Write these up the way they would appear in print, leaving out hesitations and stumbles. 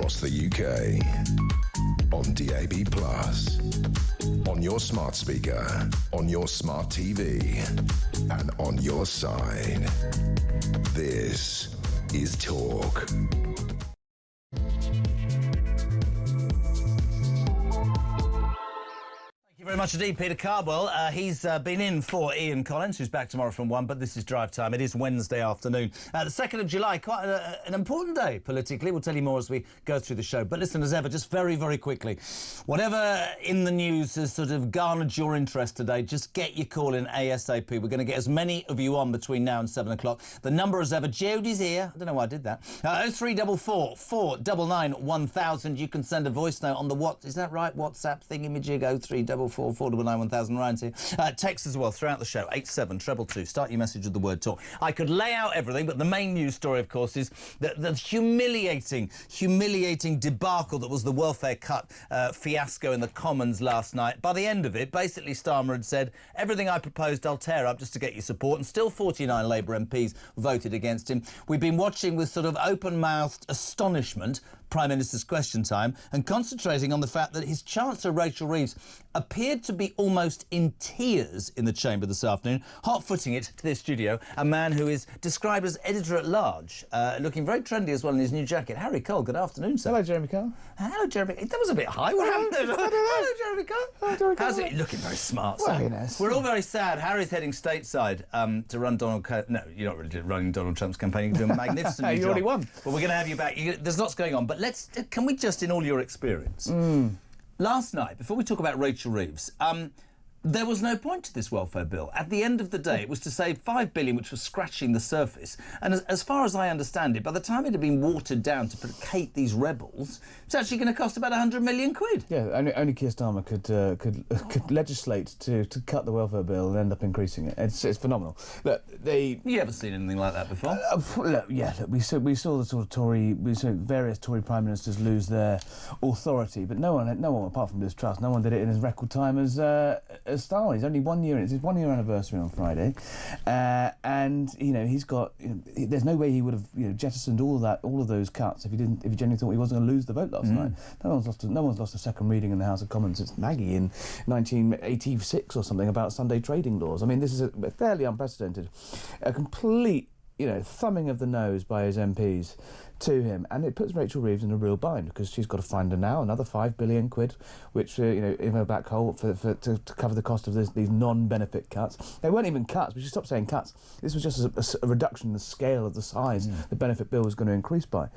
across the UK. On DAB+, on your smart speaker, on your smart TV, and on your side. This is Talk. Thank you very much indeed, Peter Cardwell. He's been in for Ian Collins, who's back tomorrow from 1, but this is drive time. It is Wednesday afternoon. The 2nd of July, quite an important day politically. We'll tell you more as we go through the show. But listen, as ever, just very, very quickly, whatever in the news has sort of garnered your interest today, just get your call in ASAP. We're going to get as many of you on between now and 7 o'clock. The number as ever, Jodie's here. I don't know why I did that. 0344 499 1000. You can send a voice note on the is that right? WhatsApp thingamajig 0344 499 1000. Ryan's here. Text as well throughout the show, 87222. Start your message with the word talk. I could lay out everything, but the main news story, of course, is the humiliating debacle that was the welfare cut fiasco in the Commons last night. By the end of it, basically Starmer had said, everything I proposed I'll tear up just to get your support, and still 49 Labour MPs voted against him. We've been watching with sort of open-mouthed astonishment Prime Minister's Question Time and concentrating on the fact that his Chancellor Rachel Reeves appeared to be almost in tears in the chamber this afternoon, hot-footing it to this studio, a man who is described as editor-at-large, looking very trendy as well in his new jacket. Harry Cole, good afternoon, sir. Hello, Jeremy Cole. Hello, Jeremy. That was a bit high. What happened there? Hello, Jeremy Cole. Hello, Jeremy Cole. How's it? Looking very smart, sir. Well, you know, we're all very sad. Harry's heading stateside to run No, you're not really running Donald Trump's campaign. You're doing a magnificent new You job. already won. But we're going to have you back. There's lots going on, but can we just, in all your experience, last night, before we talk about Rachel Reeves, there was no point to this welfare bill. At the end of the day, it was to save $5 billion, which was scratching the surface. And as far as I understand it, by the time it had been watered down to placate these rebels, it's actually going to cost about 100 million quid. Yeah, only Keir Starmer could legislate to cut the welfare bill and end up increasing it. It's phenomenal. Look, You ever seen anything like that before? We saw the sort of we saw various Tory prime ministers lose their authority, but no one apart from Liz Truss, no one did it in as record time as Starmer. He's only 1 year. It's his 1 year anniversary on Friday, and he's got. There's no way he would have jettisoned all of those cuts if he genuinely thought he wasn't going to lose the vote last night. No one's lost a second reading in the House of Commons since Maggie in 1986 or something about Sunday trading laws. I mean, this is fairly unprecedented. A complete thumbing of the nose by his MPs to him, and it puts Rachel Reeves in a real bind because she's got to find another $5 billion quid, which in her black hole to cover the cost of these non-benefit cuts. They weren't even cuts, but she stopped saying cuts. This was just a reduction in the scale of the size the benefit bill was going to increase by.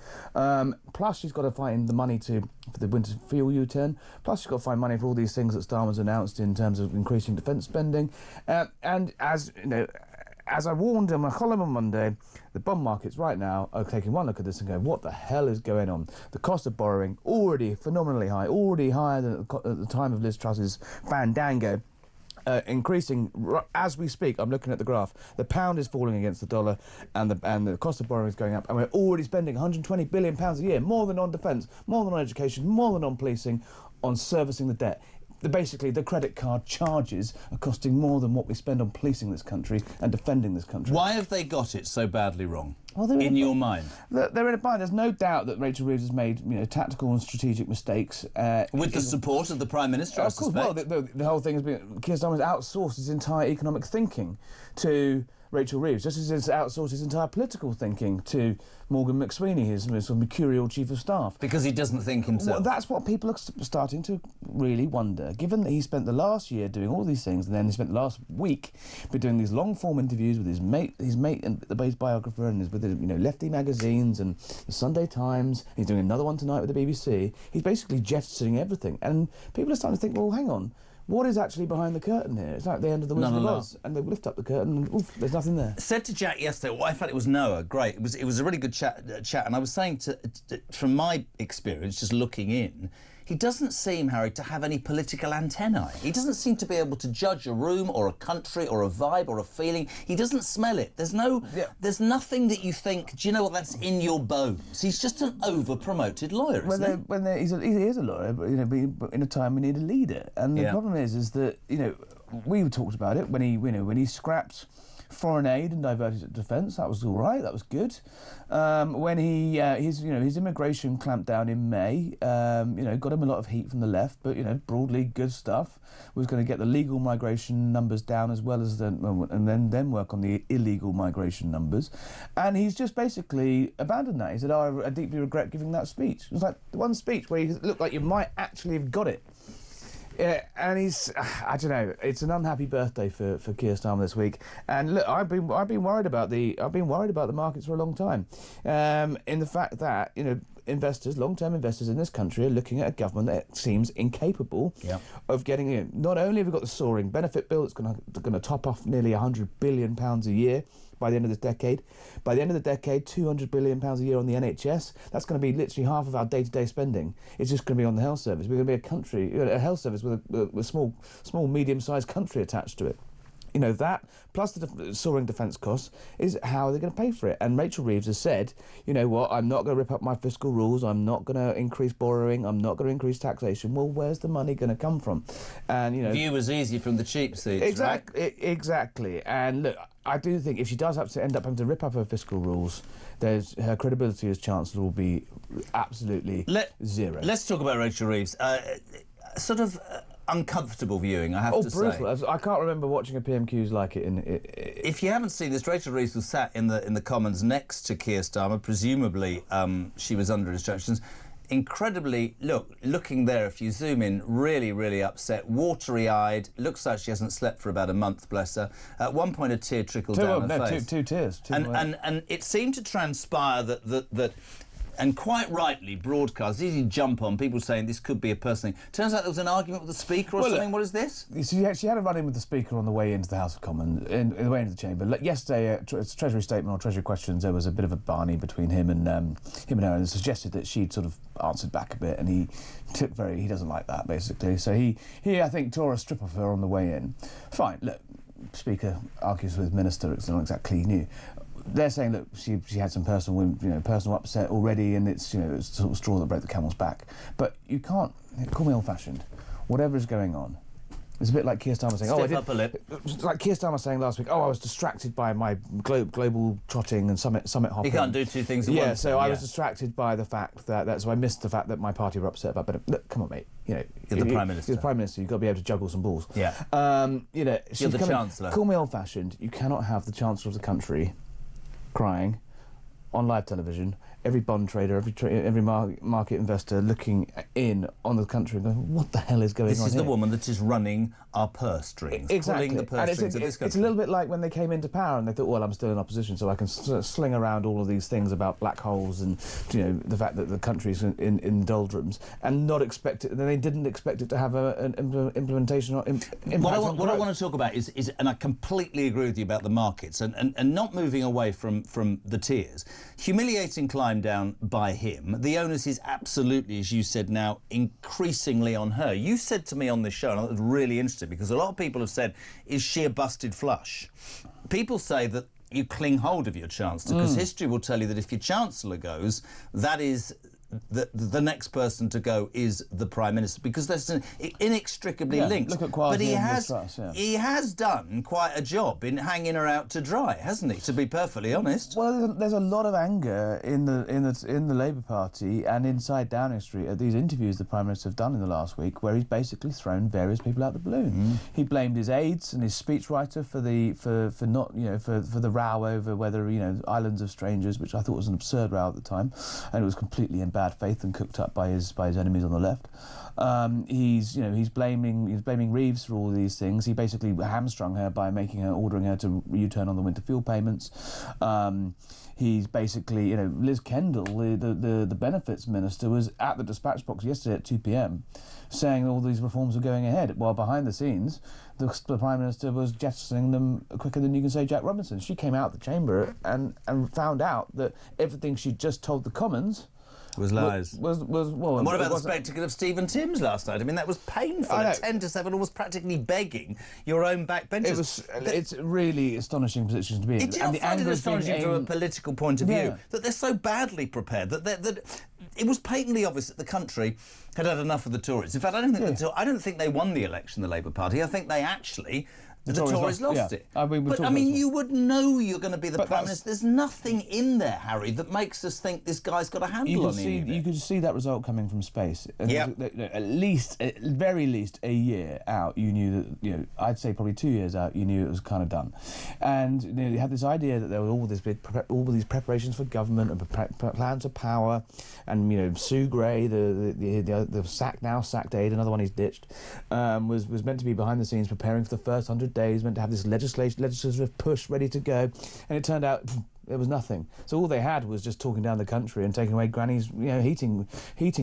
Plus, she's got to find the money for the winter fuel U-turn. Plus, she's got to find money for all these things that Starmer's announced in terms of increasing defence spending, and as I warned in my column on Monday, the bond markets right now are taking one look at this and going, what the hell is going on? The cost of borrowing, already phenomenally high, already higher than at the time of Liz Truss's fandango, increasing as we speak. I'm looking at the graph. The pound is falling against the dollar, and the cost of borrowing is going up, and we're already spending £120 billion a year, more than on defence, more than on education, more than on policing, on servicing the debt. Basically, the credit card charges are costing more than what we spend on policing this country and defending this country. Why have they got it so badly wrong? Well, in your mind? They're in a bind. There's no doubt that Rachel Reeves has made tactical and strategic mistakes. With the support of the Prime Minister, I suspect. Well, the whole thing has been... Keir Starmer has outsourced his entire economic thinking to Rachel Reeves, just as he's outsourced his entire political thinking to Morgan McSweeney, his sort of mercurial chief of staff. Because he doesn't think himself. Well, that's what people are starting to really wonder. Given that he spent the last year doing all these things, and then he spent the last week doing these long-form interviews with his mate and the base biographer, and with lefty magazines and the Sunday Times. He's doing another one tonight with the BBC. He's basically jettisoning everything, and people are starting to think, well, hang on. What is actually behind the curtain here? It's like the end of the Wizard of Oz, and they lift up the curtain, and oof, there's nothing there. Said to Jack yesterday, well, I thought it was Noah. Great, it was a really good chat, and I was saying from my experience, just looking in, he doesn't seem, Harry, to have any political antennae. He doesn't seem to be able to judge a room or a country or a vibe or a feeling. He doesn't smell it. There's nothing that you think, do you know what, that's in your bones. He's just an over-promoted lawyer, isn't he? He is a lawyer, but in a time we need a leader. And the problem is that we talked about it when he scrapped foreign aid and diverted it to defence. That was all right. That was good. When his immigration clampdown in May, got him a lot of heat from the left, but broadly good stuff. Was going to get the legal migration numbers down as well as then work on the illegal migration numbers, and he's just basically abandoned that. He said, "Oh, I deeply regret giving that speech." It was like the one speech where you looked like you might actually have got it. Yeah, and I don't know. It's an unhappy birthday for Keir Starmer this week. And look, I've been worried about the markets for a long time, in the fact that investors, long-term investors in this country, are looking at a government that seems incapable of getting in. Not only have we got the soaring benefit bill that's going to top off nearly £100 billion a year by the end of this decade. By the end of the decade, £200 billion a year on the NHS. That's going to be literally half of our day-to-day spending. It's just going to be on the health service. We're going to be a health service with a small, medium-sized country attached to it. That, plus the soaring defence costs, is how they're going to pay for it. And Rachel Reeves has said, I'm not going to rip up my fiscal rules, I'm not going to increase borrowing, I'm not going to increase taxation. Well, where's the money going to come from? And, View was easy from the cheap seats, right? Exactly. And look, I do think if she does have to end up having to rip up her fiscal rules, her credibility as Chancellor will be absolutely zero. Let's talk about Rachel Reeves. Uncomfortable viewing, I have to brutal. say. I can't remember watching a PMQs like it. If you haven't seen this, Rachel Reeves was sat in the Commons next to Keir Starmer. Presumably, she was under instructions. Incredibly, looking there, if you zoom in, really, really upset, watery-eyed. Looks like she hasn't slept for about a month, bless her. At one point, a tear trickled down her face. Two tears. And it seemed to transpire that and quite rightly broadcast, easy jump on, people saying this could be a person thing. Turns out there was an argument with the Speaker or something. What is this? She had a run-in with the Speaker on the way into the House of Commons, in the way into the chamber. Yesterday, Treasury statement or Treasury questions, there was a bit of a barney between him and her, and suggested that she'd sort of answered back a bit, and he doesn't like that, basically. So he I think, tore a strip of her on the way in. Fine, look, Speaker argues with Minister, it's not exactly new. They're saying, look, she had some personal upset already, and it's it's sort of straw that broke the camel's back. But you can't call me old-fashioned. Whatever is going on, it's a bit like Keir Starmer saying, Stiff upper lip. It's like Keir Starmer saying last week, I was distracted by my global trotting and summit hopping. You can't do two things at once. So I was distracted by the fact so I missed the fact that my party were upset about. But look, come on, mate. You're the Prime Minister. You're the Prime Minister. You've got to be able to juggle some balls. Yeah. You're the Chancellor. Call me old-fashioned. You cannot have the Chancellor of the country crying on live television, every bond trader, every market investor looking in on the country and going, what the hell is going on here? This is the woman that is running our purse strings, exactly. pulling the purse strings of this country. It's a little bit like when they came into power and they thought, well, I'm still in opposition, so I can sling around all of these things about black holes and the fact that the country's in doldrums, and not expect it. Then they didn't expect it to have an implementation or impact. What I want to talk about is, and I completely agree with you about the markets and not moving away from the tiers. Humiliating climb down by him. The onus is absolutely, as you said now, increasingly on her. You said to me on this show, and I was really interested because a lot of people have said, is she a busted flush? People say that you cling hold of your chancellor because history will tell you that if your chancellor goes, that is the next person to go is the Prime Minister, because that's inextricably linked. Look at but he has done quite a job in hanging her out to dry, hasn't he? To be perfectly honest. Well, there's a lot of anger in the Labour Party and inside Downing Street at these interviews the Prime Minister have done in the last week, where he's basically thrown various people out the balloon. He blamed his aides and his speechwriter for the row over whether islands of strangers, which I thought was an absurd row at the time, and it was completely in bad faith and cooked up by his enemies on the left. He's blaming Reeves for all of these things. He basically hamstrung her by ordering her to U-turn on the winter fuel payments. He's basically, Liz Kendall, the benefits minister, was at the dispatch box yesterday at 2 p.m. saying all these reforms are going ahead, while behind the scenes the Prime Minister was jettisoning them quicker than you can say Jack Robinson. She came out of the chamber and found out that everything she'd just told the Commons was lies. Well, and what about the spectacle of Stephen Timms last night? I mean, that was painful. At 10 to 7, almost practically begging your own backbenchers. It's a really astonishing position to be in. Did you find it astonishing from a political point of view that they're so badly prepared that it was patently obvious that the country had had enough of the Tories? In fact, I don't think they won the election, the Labour Party. I think they actually The Tories lost it. But you would know you're going to be the Prime Minister. There's nothing in there, Harry, that makes us think this guy's got a handle on it. You could see that result coming from space. Yeah. At very least a year out, you knew that, I'd say probably 2 years out, you knew it was kind of done. And you had this idea that there were all these preparations for government and plans of power, and, Sue Gray, the sacked aide, another one he's ditched, was meant to be behind the scenes preparing for the first 100 days, meant to have this legislative push ready to go, and it turned out there was nothing. So all they had was just talking down the country and taking away Granny's heating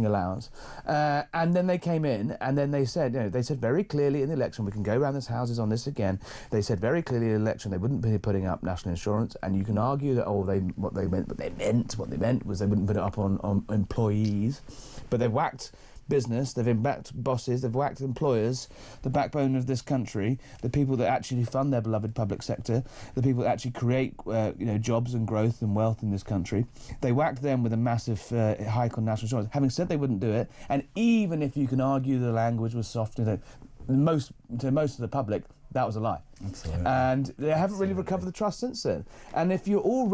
allowance. And then they came in and then they said, they said very clearly in the election, we can go around this houses on this again. They said very clearly in the election they wouldn't be putting up national insurance, and you can argue that what they meant was they wouldn't put it up on employees, but they've whacked business, they've whacked bosses, they've whacked employers, the backbone of this country, the people that actually fund their beloved public sector, the people that actually create jobs and growth and wealth in this country. They whacked them with a massive hike on national insurance, having said they wouldn't do it. And even if you can argue the language was soft, to most of the public, that was a lie. Absolutely. And they haven't really recovered the trust since then. And if you look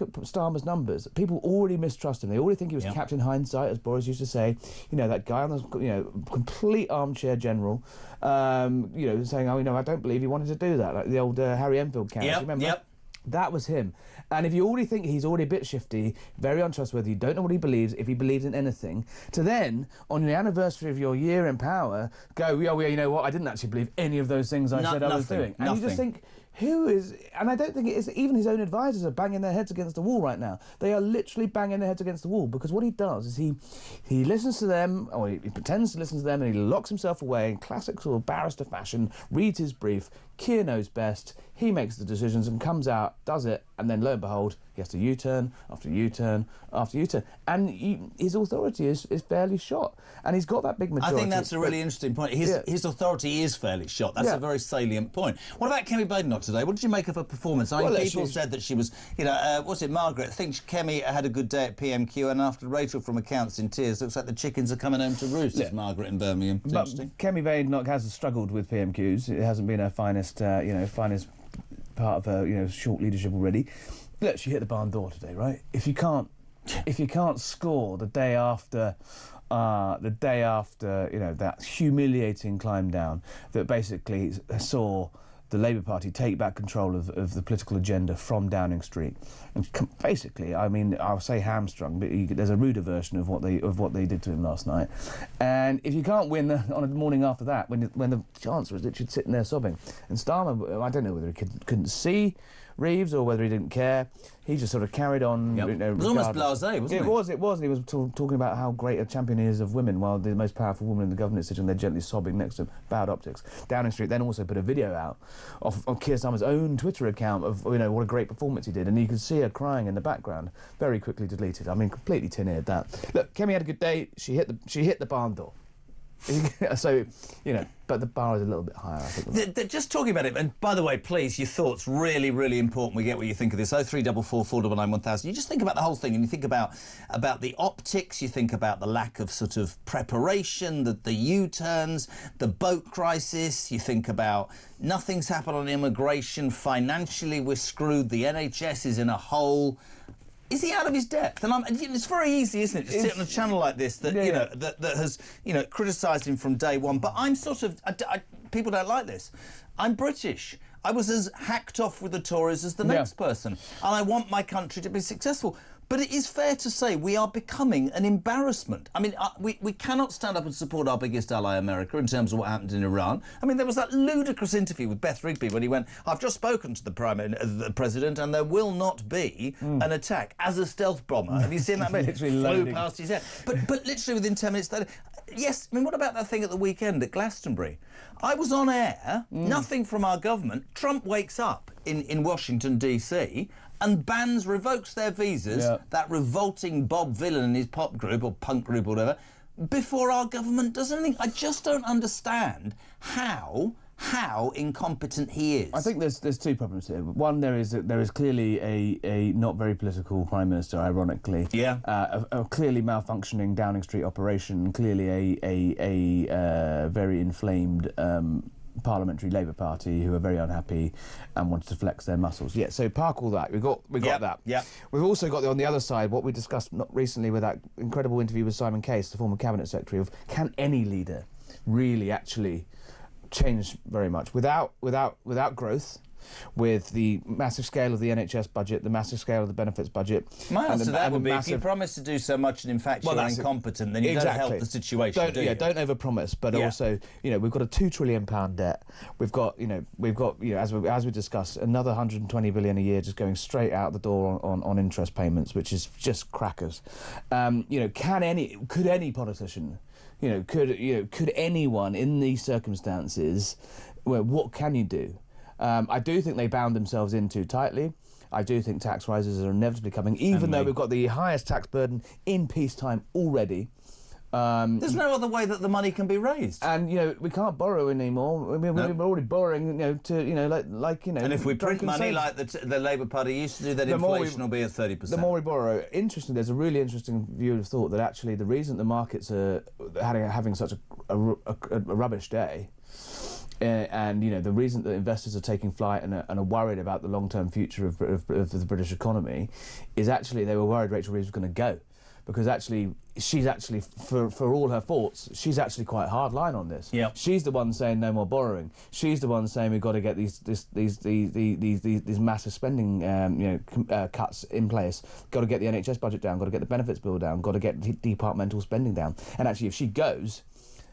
at Starmer's numbers, people already mistrust him. They already think he was Captain Hindsight, as Boris used to say. That guy on the complete armchair general, saying, I don't believe he wanted to do that, like the old Harry Enfield character. Remember? Yep. That was him. And if you already think he's already a bit shifty, very untrustworthy, you don't know what he believes, if he believes in anything, to then, on the anniversary of your year in power, go, you know what, I didn't actually believe any of those things I said I was doing. And you just think, who is... And I don't think it is... Even his own advisors are banging their heads against the wall right now. They are literally banging their heads against the wall, because what he does is he listens to them, or he pretends to listen to them, and he locks himself away in classic sort of barrister fashion, reads his brief, Keir knows best, he makes the decisions and comes out, does it, and then lo and behold, he has to U-turn after U-turn after U-turn. And his authority is fairly shot. And he's got that big majority. I think that's a really interesting point. His authority is fairly shot. That's a very salient point. What about Kemi Badenoch today? What did you make of her performance? People said that she was, Margaret thinks Kemi had a good day at PMQ, and after Rachel from Accounts in tears, looks like the chickens are coming home to roost, as Margaret in Birmingham. But Kemi Badenoch has struggled with PMQs. It hasn't been her finest part of her, short leadership already. Look, she hit the barn door today, right? If you can't score the day after, that humiliating climb down that basically saw the Labour Party take back control of the political agenda from Downing Street, and basically, I'll say hamstrung, but there's a ruder version of what they did to him last night. And if you can't win on a morning after that, when the Chancellor is literally sitting there sobbing, and Starmer, I don't know whether he couldn't see Reeves or whether he didn't care. He just sort of carried on. It was almost blasé, wasn't it? It was. And he was talking about how great a champion he is of women, while the most powerful woman in the government is sitting there gently sobbing next to him. Bad optics. Downing Street then also put a video out of Keir Starmer's own Twitter account of what a great performance he did, and you could see her crying in the background. Very quickly deleted. Completely tin-eared that. Look, Kemi had a good day. She hit the barn door. So, but the bar is a little bit higher, I think. Just talking about it, and by the way, please, your thoughts, really, really important. We get what you think of this. 0344 499 1000. You just think about the whole thing, and you think about the optics, you think about the lack of sort of preparation, the U-turns, the boat crisis, you think about nothing's happened on immigration, financially we're screwed, the NHS is in a hole. Is he out of his depth? And it's very easy, isn't it, to sit on a channel like this that that has criticised him from day one. But I'm sort of people don't like this. I'm British. I was as hacked off with the Tories as the next person, and I want my country to be successful. But it is fair to say we are becoming an embarrassment. We cannot stand up and support our biggest ally, America, in terms of what happened in Iran. There was that ludicrous interview with Beth Rigby when he went, I've just spoken to the President and there will not be an attack as a stealth bomber. Have you seen that? Flew past his head. But literally within 10 minutes later... Yes, what about that thing at the weekend at Glastonbury? I was on air, nothing from our government. Trump wakes up in Washington, D.C., and revokes their visas, that revolting Bob Villain and his pop group, or punk group or whatever, before our government does anything. I just don't understand how how incompetent he is. I think there's two problems here. One, there is clearly a not very political Prime Minister, ironically. Yeah. A clearly malfunctioning Downing Street operation, clearly a very inflamed parliamentary Labour Party who are very unhappy and wanted to flex their muscles. Yeah, so park all that. We got that. Yeah. We've also got on the other side what we discussed not recently with that incredible interview with Simon Case, the former Cabinet Secretary, of can any leader really actually change very much without growth, with the massive scale of the NHS budget, the massive scale of the benefits budget. My answer to that would be, if you promise to do so much and in fact you're incompetent, then you don't help the situation, don't overpromise, but also, we've got a £2 trillion debt. We've got as we discussed, another 120 billion a year just going straight out the door on interest payments, which is just crackers. Could any politician, could anyone in these circumstances, what can you do? I do think they bound themselves in too tightly. I do think tax rises are inevitably coming, even though we've got the highest tax burden in peacetime already. There's no other way that the money can be raised. And, we can't borrow anymore. I mean, we're already borrowing, And if we print money like the Labour Party used to do, then inflation will be at 30%. The more we borrow. Interesting, there's a really interesting view of thought that actually the reason the markets are having such a rubbish day, and the reason that investors are taking flight and are worried about the long-term future of the British economy is actually they were worried Rachel Reeves was going to go, because actually she's actually, for all her faults, she's actually quite hard line on this. Yeah. She's the one saying no more borrowing. She's the one saying we've got to get these massive spending cuts in place. Got to get the NHS budget down. Got to get the benefits bill down. Got to get departmental spending down. And actually, if she goes,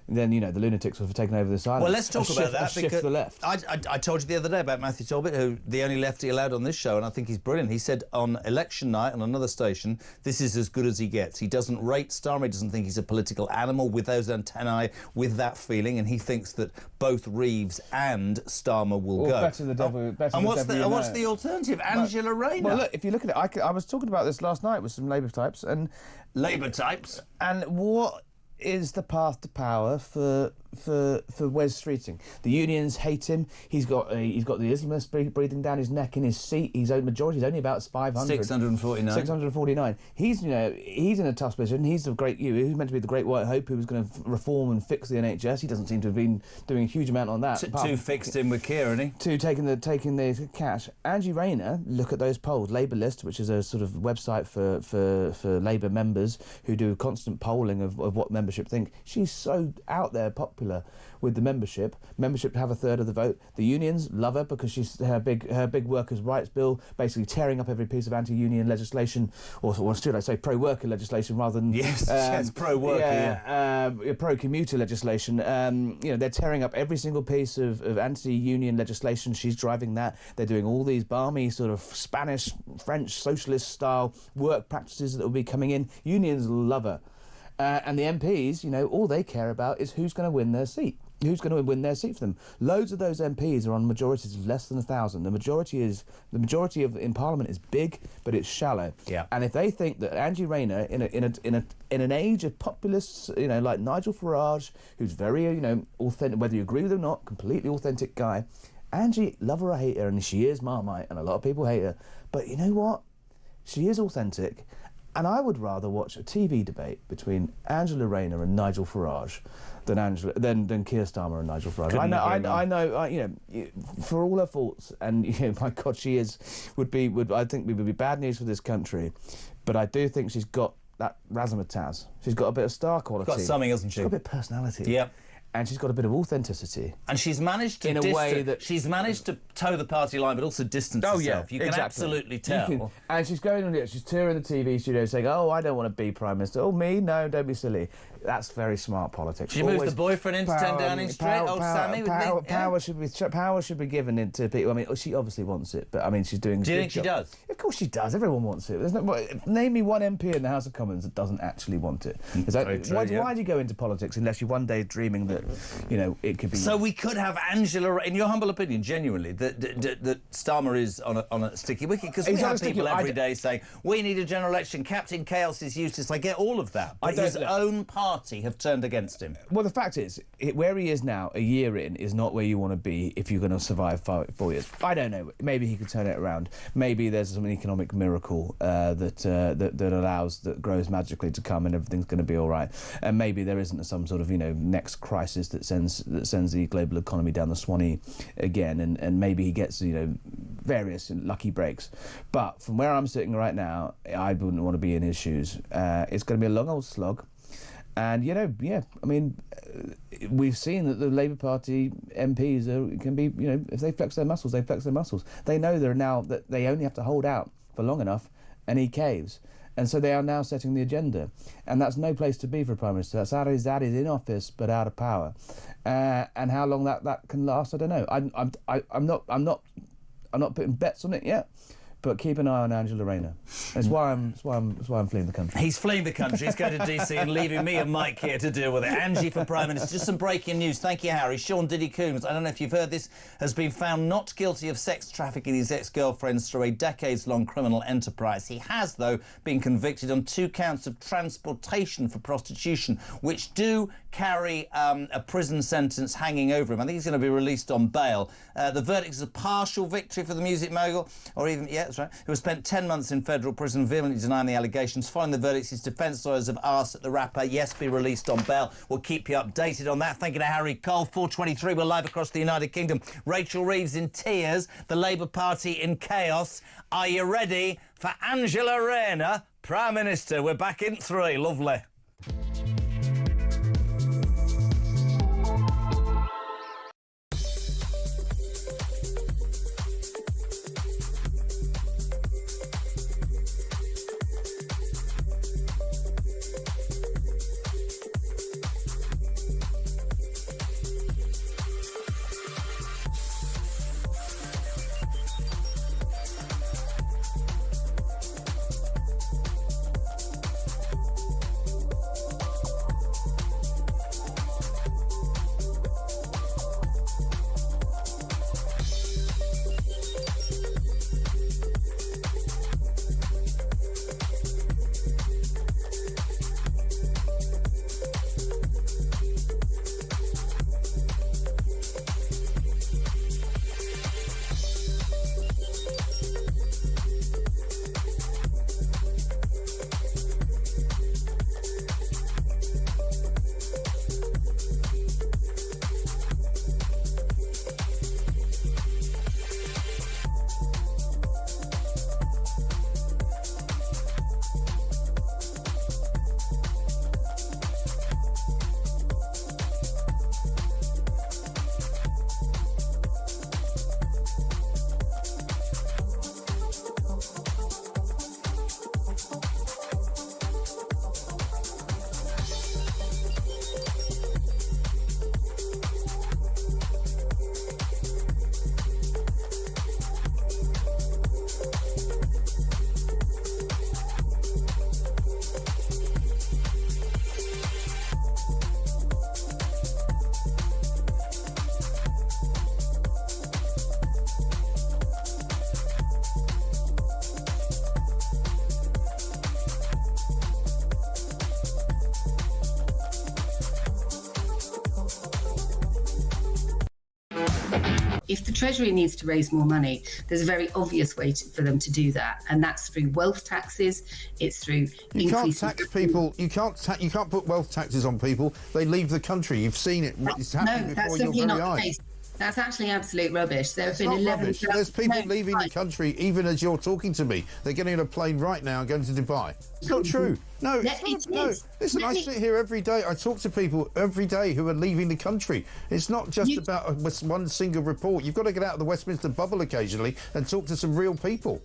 then, the lunatics will have taken over this island. Well, let's talk about that. Shift to the left. I told you the other day about Matthew Talbot, who the only lefty allowed on this show, and I think he's brilliant. He said on election night on another station, this is as good as he gets. He doesn't rate Starmer. He doesn't think he's a political animal with those antennae, with that feeling, and he thinks that both Reeves and Starmer will go. Better the devil. And what's the alternative? Angela Rayner. Well, look, if you look at it, I was talking about this last night with some Labour types, and what is the path to power for Wes Streeting? The unions hate him. He's got the Islamists breathing down his neck in his seat. His own majority is only about 500. 649. He's in a tough position. He's who's meant to be the great white hope who was going to reform and fix the NHS. He doesn't seem to have been doing a huge amount on that. Two fixed in with Keir, isn't he? Two taking the cash. Angie Rayner, look at those polls. Labour List, which is a sort of website for Labour members who do constant polling of what membership think. She's so out there popular with the membership to have a third of the vote. The unions love her because she's her big workers' rights bill, basically tearing up every piece of anti-union legislation, or should I say pro-worker legislation rather than pro-worker, pro-commuter legislation. They're tearing up every single piece of anti-union legislation. She's driving that. They're doing all these balmy sort of Spanish, French, socialist style work practices that will be coming in. Unions love her. And the MPs, all they care about is who's going to win their seat. Who's going to win their seat for them? Loads of those MPs are on majorities of less than 1,000. The majority in Parliament is big, but it's shallow. Yeah. And if they think that Angie Rayner, in an age of populists, like Nigel Farage, who's very, authentic, whether you agree with him or not, completely authentic guy. Angie, love her or hate her, and she is Marmite, and a lot of people hate her. But you know what? She is authentic. And I would rather watch a TV debate between Angela Rayner and Nigel Farage than Keir Starmer and Nigel Farage. I know. For all her faults, and my God, she would think would be bad news for this country. But I do think she's got that razzmatazz. She's got a bit of star quality. She's got something, hasn't she? She's got a bit of personality. Yep. And she's got a bit of authenticity. And she's managed to she's managed to toe the party line, but also distance herself. Yeah, you can absolutely tell. And she's going on it. She's touring the TV studio, saying, "Oh, I don't want to be Prime Minister. Oh, me? No, don't be silly." That's very smart politics. She moves the boyfriend into 10 Downing Street. Sammy. Power should be given to people. I mean, she obviously wants it, but I mean, she's doing. Do you think she does? Of course she does. Everyone wants it. Name me one MP in the House of Commons that doesn't actually want it. Why do you go into politics unless you're one day dreaming that it could be. So we could have Angela, in your humble opinion, genuinely, that Starmer is on a sticky wicket, because we have people every day saying we need a general election. Captain Chaos is useless. I get all of that, but his own party have turned against him. Well, the fact is, where he is now, a year in, is not where you want to be if you're going to survive 4 years. I don't know. Maybe he could turn it around. Maybe there's some economic miracle that grows magically to come, and everything's going to be all right. And maybe there isn't some sort of next crisis that sends the global economy down the Swanee again, and maybe he gets various lucky breaks. But from where I'm sitting right now, I wouldn't want to be in his shoes. It's going to be a long old slog. And, we've seen that the Labour Party MPs can be, if they flex their muscles, they flex their muscles. They know that they only have to hold out for long enough, and he caves. And so they are now setting the agenda. And that's no place to be for a Prime Minister. That is in office, but out of power. And how long that can last, I don't know. I'm not putting bets on it yet. But keep an eye on Angela Rayner. That's why I'm fleeing the country. He's fleeing the country. He's going to DC and leaving me and Mike here to deal with it. Angie for Prime Minister. Just some breaking news. Thank you, Harry. Sean Diddy Combs, I don't know if you've heard this, has been found not guilty of sex trafficking his ex-girlfriends through a decades-long criminal enterprise. He has, though, been convicted on 2 counts of transportation for prostitution, which do carry a prison sentence hanging over him. I think he's going to be released on bail. The verdict is a partial victory for the music mogul, or even, yeah, that's right, who has spent 10 months in federal prison, vehemently denying the allegations. Following the verdicts, his defence lawyers have asked that the rapper, yes, be released on bail. We'll keep you updated on that. Thank you to Harry Cole. 4:23, we're live across the United Kingdom. Rachel Reeves in tears, the Labour Party in chaos. Are you ready for Angela Rayner, Prime Minister? We're back in 3. Lovely. If the Treasury needs to raise more money, there's a very obvious way for them to do that, and that's through wealth taxes. It's through you can't tax people. You can't put wealth taxes on people. They leave the country. You've seen it. It's happening before your very eyes. That's actually absolute rubbish. There have been 11. There's people leaving the country even as you're talking to me. They're getting on a plane right now and going to Dubai. It's not true. No, it's not. No. Listen, I sit here every day. I talk to people every day who are leaving the country. It's not just about one single report. You've got to get out of the Westminster bubble occasionally and talk to some real people.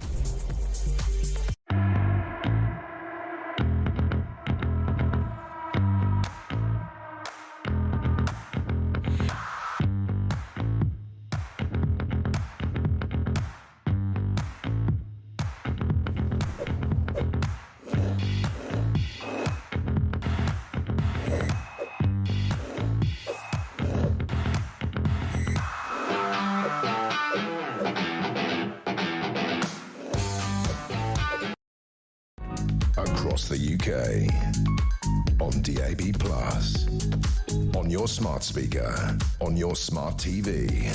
across the UK, on DAB+, on your smart speaker, on your smart TV,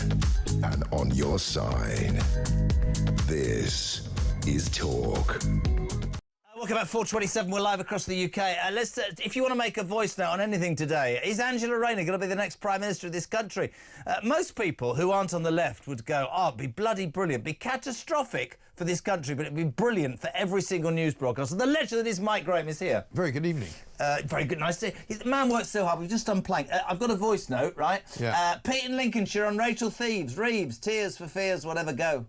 and on your side. This is Talk. Welcome back, 4:27. We're live across the UK. If you want to make a voice note on anything today, is Angela Rayner going to be the next Prime Minister of this country? Most people who aren't on the left would go, oh, it'd be bloody brilliant, be catastrophic for this country, but it'd be brilliant for every single news broadcast. And the legend that is Mike Graham is here. Very good evening. Very good, nice to see you. The man works so hard. We've just done playing. I've got a voice note, right? Yeah. Pete in Lincolnshire on Rachel Reeves, tears for fears, whatever, go.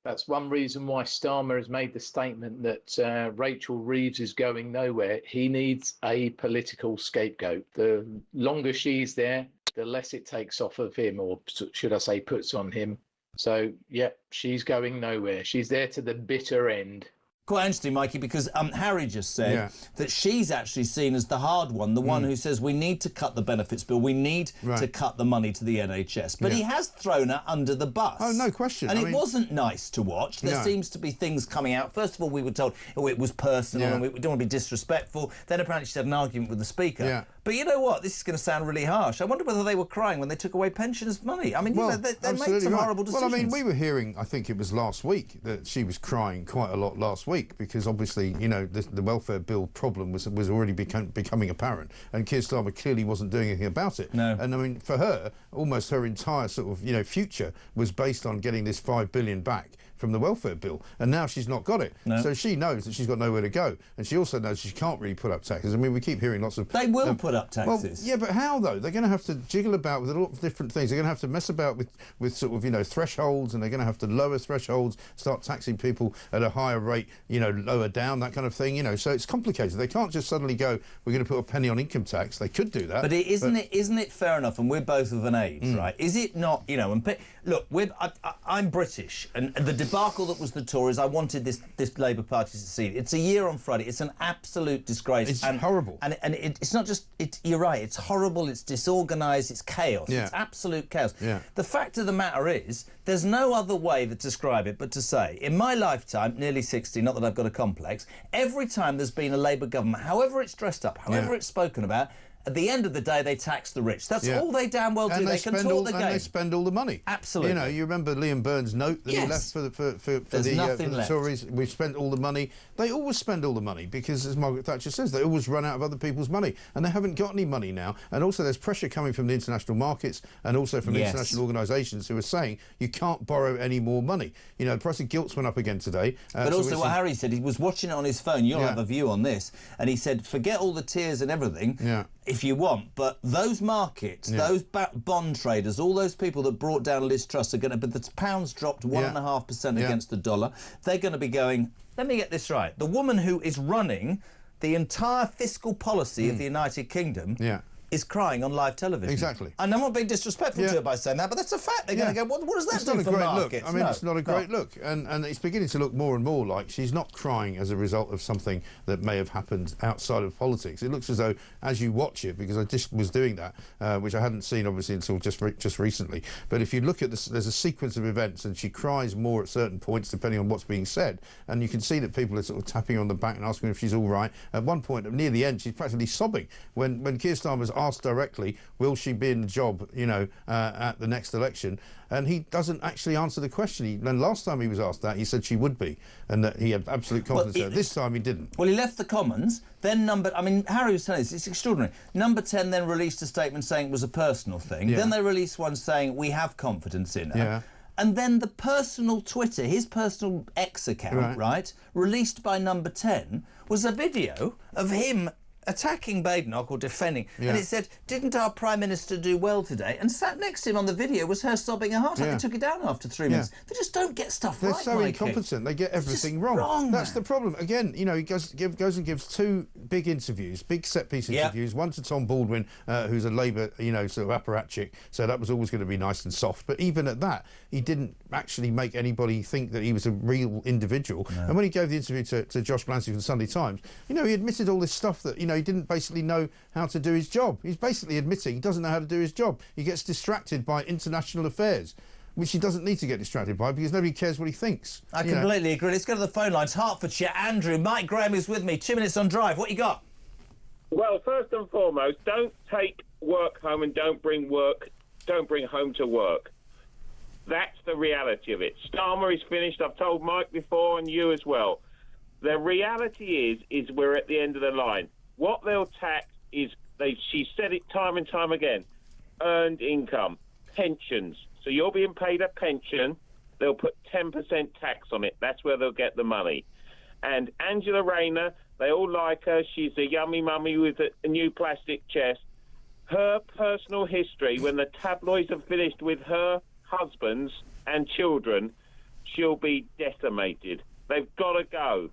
That's one reason why Starmer has made the statement that Rachel Reeves is going nowhere. He needs a political scapegoat. The longer she's there, the less it takes off of him, or should I say puts on him. So, yeah, she's going nowhere. She's there to the bitter end. Quite interesting, Mikey, because Harry just said that she's actually seen as the hard one, the one who says we need to cut the benefits bill, we need to cut the money to the NHS. But he has thrown her under the bus. Oh, no question. And it wasn't nice to watch. There seems to be things coming out. First of all, we were told it was personal and we don't want to be disrespectful. Then apparently she had an argument with the Speaker. Yeah. But you know what? This is going to sound really harsh. I wonder whether they were crying when they took away pensioners' money. I mean, well, they make some horrible decisions. Well, I mean, we were hearing, I think it was last week, that she was crying quite a lot last week because obviously, you know, the welfare bill problem was already becoming apparent, and Keir Starmer clearly wasn't doing anything about it. No. And I mean, for her, almost her entire sort of, you know, future was based on getting this $5 billion back from the welfare bill, and now she's not got it. No. So she knows that she's got nowhere to go, and she also knows she can't really put up taxes. I mean, we keep hearing lots of... They will put up taxes. Well, yeah, but how, though? They're going to have to jiggle about with a lot of different things. They're going to have to mess about with sort of, you know, thresholds, and they're going to have to lower thresholds, start taxing people at a higher rate, you know, lower down, that kind of thing, you know. So it's complicated. They can't just suddenly go, we're going to put a penny on income tax. They could do that. But isn't it fair enough, and we're both of an age, right? Is it not, you know, and look, I'm British, and the debacle that was the Tories, I wanted this Labour Party to succeed. It's a year on Friday. It's an absolute disgrace. It's horrible. And it's not just... You're right, it's horrible, it's disorganised, it's chaos. Yeah. It's absolute chaos. Yeah. The fact of the matter is, there's no other way to describe it but to say, in my lifetime, nearly 60, not that I've got a complex, every time there's been a Labour government, however it's dressed up, however it's spoken about, at the end of the day, they tax the rich. That's all they damn well do. They can talk the game. And they spend all the money. Absolutely. You know, you remember Liam Byrne's note that he left for the Tories. We've spent all the money. They always spend all the money because, as Margaret Thatcher says, they always run out of other people's money, and they haven't got any money now. And also, there's pressure coming from the international markets and also from international organisations who are saying you can't borrow any more money. You know, the price of gilts went up again today. But also, what Harry said, he was watching it on his phone. You'll have a view on this, and he said, forget all the tears and everything. Yeah. If you want, but those markets, those bond traders, all those people that brought down Liz Truss are going to, but the pound's dropped 1.5% against the dollar. They're going to be going, let me get this right. The woman who is running the entire fiscal policy of the United Kingdom is crying on live television. Exactly. And I'm not being disrespectful to her by saying that, but that's a fact. They're going to go, what does that do for markets? I mean, it's not a great look. And it's beginning to look more and more like she's not crying as a result of something that may have happened outside of politics. It looks as though, as you watch it, because I just was doing that, which I hadn't seen, obviously, until just recently. But if you look at this, there's a sequence of events, and she cries more at certain points, depending on what's being said. And you can see that people are sort of tapping her on the back and asking if she's all right. At one point, near the end, she's practically sobbing. When Keir Starmer's asked directly, will she be in the job, you know, at the next election? And he doesn't actually answer the question. And last time he was asked that, he said she would be, and that he had absolute confidence in her. This time he didn't. Well, he left the Commons, then Harry was telling us, it's extraordinary. Number 10 then released a statement saying it was a personal thing. Yeah. Then they released one saying, we have confidence in her. Yeah. And then the personal Twitter, his personal X account, right, released by Number 10, was a video of him attacking Badenoch or defending, and it said, didn't our Prime Minister do well today? And sat next to him on the video was her sobbing her heart out. They took it down after 3 minutes. They just don't get stuff right, They're so incompetent. They get everything wrong. That's the problem. Again, you know, he goes and gives two big interviews, big set-piece interviews, one to Tom Baldwin, who's a Labour, you know, sort of apparatchik, so that was always going to be nice and soft. But even at that, he didn't actually make anybody think that he was a real individual. No. And when he gave the interview to Josh Blancy from the Sunday Times, you know, he admitted all this stuff that, you know, he didn't basically know how to do his job. He's basically admitting he doesn't know how to do his job. He gets distracted by international affairs. which he doesn't need to get distracted by because nobody cares what he thinks. I completely agree. Let's go to the phone lines. Hertfordshire, Andrew. Mike Graham is with me. 2 minutes on Drive. What you got? Well, first and foremost, don't take work home and don't bring home to work. That's the reality of it. Starmer is finished. I've told Mike before and you as well. The reality is we're at the end of the line. What they'll tax is, she said it time and time again, earned income, pensions. So you're being paid a pension, they'll put 10% tax on it. That's where they'll get the money. And Angela Rayner, they all like her. She's a yummy mummy with a new plastic chest. Her personal history, when the tabloids have finished with her husbands and children, she'll be decimated. They've got to go.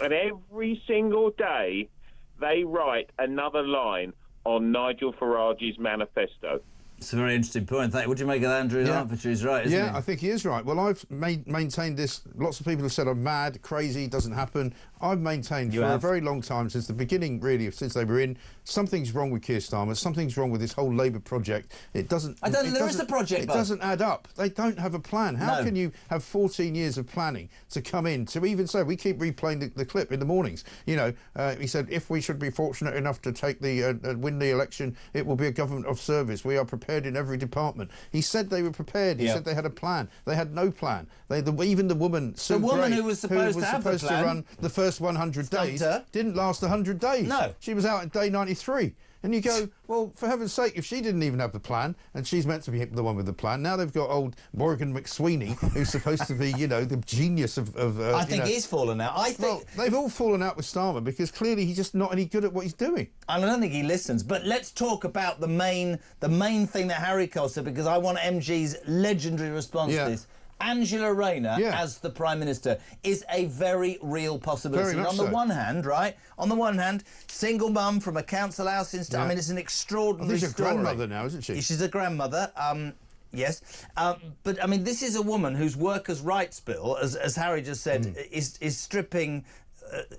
And every single day, they write another line on Nigel Farage's manifesto. It's a very interesting point. What do you make of Andrew in Hertfordshire? He's right, isn't he? I think he is right. Well, I've maintained this. Lots of people have said I'm mad, crazy, doesn't happen. I've maintained for a very long time, since the beginning, really, since they were in, something's wrong with Keir Starmer, something's wrong with this whole Labour project. It doesn't... There is a project, It doesn't add up. They don't have a plan. How can you have 14 years of planning to come in, to even say, we keep replaying the clip in the mornings, you know, he said, if we should be fortunate enough to take win the election, it will be a government of service. We are prepared in every department. He said they were prepared. He said they had a plan. They had no plan. Even the woman, Sue Gray, who was supposed to run the first 100 days, didn't last 100 days. No. She was out at day 93. And you go, well, for heaven's sake, if she didn't even have the plan, and she's meant to be the one with the plan, now they've got old Morgan McSweeney, who's supposed to be, you know, the genius of I think he's fallen out. Well, they've all fallen out with Starmer because clearly he's just not any good at what he's doing. I don't think he listens. But let's talk about the main thing that Harry Cole said, because I want MG's legendary response to this. Angela Rayner as the Prime Minister is a very real possibility. Very much on the one hand, right? On the one hand, single mum from a council house in... I mean, it's an extraordinary story. She's a grandmother now, isn't she? She's a grandmother. Yes. But, I mean, this is a woman whose workers' rights bill, as Harry just said, is stripping...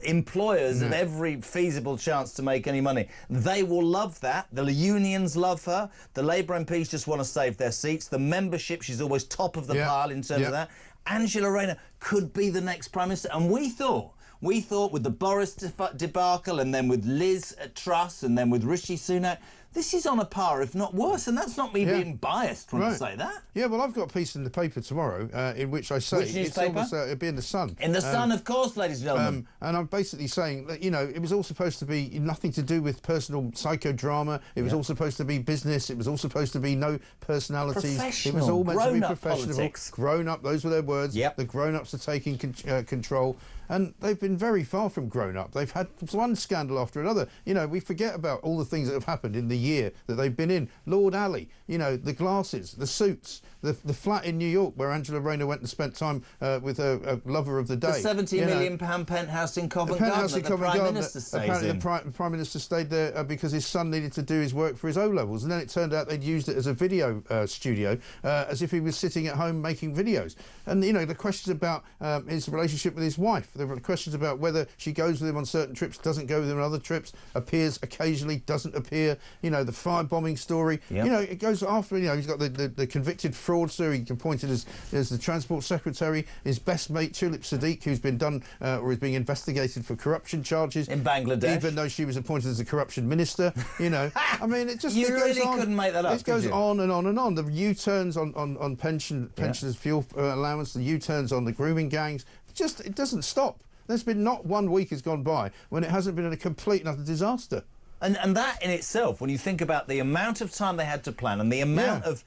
employers of every feasible chance to make any money. They will love that. The unions love her. The Labour MPs just want to save their seats. The membership, she's always top of the pile in terms of that. Angela Rayner could be the next Prime Minister. And we thought with the Boris debacle, and then with Liz Truss, and then with Rishi Sunak, this is on a par, if not worse, and that's not me being biased when I say that. Yeah, well, I've got a piece in the paper tomorrow in which I say... Which newspaper? It'll be in The Sun. In The Sun, of course, ladies and gentlemen. And I'm basically saying that, you know, it was all supposed to be nothing to do with personal psychodrama. It was all supposed to be business. It was all supposed to be no personalities. Professional. It was all meant to be professional. Politics. Grown up, those were their words. Yep. The grown-ups are taking control. And they've been very far from grown up. They've had one scandal after another. You know, we forget about all the things that have happened in the year that they've been in. Lord Alley, you know, the glasses, the suits, the flat in New York where Angela Rayner went and spent time with a lover of the day. The £70 million penthouse in Covent Garden that the Prime Minister stays apparently in. The Prime Minister stayed there because his son needed to do his work for his O-levels. And then it turned out they'd used it as a video studio, as if he was sitting at home making videos. And, you know, the questions about his relationship with his wife, there were questions about whether she goes with him on certain trips, doesn't go with him on other trips, appears occasionally, doesn't appear. You know, the firebombing story. You know, it goes after, you know, he's got the convicted fraudster, he appointed as the Transport Secretary, his best mate, Tulip Siddiq, who's been done, or is being investigated for corruption charges. In Bangladesh. Even though she was appointed as a corruption minister, you know. I mean, it just You goes really on. couldn't make that up, It goes could you? on and on and on. The U-turns on pensioners' fuel allowance, the U-turns on the grooming gangs, it doesn't stop. There's been not 1 week has gone by when it hasn't been a complete and utter disaster. And that in itself, when you think about the amount of time they had to plan and the amount of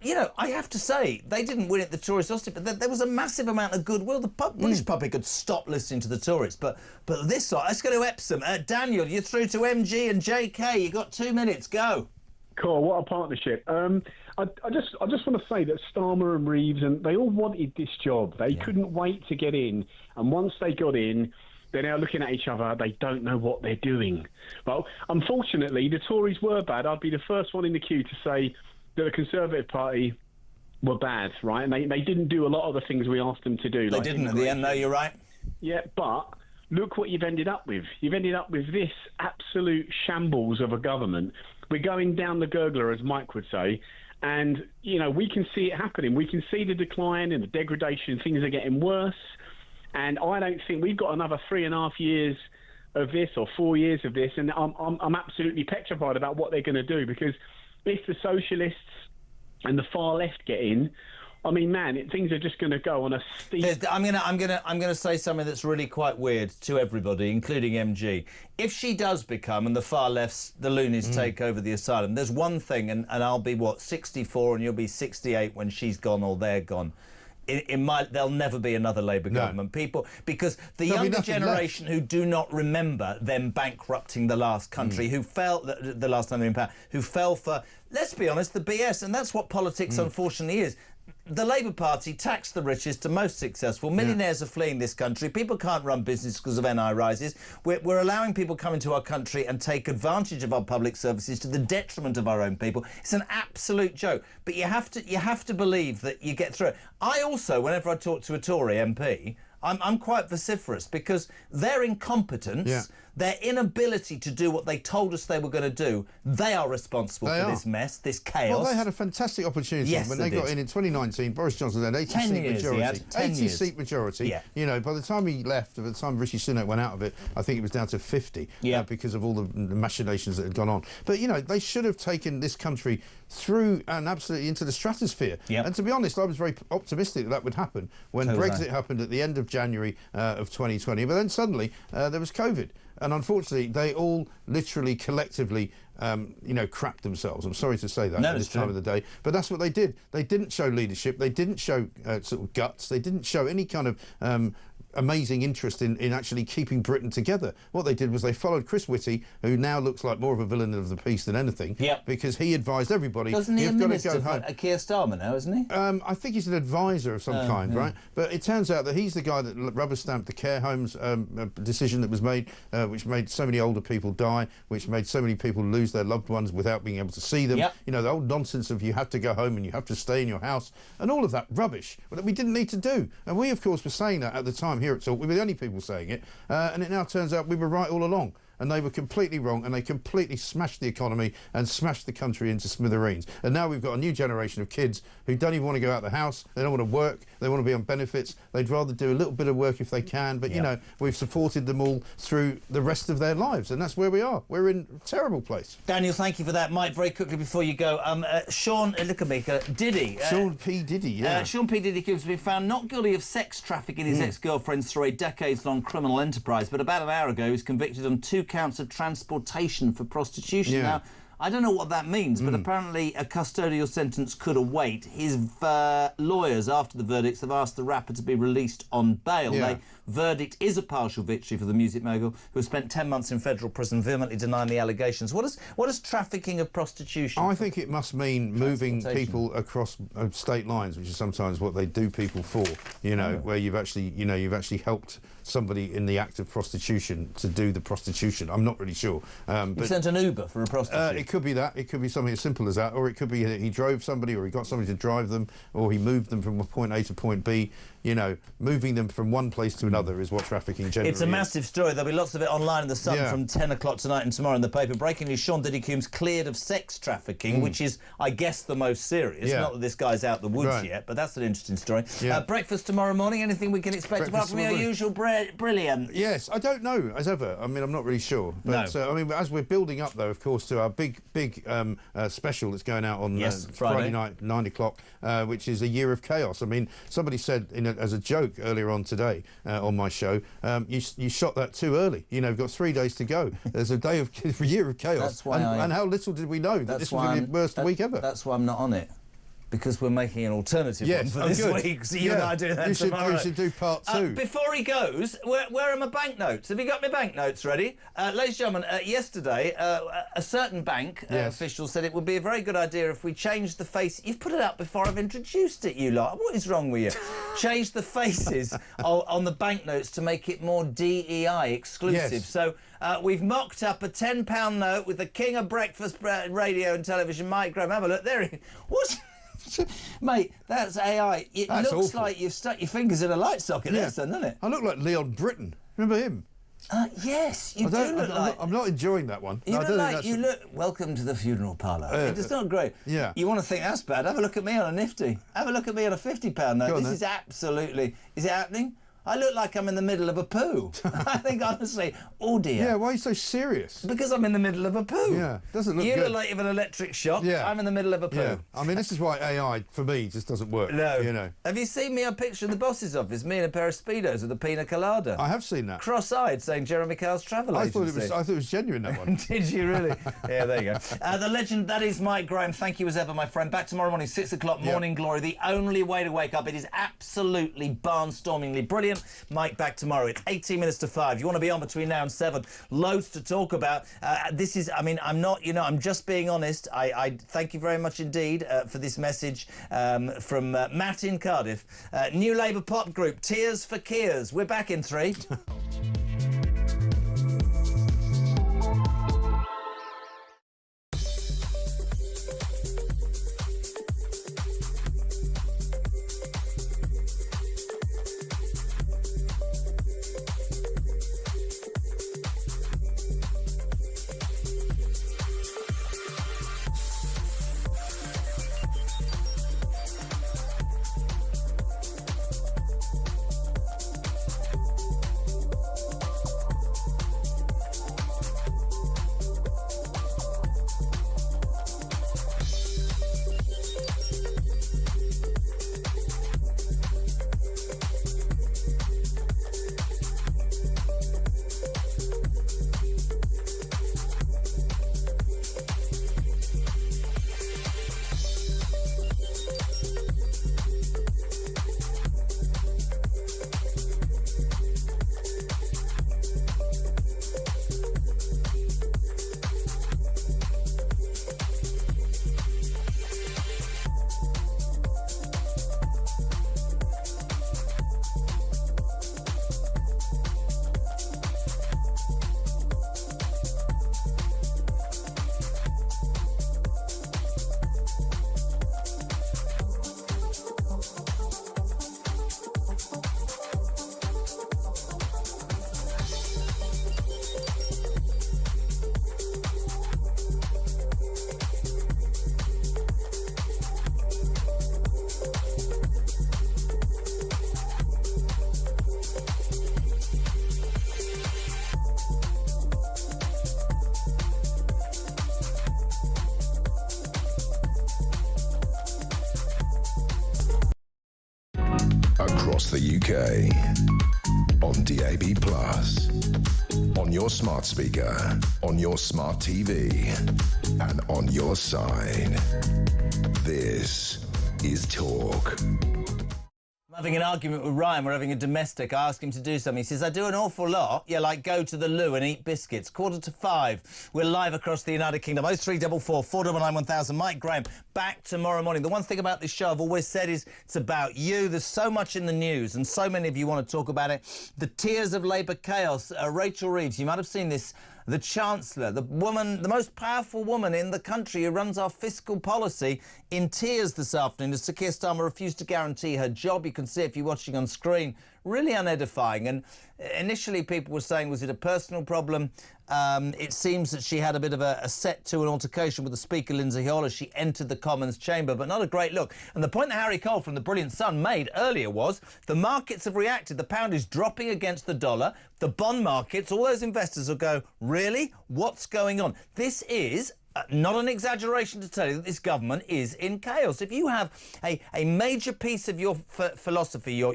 you know, I have to say, they didn't win it, the Tories lost it, but there was a massive amount of goodwill. The British public had stopped listening to the Tories, but this side, let's go to Epsom. Daniel, you're through to MG and JK. You got 2 minutes. Go. Cool. What a partnership. I just want to say that Starmer and Reeves, and they all wanted this job. They couldn't wait to get in, and once they got in, they're now looking at each other. They don't know what they're doing. Well, unfortunately, the Tories were bad. I'd be the first one in the queue to say that the Conservative Party were bad, right? And they didn't do a lot of the things we asked them to do. They didn't at the end, no, you're right. Yeah, but look what you've ended up with. You've ended up with this absolute shambles of a government. We're going down the gurgler, as Mike would say, And, you know, we can see it happening. We can see the decline and the degradation. Things are getting worse. And I don't think we've got another 3.5 years of this or 4 years of this. And I'm absolutely petrified about what they're going to do, because if the socialists and the far left get in, I mean, man, things are just going to go on a steep... I'm gonna say something that's really quite weird to everybody, including MG. If she does become, and the far left's, the loonies take over the asylum, there's one thing, and I'll be, 64, and you'll be 68 when she's gone or they're gone. There'll never be another Labour government. People, because the younger generation who do not remember them bankrupting the last country, who fell the last time they were in power, who fell for, let's be honest, the BS, and that's what politics unfortunately is. The Labour Party taxed the richest to most successful. Millionaires are fleeing this country. People can't run business because of NI rises. We're allowing people come into our country and take advantage of our public services to the detriment of our own people. It's an absolute joke. But you have to believe that you get through it. I also, whenever I talk to a Tory MP, I'm quite vociferous, because their incompetence, their inability to do what they told us they were going to do, they are responsible for this mess, this chaos. Well, they had a fantastic opportunity when they got in 2019. Boris Johnson had 80-seat majority. 80-seat majority. Yeah. You know, by the time he left, by the time Rishi Sunak went out of it, I think it was down to 50 because of all the machinations that had gone on. But, you know, they should have taken this country through and absolutely into the stratosphere. And to be honest, I was very optimistic that would happen when Brexit happened at the end of January of 2020. But then suddenly there was COVID. And unfortunately, they all literally, collectively, you know, crapped themselves. I'm sorry to say that at this time of the day. But that's what they did. They didn't show leadership. They didn't show sort of guts. They didn't show any kind of amazing interest in actually keeping Britain together. What they did was they followed Chris Whitty, who now looks like more of a villain of the piece than anything, because he advised everybody, doesn't he, you've got to go home. Keir Starmer now, isn't he? I think he's an advisor of some kind, right? But it turns out that he's the guy that rubber-stamped the care homes decision that was made, which made so many older people die, which made so many people lose their loved ones without being able to see them. You know, the old nonsense of you have to go home and you have to stay in your house, and all of that rubbish that we didn't need to do. And we, of course, were saying that at the time here at Talk. We were the only people saying it, and it now turns out we were right all along. And they were completely wrong, and they completely smashed the economy and smashed the country into smithereens. And now we've got a new generation of kids who don't even want to go out the house, they don't want to work, they want to be on benefits, they'd rather do a little bit of work if they can, but, you know, we've supported them all through the rest of their lives, and that's where we are. We're in a terrible place. Daniel, thank you for that. Mike, very quickly before you go, Sean, look at me, Diddy. Sean P. Diddy, Sean P. Diddy Combs has been found not guilty of sex trafficking his ex-girlfriends through a decades-long criminal enterprise, but about an hour ago he was convicted on 2 counts of transportation for prostitution. Now, I don't know what that means, but apparently a custodial sentence could await. His lawyers, after the verdicts, have asked the rapper to be released on bail. The verdict is a partial victory for the music mogul, who has spent 10 months in federal prison vehemently denying the allegations. What is trafficking of prostitution? I think it must mean moving people across state lines, which is sometimes what they do people for, you know, where you've actually helped somebody in the act of prostitution to do the prostitution. I'm not really sure. But he sent an Uber for a prostitute. It could be that. It could be something as simple as that, or it could be that he drove somebody, or he got somebody to drive them, or he moved them from point A to point B. You know, moving them from one place to another is what trafficking generally is. It's a massive story. There'll be lots of it online in The Sun from 10 o'clock tonight and tomorrow in the paper. Breaking news, Sean Diddy Combs cleared of sex trafficking, which is, I guess, the most serious. Not that this guy's out the woods yet, but that's an interesting story. Breakfast tomorrow morning, anything we can expect apart from your usual brilliant? Yes, I don't know, as ever. I mean, I'm not really sure. But, I mean, as we're building up, though, of course, to our big special that's going out on Friday night, 9 o'clock, which is A Year of Chaos. I mean, somebody said as a joke earlier on today on my show, you shot that too early. You know, we've got 3 days to go. There's a year of chaos. That's why and how little did we know that this was going to be the worst week ever? That's why I'm not on it. Because we're making an alternative one for this week. So you and I do that tomorrow. We should do part 2. Before he goes, where are my banknotes? Have you got my banknotes ready? Ladies and gentlemen, yesterday, a certain bank official said it would be a very good idea if we changed the face. You've put it up before I've introduced it, you lot. What is wrong with you? Change the faces on the banknotes to make it more DEI exclusive. Yes. So we've mocked up a £10 note with the king of breakfast radio and television, Mike Graham. Have a look. There he is. Mate, that's AI. That's looks awful. Like you've stuck your fingers in a light socket there, son, doesn't it? I look like Leon Britton. Remember him? Yes, you do look like... I'm not enjoying that one. You No, I look don't like... think You that's... look... Welcome to the funeral parlour. It's not great. Yeah. You want to think that's bad? Have a look at me on a nifty. Have a look at me on a £50 note. This is absolutely... Is it happening? I look like I'm in the middle of a poo. I think, honestly, oh dear. Yeah, why are you so serious? Because I'm in the middle of a poo. Yeah, doesn't look You good. look like you've an electric shock. Yeah. I'm in the middle of a poo. Yeah. I mean, this is why AI, for me, just doesn't work. No. You know. Have you seen me on a picture in the boss's office, me in a pair of Speedos with a pina colada? I have seen that. Cross-eyed, saying Jeremy Kyle's travel I agency. thought it was genuine, that one. Did you really? Yeah, there you go. The legend, that is Mike Graham. Thank you as ever, my friend. Back tomorrow morning, 6 o'clock, Morning Glory. The only way to wake up. It is absolutely barnstormingly brilliant. Mike, back tomorrow. It's 18 minutes to 5. You want to be on between now and 7. Loads to talk about. This is, I mean, I'm not, you know, I'm just being honest. I thank you very much indeed for this message from Matt in Cardiff. New Labour pop group, Tears for Kears. We're back in 3. Across the UK, on DAB+, on your smart speaker, on your smart TV, and on your side. This is Talk. I'm having an argument with Ryan. We're having a domestic. I ask him to do something. He says, I do an awful lot. Yeah, like go to the loo and eat biscuits. 4:45. We're live across the United Kingdom. 0344 499 1000. Mike Graham, back tomorrow morning. The one thing about this show I've always said is it's about you. There's so much in the news and so many of you want to talk about it. The tears of Labour chaos. Rachel Reeves, you might have seen this. The Chancellor, the woman, the most powerful woman in the country who runs our fiscal policy, in tears this afternoon as Sir Keir Starmer refused to guarantee her job. You can see it if you're watching on screen. Really unedifying. And initially people were saying, was it a personal problem? It seems that she had a bit of a set to an altercation with the Speaker, Lindsay Hall, as she entered the Commons chamber, but not a great look. And the point that Harry Cole from the Brilliant Sun made earlier was the markets have reacted. The pound is dropping against the dollar. The bond markets, all those investors will go, really? What's going on? This is not an exaggeration to tell you that this government is in chaos. If you have a major piece of your philosophy, your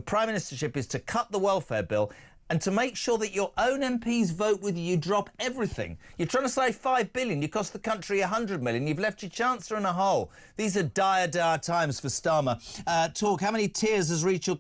prime ministership is to cut the welfare bill and to make sure that your own MPs vote with you, you drop everything. You're trying to save $5 billion. You cost the country $100 million. You've left your Chancellor in a hole. These are dire, dire times for Starmer. Talk, how many tears has Rachel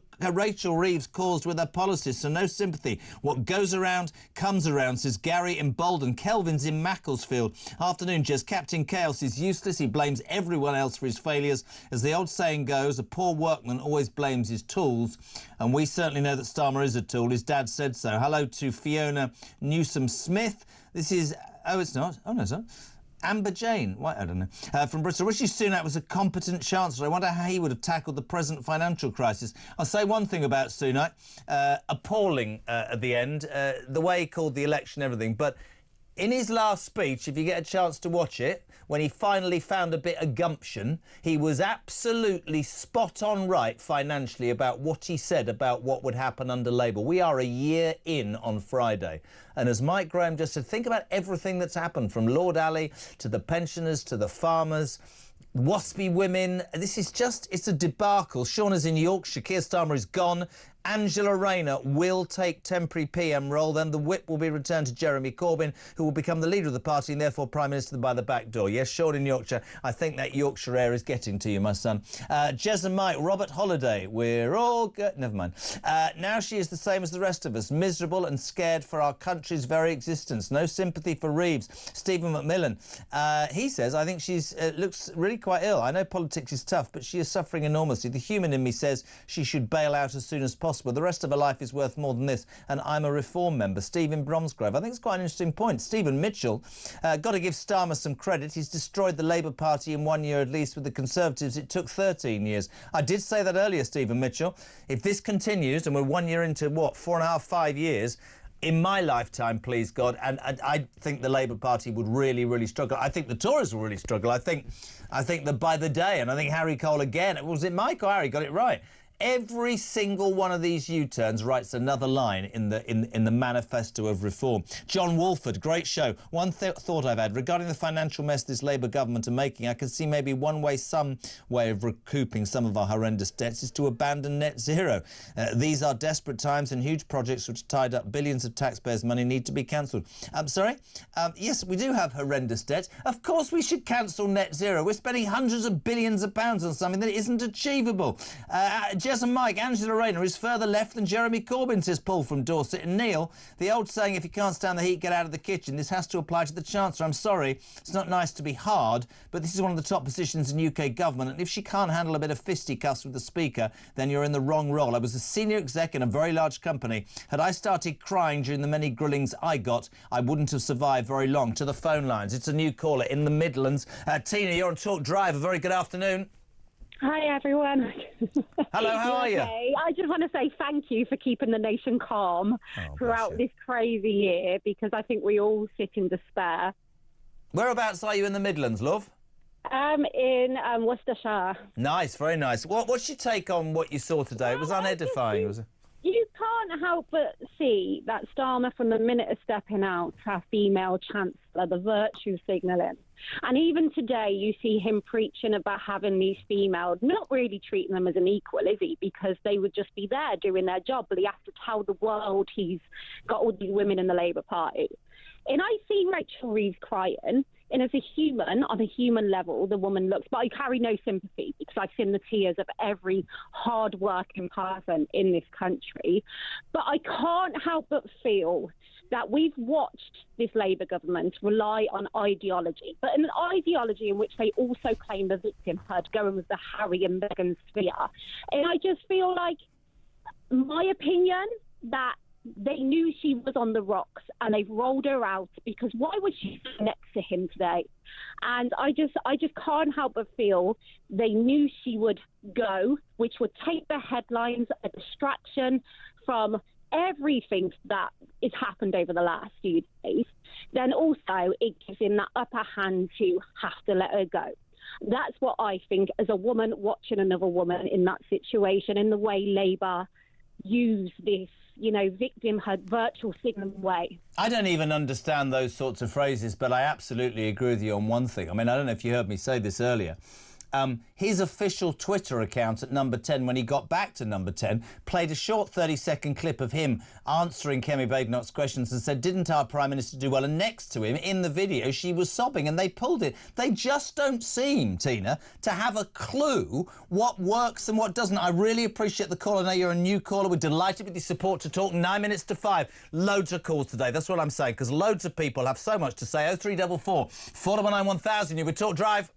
Reeves caused with her policies? So no sympathy. What goes around comes around, says Gary in Bolden. Kelvin's in Macclesfield. Afternoon, Jez. Captain Chaos is useless. He blames everyone else for his failures. As the old saying goes, a poor workman always blames his tools. And we certainly know that Starmer is a tool. His dad said so. Hello to Fiona Newsom-Smith. This is... Oh, it's not. Oh, no, it's not. Amber Jane, I don't know, from Bristol. Rishi Sunak was a competent chancellor. I wonder how he would have tackled the present financial crisis. I'll say one thing about Sunak. Appalling at the end, the way he called the election, everything. But in his last speech, if you get a chance to watch it, when he finally found a bit of gumption, he was absolutely spot on right financially about what he said about what would happen under Labour. We are a year in on Friday. And as Mike Graham just said, think about everything that's happened, from Lord Ali to the pensioners to the farmers, waspy women. This is just, it's a debacle. Shauna's in Yorkshire. Keir Starmer is gone. Angela Rayner will take temporary PM role. Then the whip will be returned to Jeremy Corbyn, who will become the leader of the party and therefore Prime Minister by the back door. Yes, Sean in Yorkshire. I think that Yorkshire air is getting to you, my son. Jez and Mike, Robert Holiday. We're all good. Never mind. Now she is the same as the rest of us, miserable and scared for our country's very existence. No sympathy for Reeves. Stephen McMillan. He says, I think she's looks really quite ill. I know politics is tough, but she is suffering enormously. The human in me says she should bail out as soon as possible. The rest of her life is worth more than this, and I'm a Reform member. Stephen Bromsgrove. I think it's quite an interesting point. Stephen Mitchell. Got to give Starmer some credit. He's destroyed the Labour Party in 1 year at least. With the Conservatives, it took 13 years. I did say that earlier, Stephen Mitchell. If this continues, and we're 1 year into, what, 4.5, 5 years, in my lifetime, please God, and I think the Labour Party would really, really struggle. I think the Tories will really struggle. I think that by the day, and I think Harry Cole again, was it Mike or Harry got it right? Every single one of these U-turns writes another line in the manifesto of reform. John Walford, great show. One thought I've had regarding the financial mess this Labour government are making, I can see maybe some way of recouping some of our horrendous debts is to abandon net zero. These are desperate times and huge projects which tied up billions of taxpayers' money need to be cancelled. I'm sorry? Yes, we do have horrendous debts. Of course we should cancel net zero. We're spending hundreds of billions of pounds on something that isn't achievable. Jez and Mike, Angela Rayner is further left than Jeremy Corbyn, says Paul from Dorset. And Neil, the old saying, if you can't stand the heat, get out of the kitchen. This has to apply to the Chancellor. I'm sorry, it's not nice to be hard, but this is one of the top positions in UK government. And if she can't handle a bit of fisticuffs with the Speaker, then you're in the wrong role. I was a senior exec in a very large company. Had I started crying during the many grillings I got, I wouldn't have survived very long. To the phone lines. It's a new caller in the Midlands. Tina, you're on Talk Drive. A very good afternoon. Hi, everyone. Hello, how are you? Okay. I just want to say thank you for keeping the nation calm throughout this crazy year, because I think we all sit in despair. Whereabouts are you in the Midlands, love? In Worcestershire. Nice, very nice. What's your take on what you saw today? It was unedifying, was it? You can't help but see that Starmer, from the minute of stepping out, our female chancellor, the virtue signalling. And even today, you see him preaching about having these females, not really treating them as an equal, is he? Because they would just be there doing their job, but he has to tell the world he's got all these women in the Labour Party. And I see Rachel Reeves crying, and as a human, on a human level, the woman looks, but I carry no sympathy because I've seen the tears of every hard-working person in this country. But I can't help but feel that we've watched this Labour government rely on ideology, but an ideology in which they also claim the victimhood, going with the Harry and Meghan sphere. And I just feel like, my opinion, that they knew she was on the rocks and they've rolled her out, because why was she next to him today? And I just can't help but feel they knew she would go, which would take the headlines, a distraction from everything that has happened over the last few days. Then also it gives him that upper hand to have to let her go. That's what I think, as a woman watching another woman in that situation, in the way Labour use this, victimhood, virtual signalling way. I don't even understand those sorts of phrases, but I absolutely agree with you on one thing. I mean, I don't know if you heard me say this earlier. His official Twitter account at Number 10, when he got back to Number 10, played a short 30-second clip of him answering Kemi Badenoch's questions and said, didn't our Prime Minister do well? And next to him, in the video, she was sobbing, and they pulled it. They just don't seem, Tina, to have a clue what works and what doesn't. I really appreciate the call. I know you're a new caller. We're delighted with your support to talk. 9 minutes to 5. Loads of calls today. That's what I'm saying, because loads of people have so much to say. 0344 419 1000. You would Talk Drive.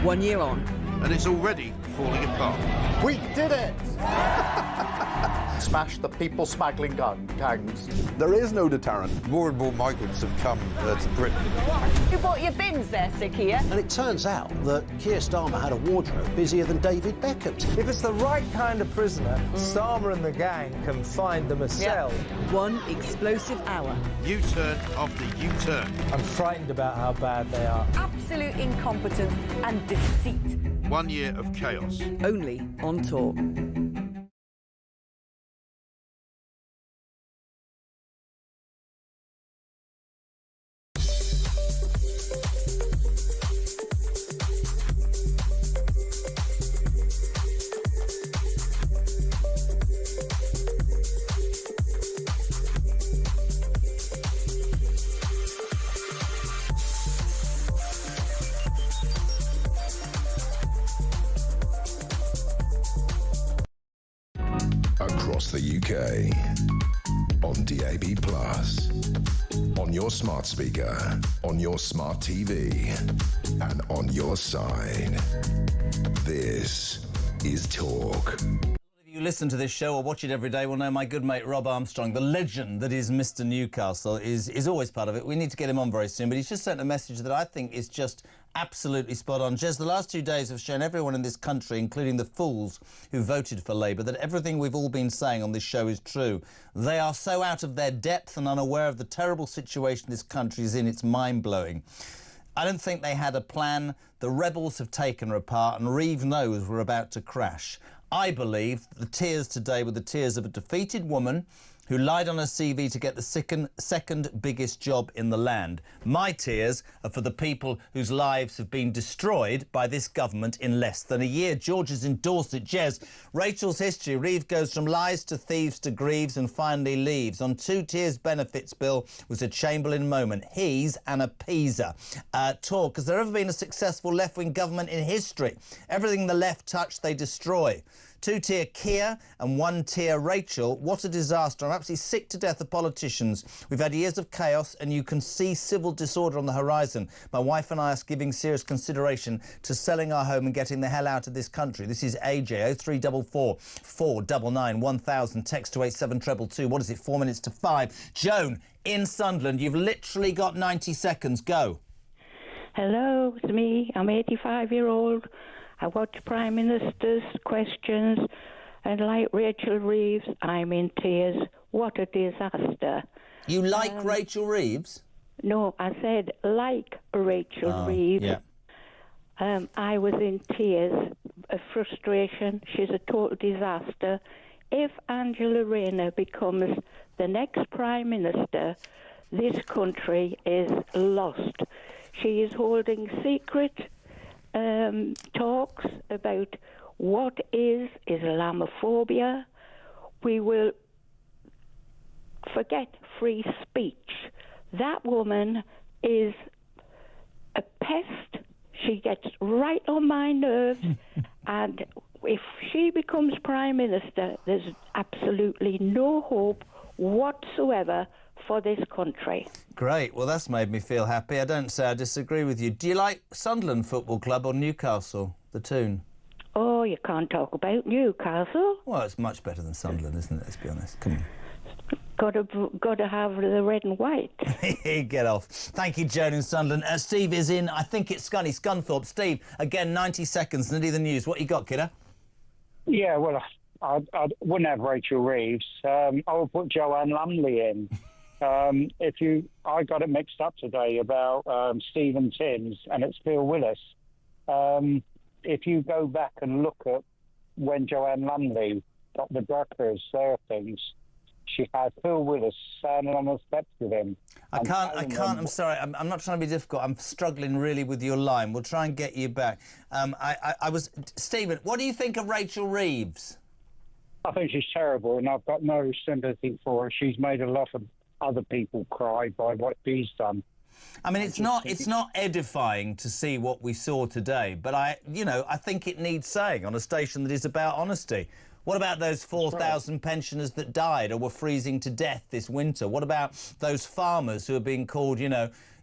1 year on. And it's already falling apart. We did it! Smash the people smuggling gangs. There is no deterrent. More and more migrants have come to Britain. You bought your bins there, Sickia? And it turns out that Keir Starmer had a wardrobe busier than David Beckham's. If it's the right kind of prisoner, Starmer and the gang can find them a cell. One explosive hour. U-turn after U-turn. I'm frightened about how bad they are. Absolute incompetence and deceit. 1 year of chaos. Only on Talk. Across the UK, on DAB+, on your smart speaker, on your smart TV, and on your side. This is Talk. If you listen to this show or watch it every day will know my good mate Rob Armstrong, the legend that is Mr. Newcastle, is always part of it. We need to get him on very soon, but he's just sent a message that I think is just absolutely spot on. Jez, the last 2 days have shown everyone in this country, including the fools who voted for Labour, that everything we've all been saying on this show is true. They are so out of their depth and unaware of the terrible situation this country is in, it's mind-blowing. I don't think they had a plan. The rebels have taken her apart, and Reeve knows we're about to crash. I believe that the tears today were the tears of a defeated woman who lied on her CV to get the second biggest job in the land. My tears are for the people whose lives have been destroyed by this government in less than a year. George has endorsed it. Jez, Rachel's history. Reeve goes from lies to thieves to grieves and finally leaves. On 2 tiers benefits bill was a Chamberlain moment. He's an appeaser. Talk, has there ever been a successful left-wing government in history? Everything the left touch, they destroy. 2-tier Keir and 1-tier Rachel. What a disaster. I'm absolutely sick to death of politicians. We've had years of chaos and you can see civil disorder on the horizon. My wife and I are giving serious consideration to selling our home and getting the hell out of this country. This is AJ, 0344 499 1000. Text to 87222. What is it, 4 minutes to 5? Joan, in Sunderland, you've literally got 90 seconds. Go. Hello, it's me. I'm 85-year-old. I watch Prime Minister's questions, and like Rachel Reeves, I'm in tears. What a disaster. You like Rachel Reeves? No, I said like Rachel Reeves. Yeah. I was in tears of frustration. She's a total disaster. If Angela Rayner becomes the next Prime Minister, this country is lost. She is holding secret talks about what is Islamophobia. We will forget free speech. That woman is a pest. She gets right on my nerves. And if she becomes Prime Minister, there's absolutely no hope whatsoever for this country. Great. Well, that's made me feel happy. I don't say I disagree with you. Do you like Sunderland Football Club or Newcastle, the Toon? Oh, you can't talk about Newcastle. Well, it's much better than Sunderland, isn't it? Let's be honest. Come on. Got to have the red and white. Get off. Thank you, Joan in Sunderland. Steve is in, I think it's Scunthorpe. Steve, again, 90 seconds, nearly the news. What you got, kidder? Yeah, well, I wouldn't have Rachel Reeves. I would put Joanne Lumley in. I got it mixed up today about Stephen Timms, and it's Phil Willis. If you go back and look at when Joanne Lumley got the Druckers, there things, she had Phil Willis standing on the steps with him. I can't, I'm sorry, I'm not trying to be difficult. I'm struggling really with your line. We'll try and get you back. Stephen, what do you think of Rachel Reeves? I think she's terrible, and I've got no sympathy for her. She's made a lot of other people cry by what he's done. I mean, it's not edifying to see what we saw today, but I think it needs saying on a station that is about honesty. What about those 4,000 pensioners that died or were freezing to death this winter? What about those farmers who are being called,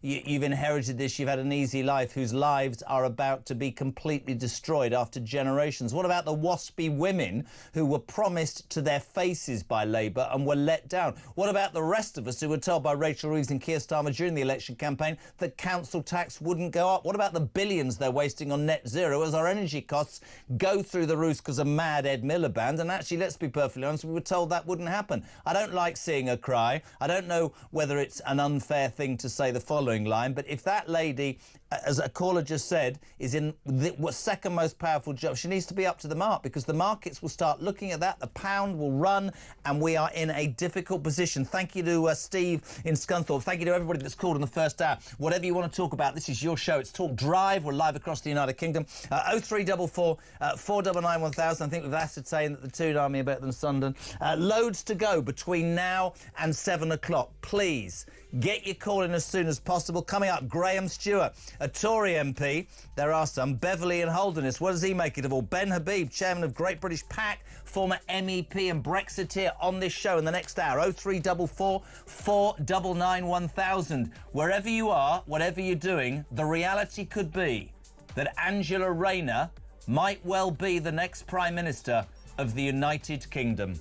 you've inherited this, you've had an easy life, whose lives are about to be completely destroyed after generations? What about the waspy women who were promised to their faces by Labour and were let down? What about the rest of us who were told by Rachel Reeves and Keir Starmer during the election campaign that council tax wouldn't go up? What about the billions they're wasting on net zero as our energy costs go through the roof because of mad Ed Miliband? And actually, let's be perfectly honest, we were told that wouldn't happen. I don't like seeing her cry. I don't know whether it's an unfair thing to say the following line, but if that lady, as a caller just said, is in the second most powerful job, she needs to be up to the mark, because the markets will start looking at that, the pound will run, and we are in a difficult position. Thank you to Steve in Scunthorpe. Thank you to everybody that's called in the first hour. Whatever you want to talk about, this is your show. It's Talk Drive. We're live across the United Kingdom. 0344 499 1000. I think we've ascertained that the Toon Army are better than Sunderland. Loads to go between now and 7 o'clock. Please get your call in as soon as possible. Coming up, Graham Stewart, a Tory MP. There are some. Beverley and Holderness. What does he make it of all? Ben Habib, chairman of Great British PAC, former MEP and Brexiteer, on this show in the next hour. 0344 499 1000. Wherever you are, whatever you're doing, the reality could be that Angela Rayner might well be the next Prime Minister of the United Kingdom.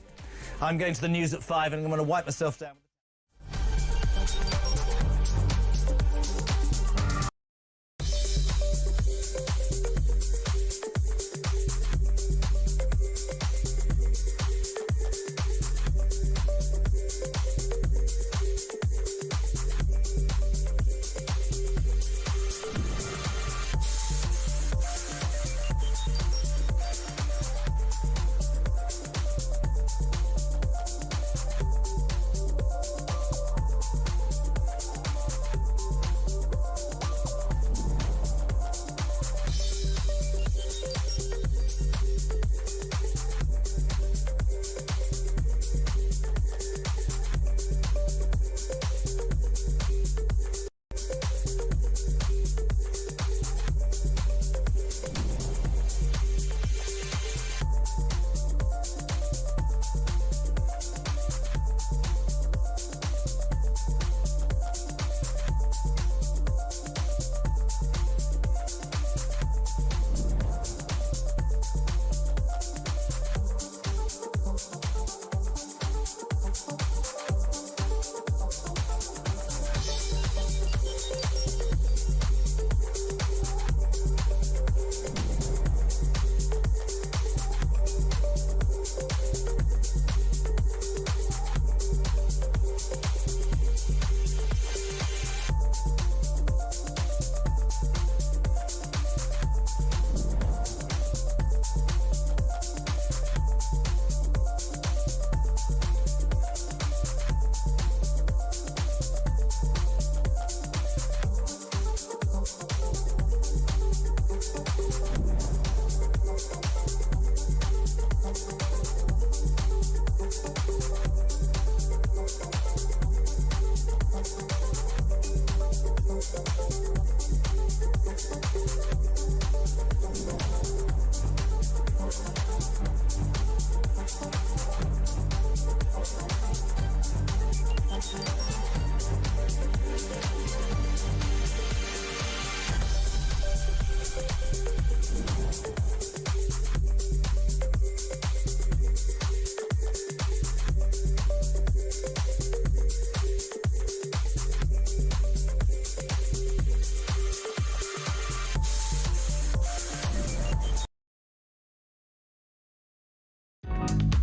I'm going to the news at 5 and I'm going to wipe myself down.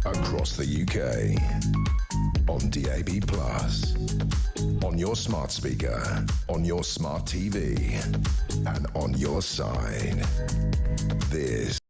Across the UK, on DAB+, on your smart speaker, on your smart TV, and on your side. This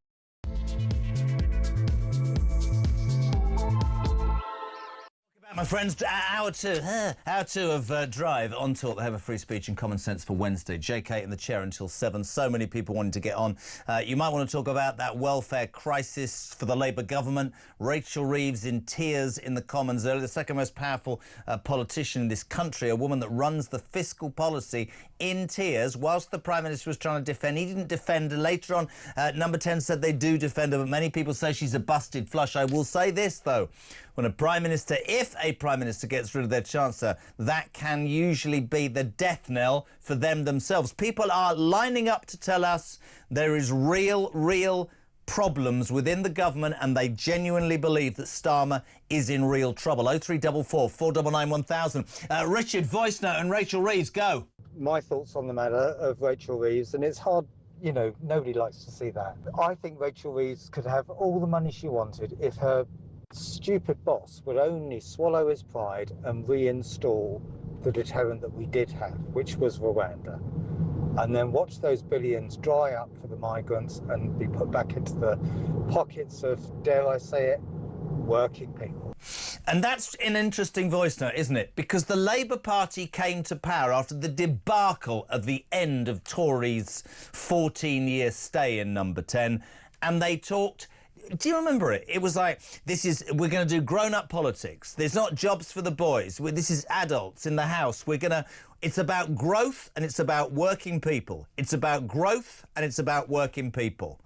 my friends, hour two of Drive on Talk. They have a free speech and common sense for Wednesday. JK in the chair until 7. So many people wanting to get on. You might want to talk about that welfare crisis for the Labour government. Rachel Reeves in tears in the Commons earlier. The second most powerful politician in this country, a woman that runs the fiscal policy, in tears whilst the Prime Minister was trying to defend. He didn't defend her. Later on, Number 10 said they do defend her, but many people say she's a busted flush. I will say this, though. When a Prime Minister, if a Prime Minister gets rid of their Chancellor, that can usually be the death knell for them themselves. People are lining up to tell us there is real problems within the government, and they genuinely believe that Starmer is in real trouble. 0344 499 1000. Richard, voice note, and Rachel Reeves, go. My thoughts on the matter of Rachel Reeves, and it's hard, you know, nobody likes to see that. I think Rachel Reeves could have all the money she wanted if her stupid boss would only swallow his pride and reinstall the deterrent that we did have, which was Rwanda, and then watch those billions dry up for the migrants and be put back into the pockets of, dare I say it, working people. And that's an interesting voice note, isn't it? Because the Labour Party came to power after the debacle of the end of Tory's 14-year stay in Number 10, and they talked... Do you remember it? It was like, we're going to do grown-up politics. There's not jobs for the boys. This is adults in the house. It's about growth and it's about working people. It's about growth and it's about working people.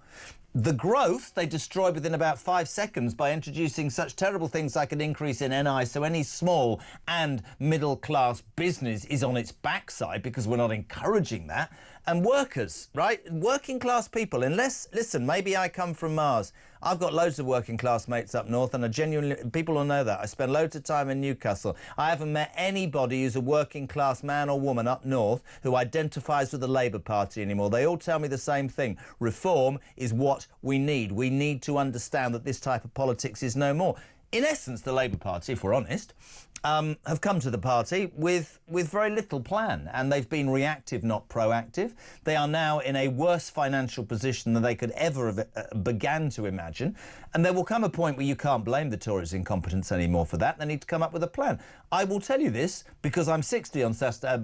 The growth they destroyed within about 5 seconds by introducing such terrible things like an increase in NI, so any small and middle-class business is on its backside because we're not encouraging that. And workers, right? Working-class people, listen, maybe I come from Mars. I've got loads of working-class mates up north, and people will know that. I spend loads of time in Newcastle. I haven't met anybody who's a working-class man or woman up north who identifies with the Labour Party anymore. They all tell me the same thing. Reform is what we need. We need to understand that this type of politics is no more. In essence, the Labour Party, if we're honest, have come to the party with very little plan, and they've been reactive, not proactive. They are now in a worse financial position than they could ever have began to imagine, and there will come a point where you can't blame the Tories' incompetence anymore for that. They need to come up with a plan. I will tell you this because I'm 60 on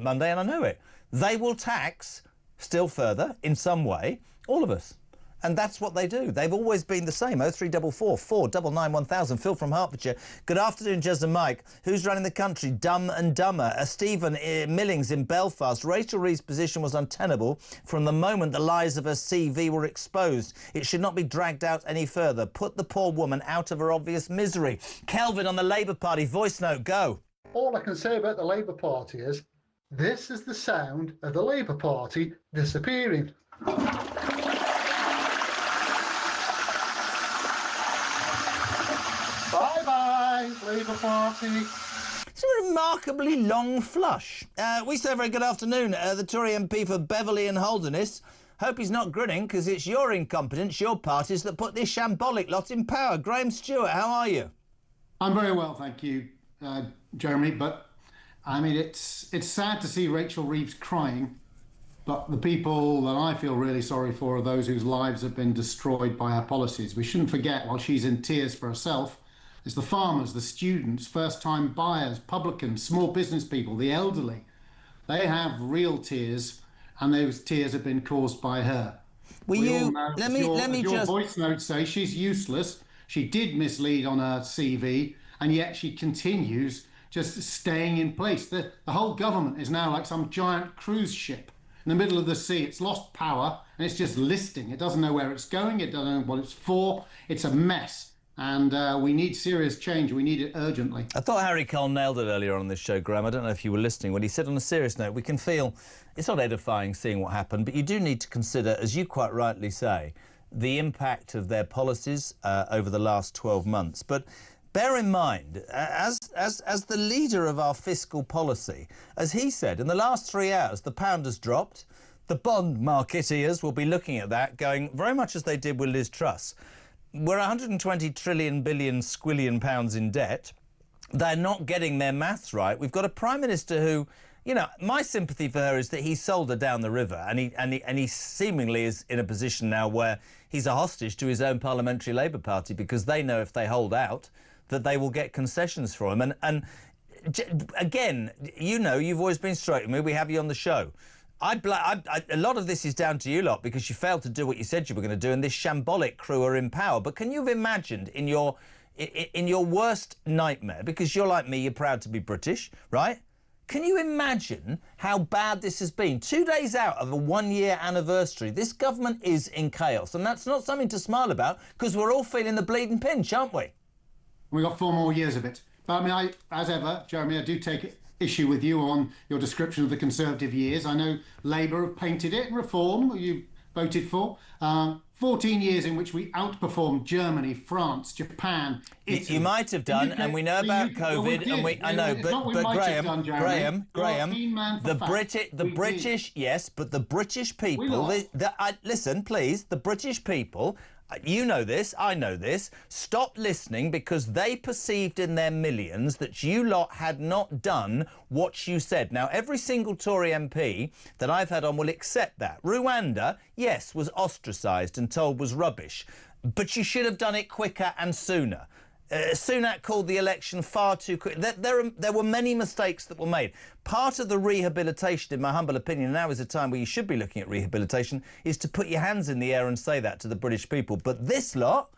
Monday and I know it. They will tax still further in some way all of us. And that's what they do. They've always been the same. 0344 499 1000. Phil from Hertfordshire. Good afternoon, Jez and Mike. Who's running the country? Dumb and Dumber. Stephen Millings in Belfast. Rachel Reeves' position was untenable from the moment the lies of her CV were exposed. It should not be dragged out any further. Put the poor woman out of her obvious misery. Kelvin on the Labour Party. Voice note, go. All I can say about the Labour Party is this is the sound of the Labour Party disappearing. Bye-bye, Labour Party. It's a remarkably long flush. We say a very good afternoon. The Tory MP for Beverley and Holderness. Hope he's not grinning, because it's your incompetence, your parties, that put this shambolic lot in power. Graham Stewart, how are you? I'm very well, thank you, Jeremy. But, I mean, it's sad to see Rachel Reeves crying. But the people that I feel really sorry for are those whose lives have been destroyed by her policies. We shouldn't forget, while she's in tears for herself, it's the farmers, the students, first-time buyers, publicans, small business people, the elderly. They have real tears, and those tears have been caused by her. Let me your just... voice notes say she's useless. She did mislead on her CV, and yet she continues just staying in place. The whole government is now like some giant cruise ship in the middle of the sea. It's lost power, and it's just listing. It doesn't know where it's going. It doesn't know what it's for. It's a mess. And we need serious change. We need it urgently. I thought Harry Cole nailed it earlier on this show, Graham. I don't know if you were listening. When he said, on a serious note, we can feel it's not edifying seeing what happened, but you do need to consider, as you quite rightly say, the impact of their policies over the last 12 months. But bear in mind, as the leader of our fiscal policy, as he said, in the last 3 hours, the pound has dropped. The bond marketeers will be looking at that, going very much as they did with Liz Truss. We're 120 trillion billion squillion pounds in debt. They're not getting their maths right. We've got a Prime Minister who, you know, my sympathy for her is that he sold her down the river, and he seemingly is in a position now where he's a hostage to his own parliamentary Labour Party, because they know if they hold out that they will get concessions from him. And again, you know, you've always been straight with me. We have you on the show. A lot of this is down to you lot, because you failed to do what you said you were going to do, and this shambolic crew are in power. But can you have imagined in your worst nightmare, because you're like me, you're proud to be British, right? Can you imagine how bad this has been? 2 days out of a 1-year anniversary, this government is in chaos, and that's not something to smile about, because we're all feeling the bleeding pinch, aren't we? We've got 4 more years of it. But I mean, as ever, Jeremy, I do take issue with you on your description of the Conservative years. I know Labour have painted it, Reform, you voted for. 14 years in which we outperformed Germany, France, Japan, Italy. You might have done, and we know about COVID, and I know, but Graham, the British, yes, but the British people, listen, please, the British people, you know this, I know this, stopped listening because they perceived in their millions that you lot had not done what you said. Now, every single Tory MP that I've had on will accept that. Rwanda, yes, was ostracised and told was rubbish, but you should have done it quicker and sooner. Sunak called the election far too quick. There were many mistakes that were made. Part of the rehabilitation, in my humble opinion, now is a time where you should be looking at rehabilitation, is to put your hands in the air and say that to the British people. But this lot,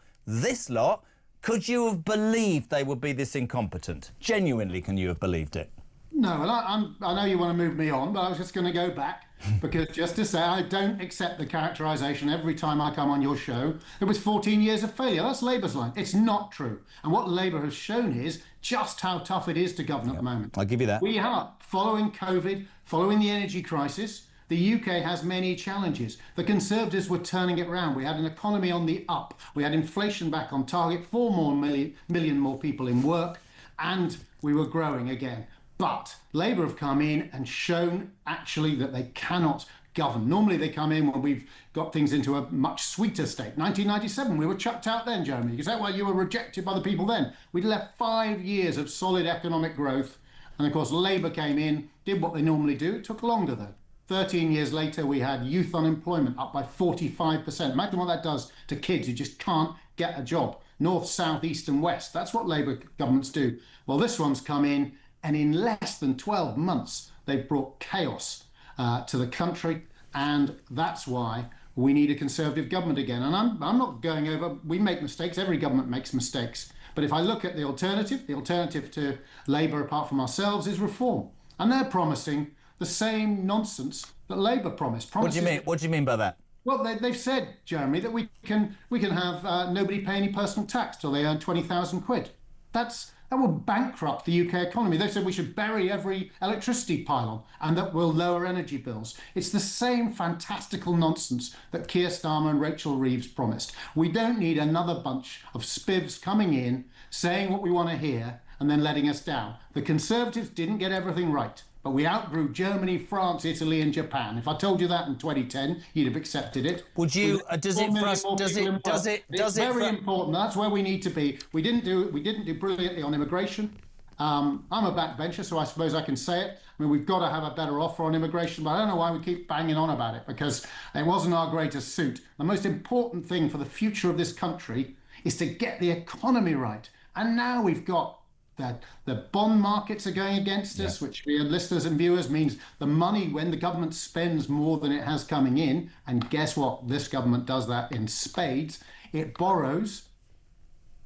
could you have believed they would be this incompetent? Genuinely, can you have believed it? No, and I know you want to move me on, but I was just going to go back because just to say I don't accept the characterisation every time I come on your show. It was 14 years of failure. That's Labour's line. It's not true. And what Labour has shown is just how tough it is to govern at the moment. I'll give you that. We are, following COVID, following the energy crisis, the UK has many challenges. The Conservatives were turning it round. We had an economy on the up. We had inflation back on target, 4 million more people in work, and we were growing again. But Labour have come in and shown actually that they cannot govern. Normally they come in when we've got things into a much sweeter state. 1997, we were chucked out then, Jeremy. Is that why you were rejected by the people then? We'd left 5 years of solid economic growth. And of course, Labour came in, did what they normally do. It took longer though. 13 years later, we had youth unemployment up by 45%. Imagine what that does to kids who just can't get a job. North, south, east and west. That's what Labour governments do. Well, this one's come in, and in less than 12 months, they've brought chaos to the country, and that's why we need a Conservative government again. And I'm not going over, we make mistakes, every government makes mistakes. But if I look at the alternative to Labour, apart from ourselves, is Reform. And they're promising the same nonsense that Labour promised. What do you mean? What do you mean by that? Well, they've said, Jeremy, that we can have nobody pay any personal tax till they earn 20,000 quid. That will bankrupt the UK economy. They said we should bury every electricity pylon and that will lower energy bills. It's the same fantastical nonsense that Keir Starmer and Rachel Reeves promised. We don't need another bunch of spivs coming in, saying what we want to hear and then letting us down. The Conservatives didn't get everything right, but we outgrew Germany, France, Italy and Japan. If I told you that in 2010, you'd have accepted it. Would you? It's very important. That's where we need to be. We didn't do brilliantly on immigration. I'm a backbencher, so I suppose I can say it. I mean, we've got to have a better offer on immigration, but I don't know why we keep banging on about it, because it wasn't our greatest suit. The most important thing for the future of this country is to get the economy right. And now we've got that the bond markets are going against us, which for your listeners and viewers means the money, when the government spends more than it has coming in, and guess what? This government does that in spades. It borrows.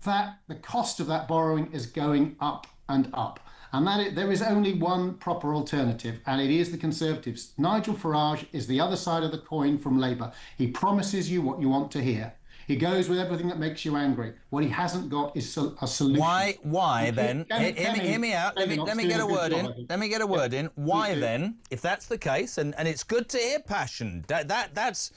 That the cost of that borrowing is going up and up. And there is only one proper alternative, and it is the Conservatives. Nigel Farage is the other side of the coin from Labour. He promises you what you want to hear. He goes with everything that makes you angry. What he hasn't got is a solution. Why then? Hear me out. Let me get a word in. Let me get a word in. Why then, if that's the case, and it's good to hear passion. That's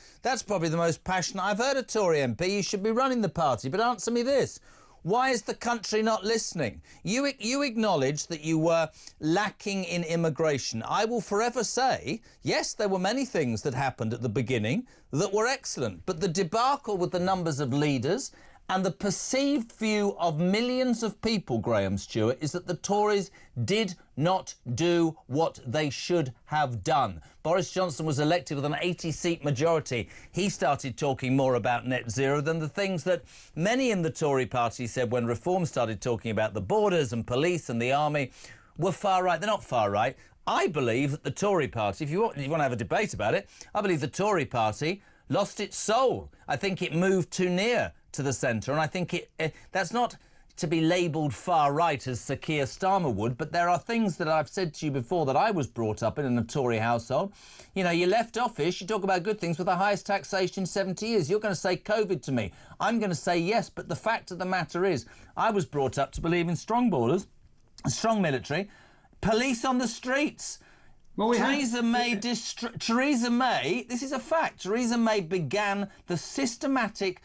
probably the most passionate I've heard a Tory MP. You should be running the party. But answer me this. Why is the country not listening? You acknowledge that you were lacking in immigration. I will forever say, yes, there were many things that happened at the beginning that were excellent, but the debacle with the numbers of leaders and the perceived view of millions of people, Graham Stewart, is that the Tories did not do what they should have done. Boris Johnson was elected with an 80-seat majority. He started talking more about net zero than the things that many in the Tory party said when Reform started talking about the borders and police and the army were far right. They're not far right. I believe that the Tory party, if you want to have a debate about it, I believe the Tory party lost its soul. I think it moved too near to the centre, and I think that's not to be labelled far right as Sir Keir Starmer would, but there are things that I've said to you before that I was brought up in a Tory household. You know, you left office, you talk about good things with the highest taxation in 70 years. You're going to say COVID to me. I'm going to say yes, but the fact of the matter is I was brought up to believe in strong borders, a strong military, police on the streets. Well, Theresa May, this is a fact, Theresa May began the systematic,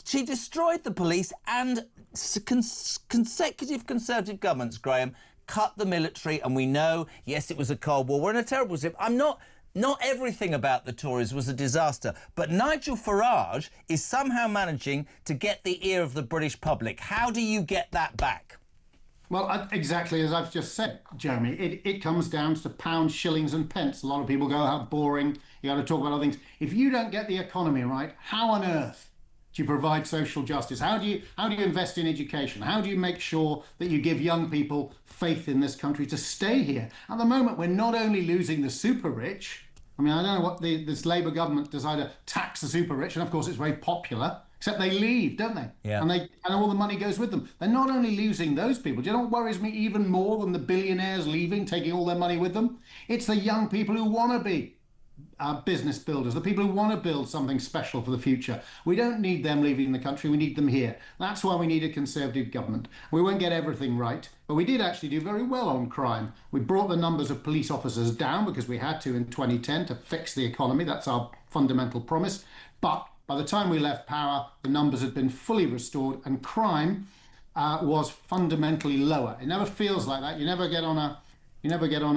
she destroyed the police, and consecutive Conservative governments, Graham, cut the military, and we know, yes, it was a Cold War. We're in a terrible situation. Not everything about the Tories was a disaster, but Nigel Farage is somehow managing to get the ear of the British public. How do you get that back? Well, exactly as I've just said, Jeremy, it comes down to pounds, shillings and pence. A lot of people go, how boring, you got to talk about other things. If you don't get the economy right, how on earth do you provide social justice? How do you invest in education? How do you make sure that you give young people faith in this country to stay here? At the moment, we're not only losing the super rich. I mean, I don't know what this Labour government decided to tax the super rich, and of course it's very popular. Except they leave, don't they? Yeah. And all the money goes with them. They're not only losing those people. Do you know what worries me even more than the billionaires leaving, taking all their money with them? It's the young people who want to be business builders, the people who want to build something special for the future. We don't need them leaving the country. We need them here. That's why we need a Conservative government. We won't get everything right, but we did actually do very well on crime. We brought the numbers of police officers down because we had to in 2010 to fix the economy. That's our fundamental promise. But by the time we left power, the numbers had been fully restored and crime was fundamentally lower. It never feels like that. You never get on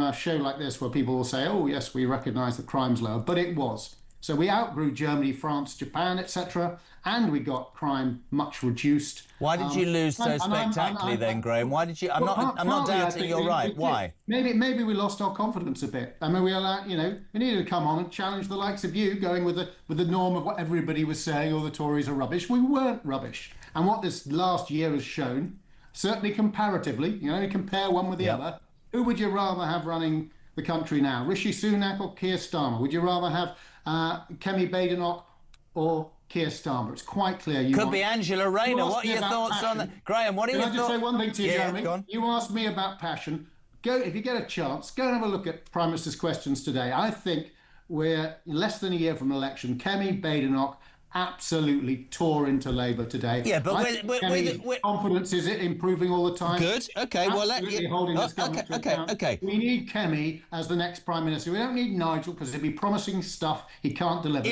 a show like this where people will say, oh, yes, we recognise that crime's lower, but it was. So we outgrew Germany, France, Japan, etc., and we got crime much reduced. Why did you lose so spectacularly then, Graham? Why did you? I'm not doubting you're right. Why? Maybe we lost our confidence a bit. I mean, we needed to come on and challenge the likes of you, going with the norm of what everybody was saying. Oh, the Tories are rubbish. We weren't rubbish. And what this last year has shown, certainly comparatively, you only compare one with the other. Who would you rather have running the country now, Rishi Sunak or Keir Starmer? Would you rather have Kemi Badenoch or Keir Starmer? It's quite clear. Could be Angela Rayner. What are your thoughts on that? Graham, what are your thoughts? Can I just say one thing to you, Jeremy? You asked me about passion. If you get a chance, go and have a look at Prime Minister's questions today. I think we're less than a year from election. Kemi Badenoch absolutely tore into Labour today. Yeah, but Kemi's confidence is improving all the time. Good. Okay. Well, holding this government to account. Okay. We need Kemi as the next Prime Minister. We don't need Nigel because he'll be promising stuff he can't deliver.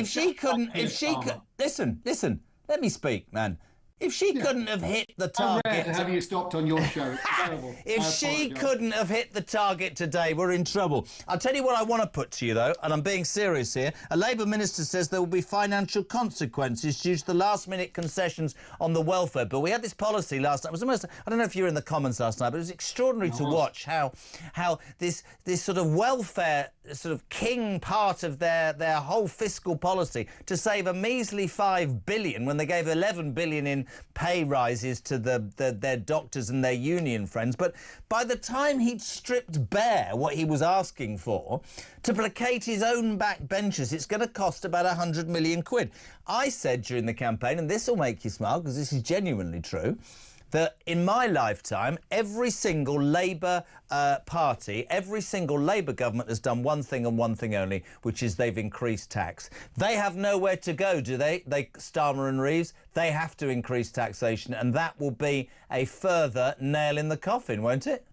Listen. Let me speak, man. If she couldn't have hit the target... How rare to have you stopped on your show. It's terrible. If she couldn't have hit the target today, we're in trouble. I'll tell you what I want to put to you, though, and I'm being serious here. A Labour minister says there will be financial consequences due to the last-minute concessions on the welfare bill. We had this policy last night. It was almost... I don't know if you were in the Commons last night, but it was extraordinary to watch how this sort of welfare sort of king part of their whole fiscal policy to save a measly $5 billion when they gave $11 billion in pay rises to their doctors and their union friends. But by the time he'd stripped bare what he was asking for to placate his own backbenchers, it's going to cost about 100 million quid. I said during the campaign, and this will make you smile because this is genuinely true, that in my lifetime, every single Labour party, every single Labour government has done one thing and one thing only, which is they've increased tax. They have nowhere to go, do they? Starmer and Reeves, they have to increase taxation, and that will be a further nail in the coffin, won't it?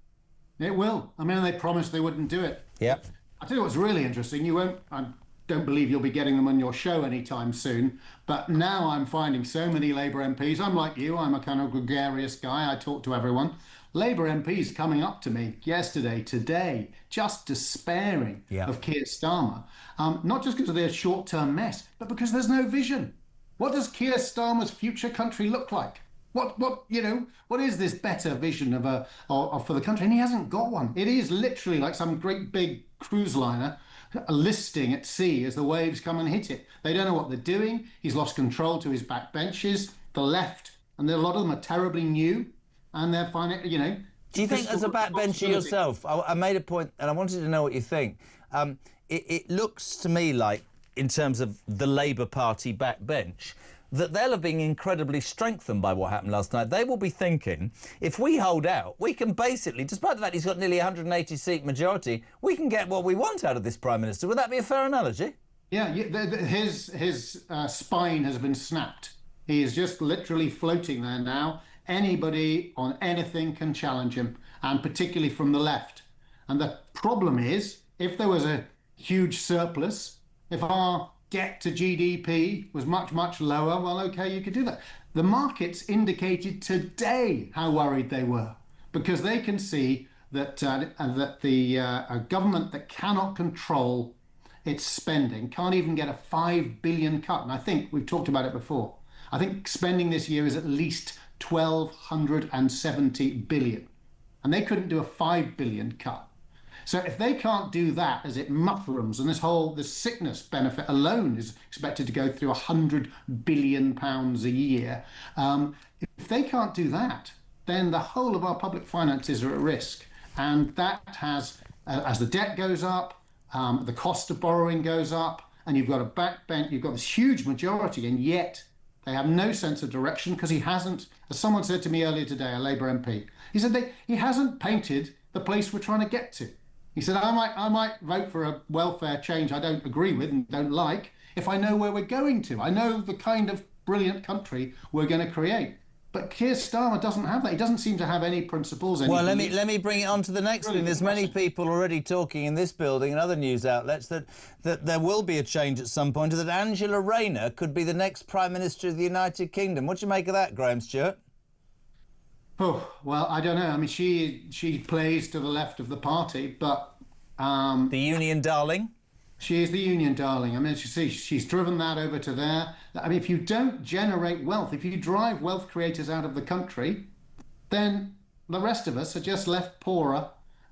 It will. I mean, they promised they wouldn't do it. Yep. I'll tell you what's really interesting. I don't believe you'll be getting them on your show anytime soon, but now I'm finding so many Labour MPs. I'm like you, I'm a kind of gregarious guy. I talk to everyone. Labour MPs coming up to me yesterday, today, just despairing of Keir Starmer. Not just because of their short-term mess, but because there's no vision. What does Keir Starmer's future country look like? What is this better vision of for the country? And he hasn't got one. It is literally like some great big cruise liner listing at sea as the waves come and hit it. They don't know what they're doing. He's lost control to his backbenchers. The left, and a lot of them are terribly new, and they're finding, Do you think, as a backbencher yourself, I made a point, and I wanted to know what you think. It looks to me like, in terms of the Labour Party backbench, that they'll have been incredibly strengthened by what happened last night. They will be thinking, if we hold out, we can basically, despite the fact he's got nearly 180-seat majority, we can get what we want out of this Prime Minister. Would that be a fair analogy? Yeah, his spine has been snapped. He is just literally floating there now. Anybody on anything can challenge him. and particularly from the left. And the problem is, if there was a huge surplus, if our debt to GDP was much, much lower, well, okay, you could do that. The markets indicated today how worried they were, because they can see that a government that cannot control its spending can't even get a 5 billion cut. And I think we've talked about it before. I think spending this year is at least 1,270 billion. And they couldn't do a 5 billion cut. So if they can't do that as it mushrooms, and this sickness benefit alone is expected to go through £100 billion a year, if they can't do that, then the whole of our public finances are at risk. And that has, as the debt goes up, the cost of borrowing goes up, and you've got a backbench, you've got this huge majority, and yet they have no sense of direction, because he hasn't, as someone said to me earlier today, a Labour MP, he said he hasn't painted the place we're trying to get to. He said, I might vote for a welfare change I don't agree with and don't like if I know where we're going to. I know the kind of brilliant country we're going to create. But Keir Starmer doesn't have that. He doesn't seem to have any principles. Well, let me bring it on to the next thing. There's many people already talking in this building and other news outlets that there will be a change at some point, that Angela Rayner could be the next Prime Minister of the United Kingdom. What do you make of that, Graham Stewart? Oh, well, I don't know. I mean, she plays to the left of the party, but... the union darling? She is the union darling. I mean, she's driven that over to there. I mean, if you don't generate wealth, if you drive wealth creators out of the country, then the rest of us are just left poorer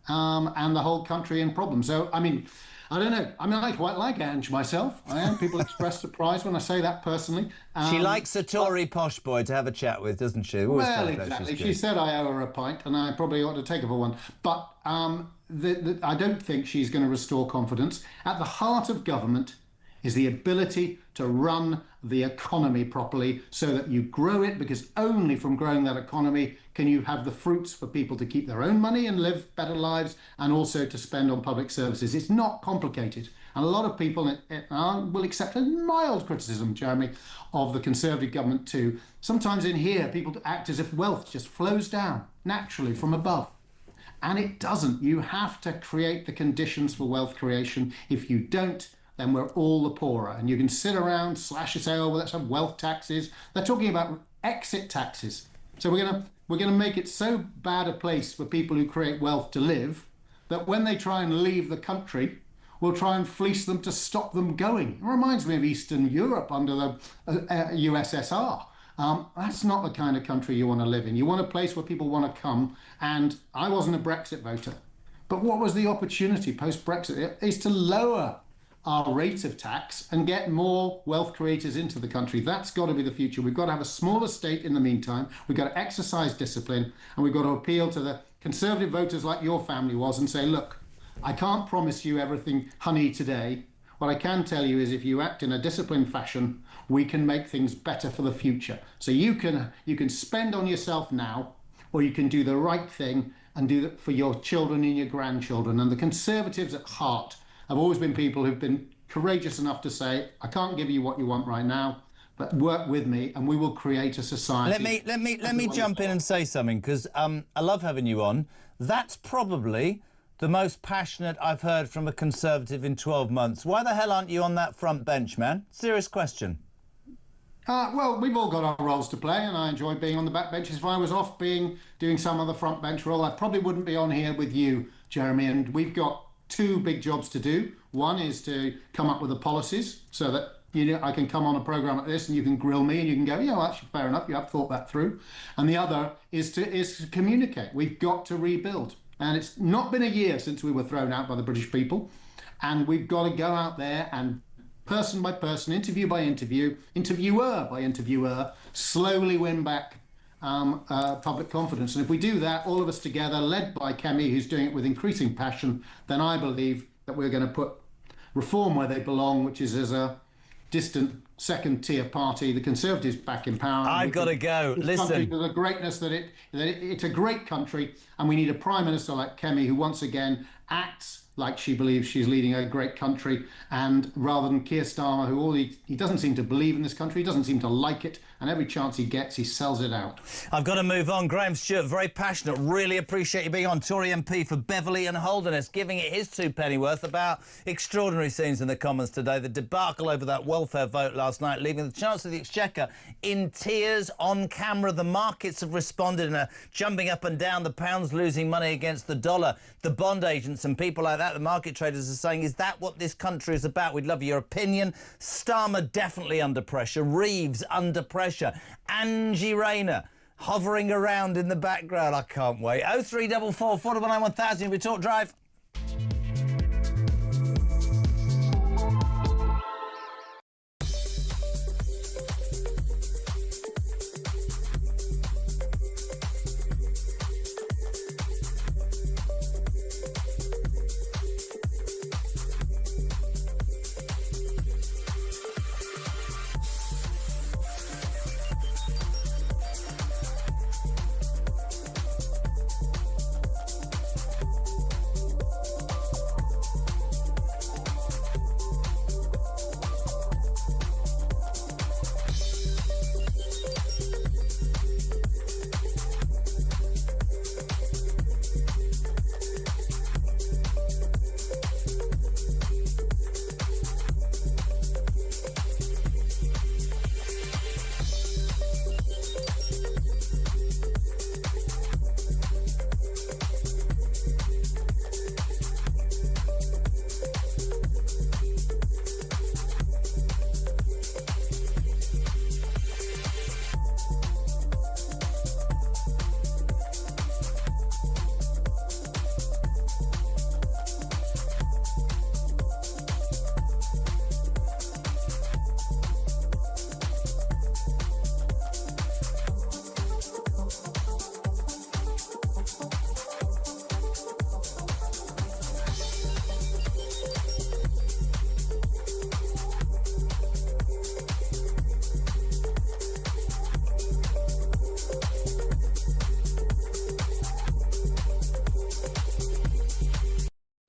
and the whole country in problems. So, I mean, I don't know. I mean, I quite like Ange myself. I am. People express surprise when I say that personally. She likes a Tory posh boy to have a chat with, doesn't she? Well, exactly. She said I owe her a pint, and I probably ought to take her for one. But I don't think she's going to restore confidence. At the heart of government is the ability to run the economy properly so that you grow it, because only from growing that economy can you have the fruits for people to keep their own money and live better lives, and also to spend on public services. It's not complicated. And a lot of people will accept a mild criticism, Jeremy, of the Conservative government too. Sometimes in here, people act as if wealth just flows down naturally from above. And it doesn't. You have to create the conditions for wealth creation. If you don't, then we're all the poorer. And you can sit around, slash and say, oh, well, let's have wealth taxes. They're talking about exit taxes. So we're going to make it so bad a place for people who create wealth to live that when they try and leave the country, we'll try and fleece them to stop them going. It reminds me of Eastern Europe under the USSR. That's not the kind of country you want to live in. You want a place where people want to come. And I wasn't a Brexit voter. But what was the opportunity post-Brexit? Is to lower our rate of tax and get more wealth creators into the country. That's got to be the future. We've got to have a smaller state in the meantime. We've got to exercise discipline, and we've got to appeal to the Conservative voters like your family was and say, look, I can't promise you everything honey today. What I can tell you is if you act in a disciplined fashion, we can make things better for the future. So you can spend on yourself now, or you can do the right thing and do that for your children and your grandchildren. And the Conservatives at heart have always been people who've been courageous enough to say, I can't give you what you want right now, but work with me and we will create a society. Let me jump in and say something, because I love having you on. That's probably the most passionate I've heard from a Conservative in 12 months. Why the hell aren't you on that front bench, man? Serious question. Well, we've all got our roles to play, and I enjoy being on the back benches. If I was off doing some other front bench role, I probably wouldn't be on here with you, Jeremy, and we've got two big jobs to do. One is to come up with the policies so that I can come on a programme like this and you can grill me and you can go, yeah, well, actually, fair enough, you have thought that through. And the other is to communicate. We've got to rebuild. And it's not been a year since we were thrown out by the British people. And we've got to go out there and person by person, interview by interview, interviewer by interviewer, slowly win back public confidence. And if we do that, all of us together, led by Kemi, who's doing it with increasing passion, then I believe that we're going to put reform where they belong, which is as a distant second-tier party, the Conservatives back in power. I've got to go. Listen. The greatness that it's a great country, and we need a Prime Minister like Kemi who once again acts like she believes she's leading a great country, and rather than Keir Starmer, who he doesn't seem to believe in this country, he doesn't seem to like it, and every chance he gets, he sells it out. I've got to move on. Graham Stewart, very passionate. Really appreciate you being on. Tory MP for Beverley and Holderness, giving it his two pennyworth about extraordinary scenes in the Commons today. The debacle over that welfare vote last night, leaving the Chancellor of the Exchequer in tears on camera. The markets have responded and are jumping up and down. The pound's losing money against the dollar. The bond agents and people like that, the market traders, are saying, is that what this country is about? We'd love your opinion. Starmer definitely under pressure. Reeves under pressure. Angie Rayner hovering around in the background. I can't wait. 0344 419 1000. We talk drive.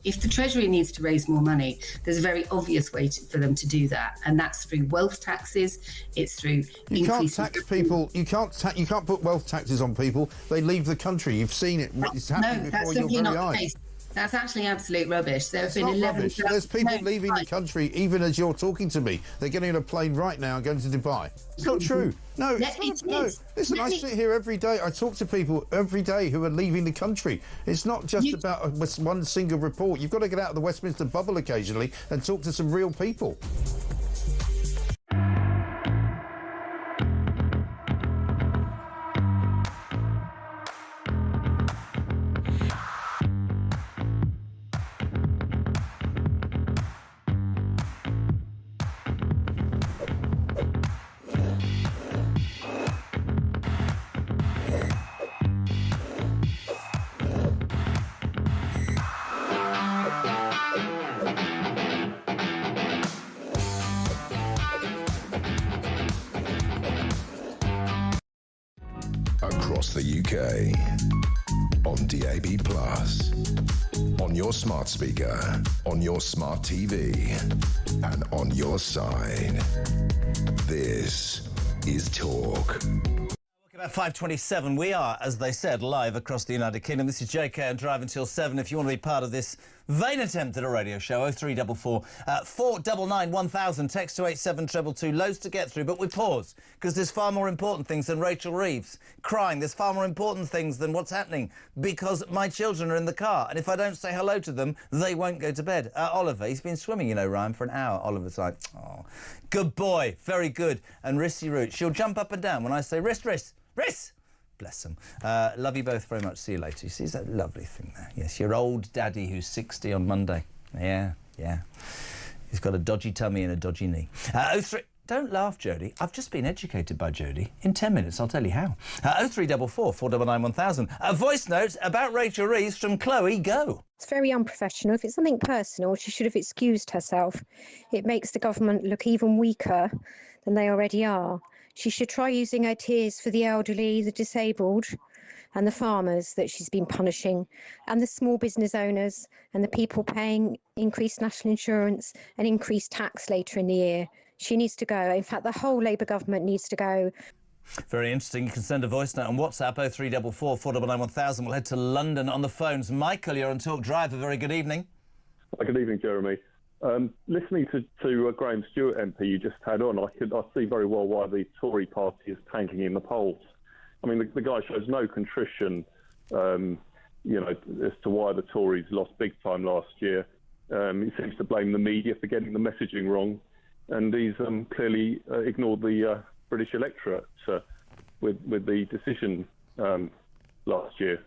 If the Treasury needs to raise more money, there's a very obvious way for them to do that, and that's through wealth taxes. It's through you can't tax people. You can't put wealth taxes on people. They leave the country. You've seen it. It's happening before your very eyes. That's actually absolute rubbish. There have been 11. There's people leaving the country even as you're talking to me. They're getting on a plane right now and going to Dubai. It's not true. No, it's not. No. Listen, I sit here every day. I talk to people every day who are leaving the country. It's not just about one single report. You've got to get out of the Westminster bubble occasionally and talk to some real people. Across the UK, on DAB+, on your smart speaker, on your smart TV, and on your side. This is Talk. About 5:27, we are, as they said, live across the United Kingdom. This is JK and Drive until 7. If you want to be part of this vain attempt at a radio show, 0344 499 1000. Text to 87222. Loads to get through, but we pause because there's far more important things than Rachel Reeves crying. There's far more important things than what's happening because my children are in the car, and if I don't say hello to them, they won't go to bed. Oliver, he's been swimming, you know, Ryan, for an hour. Oliver's like, oh, good boy, very good. And Rissy Root, she'll jump up and down when I say Riss. Bless them. Love you both very much. See you later. You see that lovely thing there? Yes, your old daddy who's 60 on Monday. Yeah. He's got a dodgy tummy and a dodgy knee. 03... Don't laugh, Jodie. I've just been educated by Jodie. In 10 minutes, I'll tell you how. 0344 499 1000. A voice note about Rachel Reeves from Chloe. Go. It's very unprofessional. If it's something personal, she should have excused herself. It makes the government look even weaker than they already are. She should try using her tears for the elderly, the disabled, and the farmers that she's been punishing, and the small business owners and the people paying increased national insurance and increased tax later in the year. She needs to go. In fact, the whole Labour government needs to go. Very interesting. You can send a voice note on WhatsApp 0344 499 1000. We'll head to London on the phones. Michael, you're on Talk Drive. A very good evening. Good evening, Jeremy. Listening to Graham Stewart MP you just had on, I see very well why the Tory party is tanking in the polls. I mean, the guy shows no contrition, as to why the Tories lost big time last year. He seems to blame the media for getting the messaging wrong, and he's clearly ignored the British electorate with the decision last year.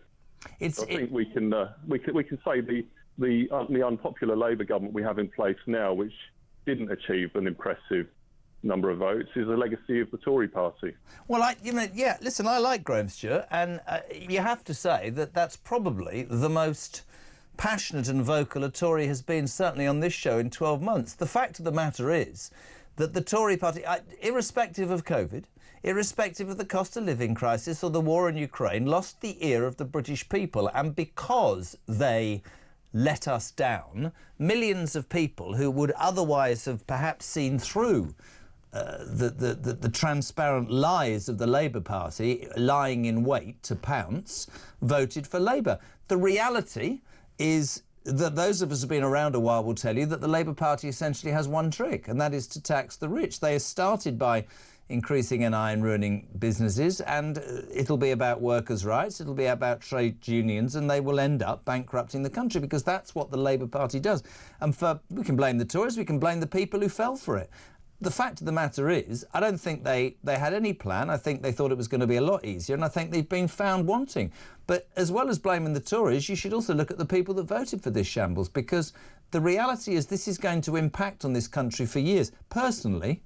I think we can say the unpopular Labour government we have in place now, which didn't achieve an impressive number of votes, is a legacy of the Tory party. Well, listen, I like Graham Stewart, and you have to say that that's probably the most passionate and vocal a Tory has been, certainly on this show, in 12 months. The fact of the matter is that the Tory party, irrespective of COVID, irrespective of the cost of living crisis or the war in Ukraine, lost the ear of the British people. And because they let us down, millions of people who would otherwise have perhaps seen through the transparent lies of the Labour Party, lying in wait to pounce, voted for Labour. The reality is that those of us who've been around a while will tell you that the Labour Party essentially has one trick, and that is to tax the rich. They started by increasing NI and ruining businesses, and it'll be about workers' rights, it'll be about trade unions, and they will end up bankrupting the country, because that's what the Labour Party does. And we can blame the Tories, we can blame the people who fell for it. The fact of the matter is, I don't think they had any plan. I think they thought it was going to be a lot easier, and I think they've been found wanting. But as well as blaming the Tories, you should also look at the people that voted for this shambles, because the reality is this is going to impact on this country for years. Personally,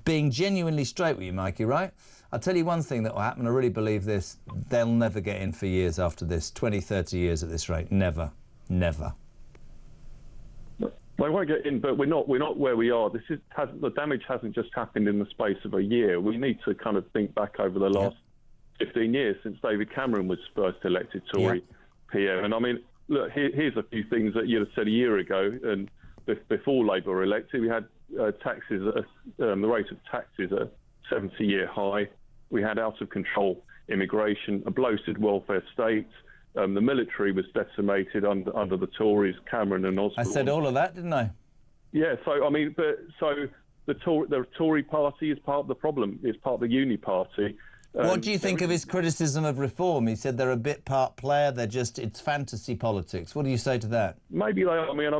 being genuinely straight with you, Mikey, right? I'll tell you one thing that will happen. I really believe this. They'll never get in for years after this. 20, 30 years at this rate. Never. Never. They won't get in, but we're not where we are. The damage hasn't just happened in the space of a year. We need to kind of think back over the last 15 years since David Cameron was first elected Tory PM. And I mean, look, here's a few things that you'd have said a year ago, and before Labour were elected, we had taxes, the rate of taxes at a 70-year high. We had out of control immigration, a bloated welfare state. The military was decimated under the Tories, Cameron and Osborne. I said all of that, didn't I? Yeah, so I mean, the Tory party is part of the problem. It's part of the uni party. What do you think of his criticism of reform? He said they're a bit part player. It's fantasy politics. What do you say to that? Maybe they are. I mean, I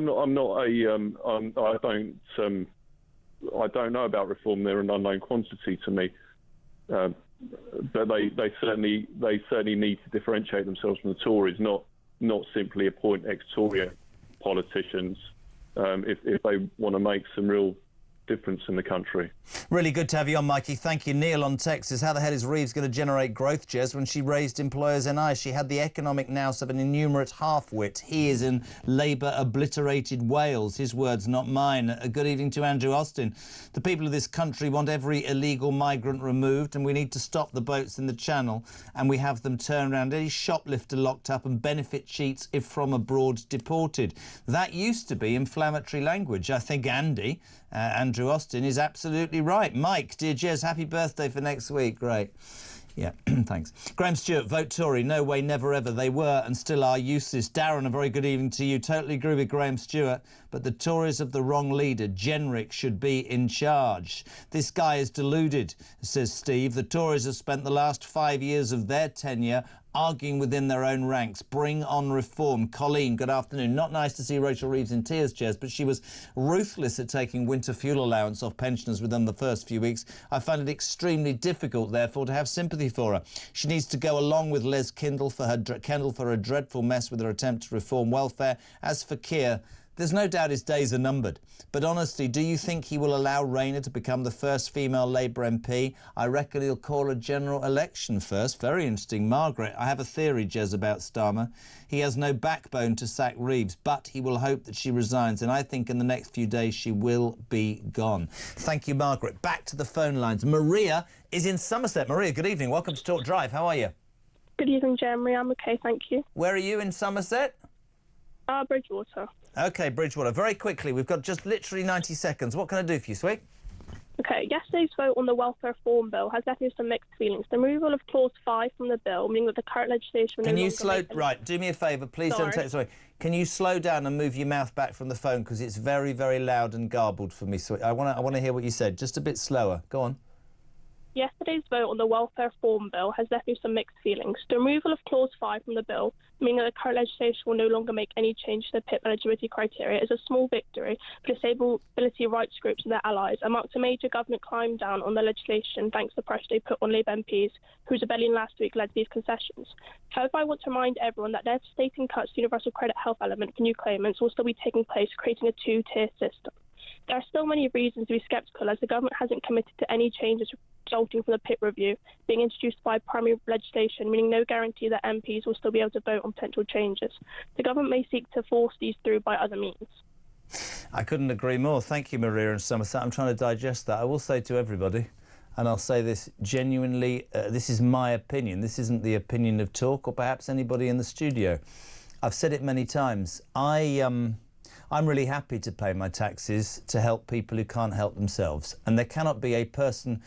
don't know about reform. They're an unknown quantity to me. But they certainly need to differentiate themselves from the Tories, not simply appoint ex-Tory politicians if they want to make some real difference in the country. Really good to have you on, Mikey. Thank you. Neil on Texas. How the hell is Reeves going to generate growth, Jez, when she raised employers' NI? She had the economic nous of an innumerate half-wit. He is in Labour-obliterated Wales. His words, not mine. A good evening to Andrew Austin. The people of this country want every illegal migrant removed, and we need to stop the boats in the Channel, and we have them turn around, any shoplifter locked up, and benefit cheats if from abroad deported. That used to be inflammatory language. I think Andrew Austin is absolutely right. Mike, dear Jez, happy birthday for next week. Great. Yeah, thanks. Graham Stewart, vote Tory. No way, never ever. They were and still are useless. Darren, a very good evening to you. Totally agree with Graham Stewart, but the Tories have the wrong leader. Jenrick should be in charge. This guy is deluded, says Steve. The Tories have spent the last 5 years of their tenure arguing within their own ranks. Bring on reform. Colleen, good afternoon. Not nice to see Rachel Reeves in tears, Jez, but she was ruthless at taking winter fuel allowance off pensioners within the first few weeks. I find it extremely difficult, therefore, to have sympathy for her. She needs to go along with Les Kendall for her dreadful mess with her attempt to reform welfare. As for Keir, there's no doubt his days are numbered. But honestly, do you think he will allow Rayner to become the first female Labour MP? I reckon he'll call a general election first. Very interesting. Margaret, I have a theory, Jez, about Starmer. He has no backbone to sack Reeves, but he will hope that she resigns. And I think in the next few days she will be gone. Thank you, Margaret. Back to the phone lines. Maria is in Somerset. Maria, good evening. Welcome to Talk Drive. How are you? Good evening, Jeremy. I'm okay, thank you. Where are you in Somerset? Bridgewater. OK, Bridgewater. Very quickly, we've got just literally 90 seconds. What can I do for you, sweet? Okay, yesterday's vote on the welfare reform bill has left me some mixed feelings. The removal of clause 5 from the bill, meaning that the current legislation... Can you slow... Right, do me a favour, please don't take... Sorry. Can you slow down and move your mouth back from the phone, because it's very, very loud and garbled for me. So I want to hear what you said. Just a bit slower. Go on. Yesterday's vote on the welfare reform bill has left me some mixed feelings. The removal of clause 5 from the bill, meaning that the current legislation will no longer make any change to the PIP eligibility criteria, is a small victory for disability rights groups and their allies, and marks a major government climb down on the legislation thanks to the pressure they put on Labour MPs, whose rebellion last week led to these concessions. However, I want to remind everyone that devastating cuts to the universal credit health element for new claimants will still be taking place, creating a two-tier system. There are still many reasons to be sceptical, as the government hasn't committed to any changes resulting from the PIP review being introduced by primary legislation, meaning no guarantee that MPs will still be able to vote on potential changes. The government may seek to force these through by other means. I couldn't agree more. Thank you, Maria and Somerset. I'm trying to digest that. I will say to everybody, and I'll say this genuinely, this is my opinion. This isn't the opinion of Talk or perhaps anybody in the studio. I've said it many times. I'm really happy to pay my taxes to help people who can't help themselves. And there cannot be a person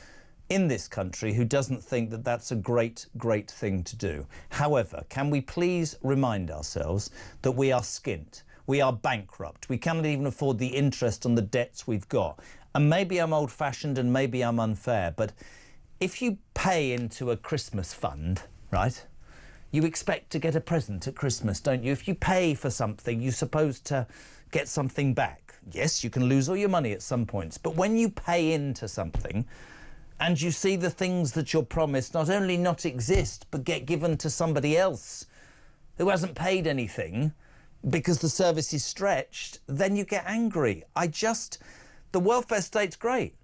in this country who doesn't think that that's a great, great thing to do. However, can we please remind ourselves that we are skint, we are bankrupt, we cannot even afford the interest on the debts we've got. And maybe I'm old-fashioned and maybe I'm unfair, but if you pay into a Christmas fund, right, you expect to get a present at Christmas, don't you? If you pay for something, you're supposed to get something back. Yes, you can lose all your money at some points, but when you pay into something and you see the things that you're promised not only not exist, but get given to somebody else who hasn't paid anything because the service is stretched, then you get angry. The welfare state's great,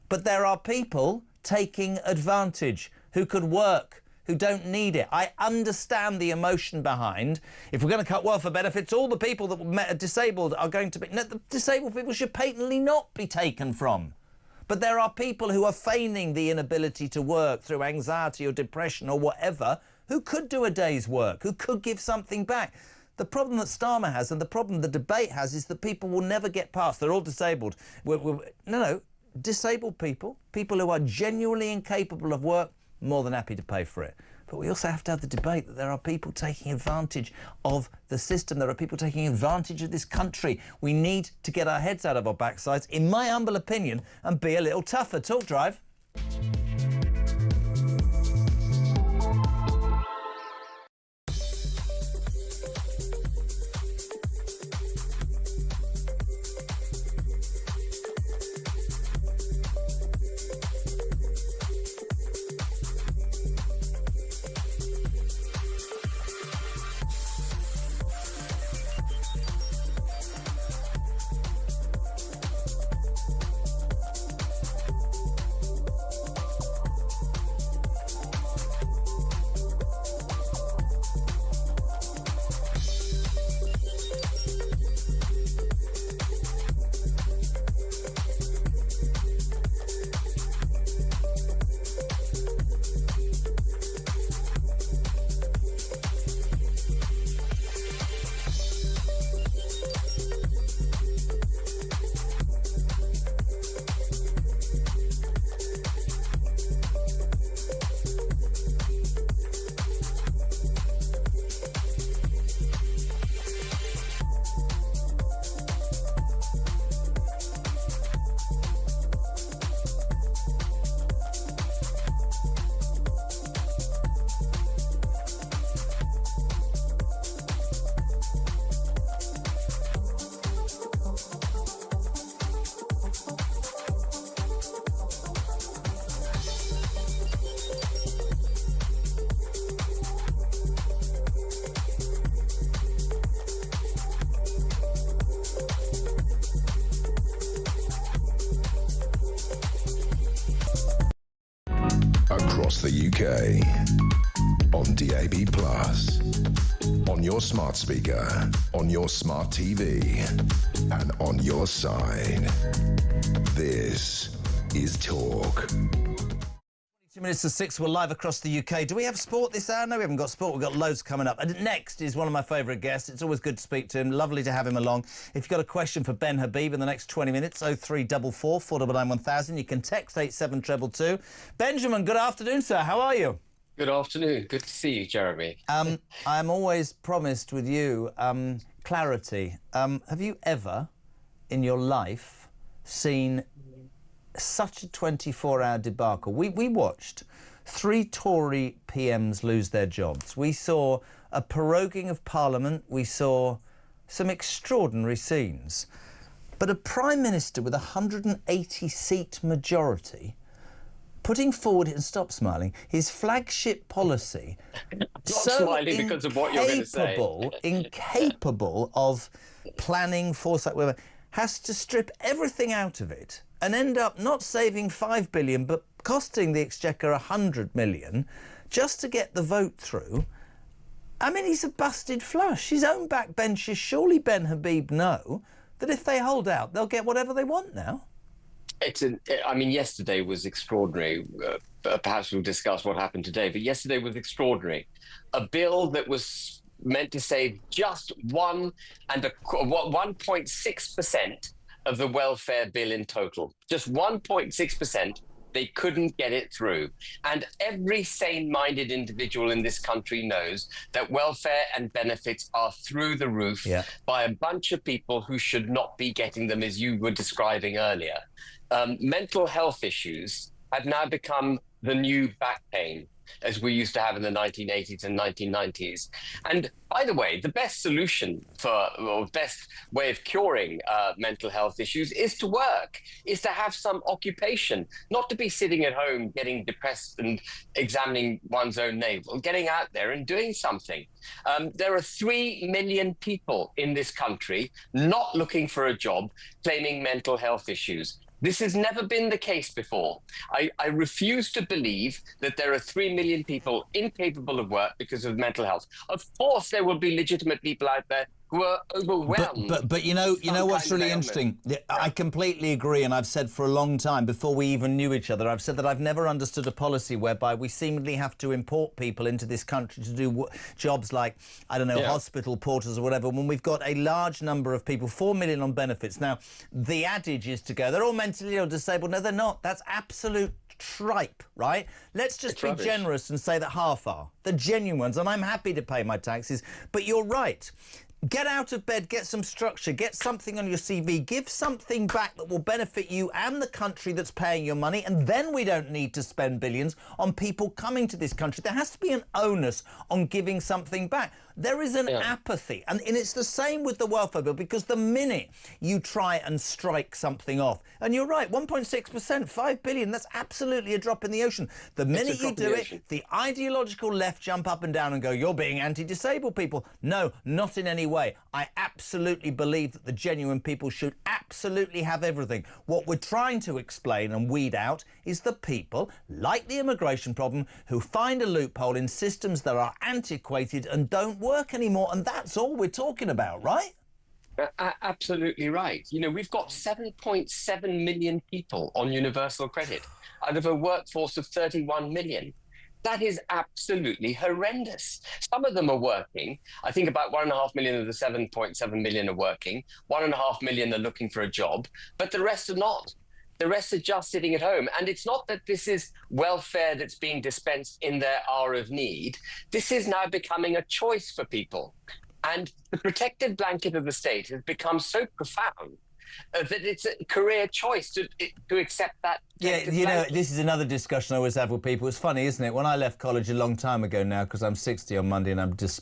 but there are people taking advantage who could work, who don't need it. I understand the emotion behind, if we're going to cut welfare benefits, all the people that are disabled are going to be... No, the disabled people should patently not be taken from. But there are people who are feigning the inability to work through anxiety or depression or whatever, who could do a day's work, who could give something back. The problem that Starmer has and the problem the debate has is that people will never get past. They're all disabled. No, disabled people, people who are genuinely incapable of work, more than happy to pay for it. But we also have to have the debate that there are people taking advantage of the system. There are people taking advantage of this country. We need to get our heads out of our backsides, in my humble opinion, and be a little tougher. Talk Drive. Across the UK, on DAB+, on your smart speaker, on your smart TV, and on your side. This is Talk. 2 minutes to 6, we're live across the UK. Do we have sport this hour? No, we haven't got sport. We've got loads coming up. And next is one of my favourite guests. It's always good to speak to him. Lovely to have him along. If you've got a question for Ben Habib in the nenext 20 minutes, 0344 499 1000. You can text 87222. Benjamin, good afternoon, sir. How are you? Good afternoon. Good to see you, Jeremy. I'm always promised with you clarity. Have you ever in your life seen such a 24-hour debacle? We watched 3 Tory PMs lose their jobs. We saw a proroguing of Parliament. We saw some extraordinary scenes. But a Prime Minister with a 180-seat majority putting forward, and stop smiling, his flagship policy, smiling because of what you're going to say. Incapable of planning, foresight, whatever, has to strip everything out of it and end up not saving 5 billion but costing the Exchequer 100 million just to get the vote through. I mean, he's a busted flush. His own backbenchers, surely Ben Habib, know that if they hold out, they'll get whatever they want now. I mean, yesterday was extraordinary. Perhaps we'll discuss what happened today, but yesterday was extraordinary. A bill that was meant to save just 1.6% of the welfare bill in total. Just 1.6%. They couldn't get it through. And every sane-minded individual in this country knows that welfare and benefits are through the roof by a bunch of people who should not be getting them, as you were describing earlier. Mental health issues have now become the new back pain, as we used to have in the 1980s and 1990s. And by the way, the best solution or best way of curing mental health issues is to work, is to have some occupation, not to be sitting at home getting depressed and examining one's own navel, getting out there and doing something. There are 3 million people in this country not looking for a job, claiming mental health issues. This has never been the case before. I refuse to believe that there are 3 million people incapable of work because of mental health. Of course, there will be legitimate people out there who are overwhelmed. But you know what's really interesting? I completely agree, and I've said for a long time, before we even knew each other, I've said that I've never understood a policy whereby we seemingly have to import people into this country to do jobs like, I don't know, hospital porters or whatever, when we've got a large number of people, 4 million on benefits. Now, the adage is to go, they're all mentally ill, disabled. No, they're not. That's absolute tripe, right? Let's just be generous and say that half are. The genuine ones, and I'm happy to pay my taxes. But you're right. Get out of bed, get some structure, get something on your CV, give something back that will benefit you and the country that's paying your money, and then we don't need to spend billions on people coming to this country. There has to be an onus on giving something back. There is an apathy, and it's the same with the welfare bill, because the minute you try and strike something off, and you're right, 1.6%, 5 billion, that's absolutely a drop in the ocean. The minute you do it, the ideological left jump up and down and go, you're being anti-disabled people. No, not in any way. I absolutely believe that the genuine people should absolutely have everything. What we're trying to explain and weed out is the people, like the immigration problem, who find a loophole in systems that are antiquated and don't work anymore, and that's all we're talking about, right? Absolutely right. You know, we've got 7.7 million people on universal credit out of a workforce of 31 million. That is absolutely horrendous. Some of them are working. I think about 1.5 million of the 7.7 million are working. 1.5 million are looking for a job, but the rest are not. The rest are just sitting at home. And it's not that this is welfare that's being dispensed in their hour of need. This is now becoming a choice for people. And the protective blanket of the state has become so profound that it's a career choice to accept that. Yeah, you know, this is another discussion I always have with people. It's funny, isn't it? When I left college a long time ago now, because I'm 60 on Monday and I'm just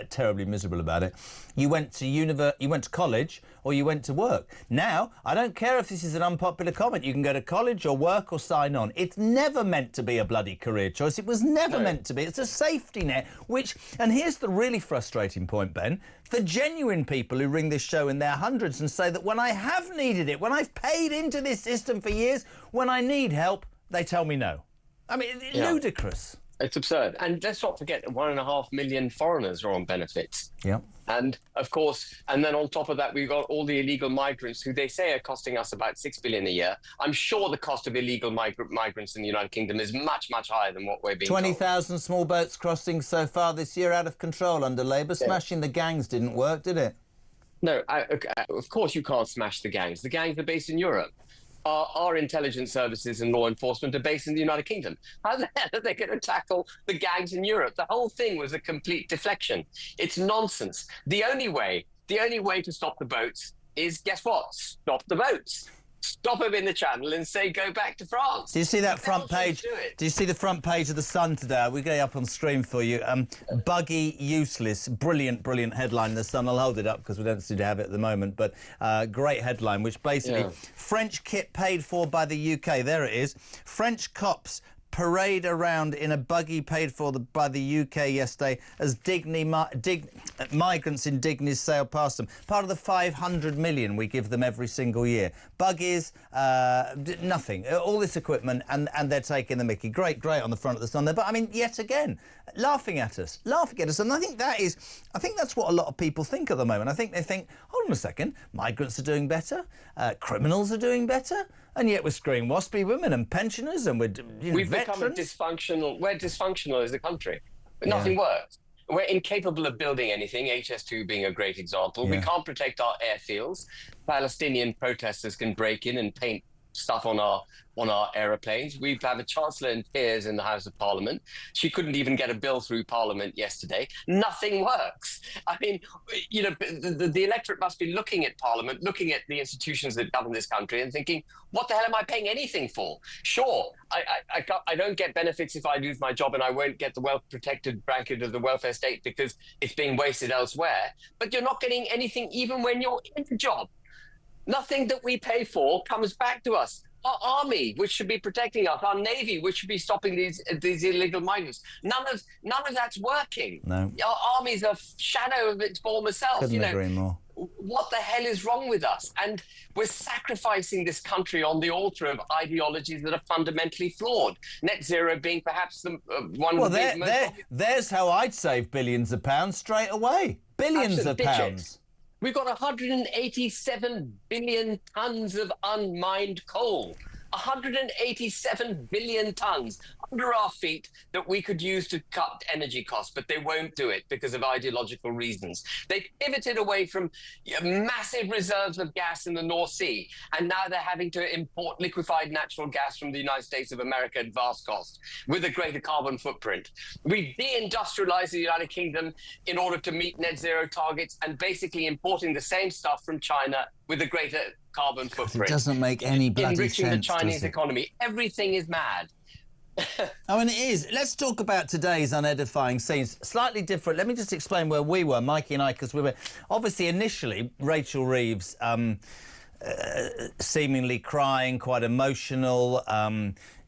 terribly miserable about it. You went to college or you went to work. Now, I don't care if this is an unpopular comment. You can go to college or work or sign on. It's never meant to be a bloody career choice. It was never meant to be. It's a safety net, which, and here's the really frustrating point, Ben, the genuine people who ring this show in their hundreds and say that when I have needed it, when I've paid into this system for years, when I need help, they tell me no. I mean, ludicrous. It's absurd. And let's not forget that 1.5 million foreigners are on benefits. Yeah. And of course, and then on top of that, we've got all the illegal migrants who they say are costing us about 6 billion a year. I'm sure the cost of illegal migrants in the United Kingdom is much, much higher than what we're being 20,000 small boats crossing so far this year, out of control under Labour. Smashing the gangs didn't work, did it? No, of course you can't smash the gangs. The gangs are based in Europe. Our intelligence services and law enforcement are based in the United Kingdom. How the hell are they going to tackle the gangs in Europe? The whole thing was a complete deflection. It's nonsense. The only way to stop the boats is, guess what? Stop the boats. Stop them in the channel and say, go back to France. Do you see that front page? Do you see the front page of The Sun today? We get it up on stream for you. Buggy useless. Brilliant, brilliant headline in The Sun. I'll hold it up because we don't seem to have it at the moment. But great headline, which basically, French kit paid for by the UK. There it is. French cops parade around in a buggy paid for by the UK yesterday as migrants in Digni's sail past them. Part of the 500 million we give them every single year. Buggies, nothing. All this equipment, and they're taking the mickey. Great on the front of The Sun there. But I mean, yet again, laughing at us. And I think that's what a lot of people think at the moment. I think they think, hold on a second, migrants are doing better, criminals are doing better, and yet we're screwing waspy women and pensioners, and we've become a dysfunctional. We're dysfunctional as a country. Nothing works. We're incapable of building anything. HS2 being a great example. We can't protect our airfields. Palestinian protesters can break in and paint stuff on our aeroplanes. We have a chancellor in tears in the House of Parliament. She couldn't even get a bill through Parliament yesterday. Nothing works. I mean, you know, the electorate must be looking at Parliament, looking at the institutions that govern this country and thinking, what the hell am I paying anything for? Sure, I don't get benefits if I lose my job, and I won't get the well-protected bracket of the welfare state because it's being wasted elsewhere. But you're not getting anything even when you're in the job. Nothing that we pay for comes back to us. Our army, which should be protecting us, our navy, which should be stopping these illegal migrants. None of that's working. No. Our army's a shadow of its former self. Couldn't agree more. What the hell is wrong with us? And we're sacrificing this country on the altar of ideologies that are fundamentally flawed. Net zero being perhaps one of the most... There's how I'd save billions of pounds straight away. Billions of pounds. We've got 187 billion tons of unmined coal. 187 billion tons under our feet that we could use to cut energy costs, but they won't do it because of ideological reasons. They pivoted away from massive reserves of gas in the North Sea, and now they're having to import liquefied natural gas from the United States of America at vast cost with a greater carbon footprint. We deindustrialized the United Kingdom in order to meet net zero targets and basically importing the same stuff from China with a greater carbon footprint. It doesn't make any bloody enriching sense, the Chinese economy. Everything is mad. I mean, it is. Let's talk about today's unedifying scenes. Slightly different. Let me just explain where we were, Mikey and I, because we were obviously initially Rachel Reeves seemingly crying, quite emotional.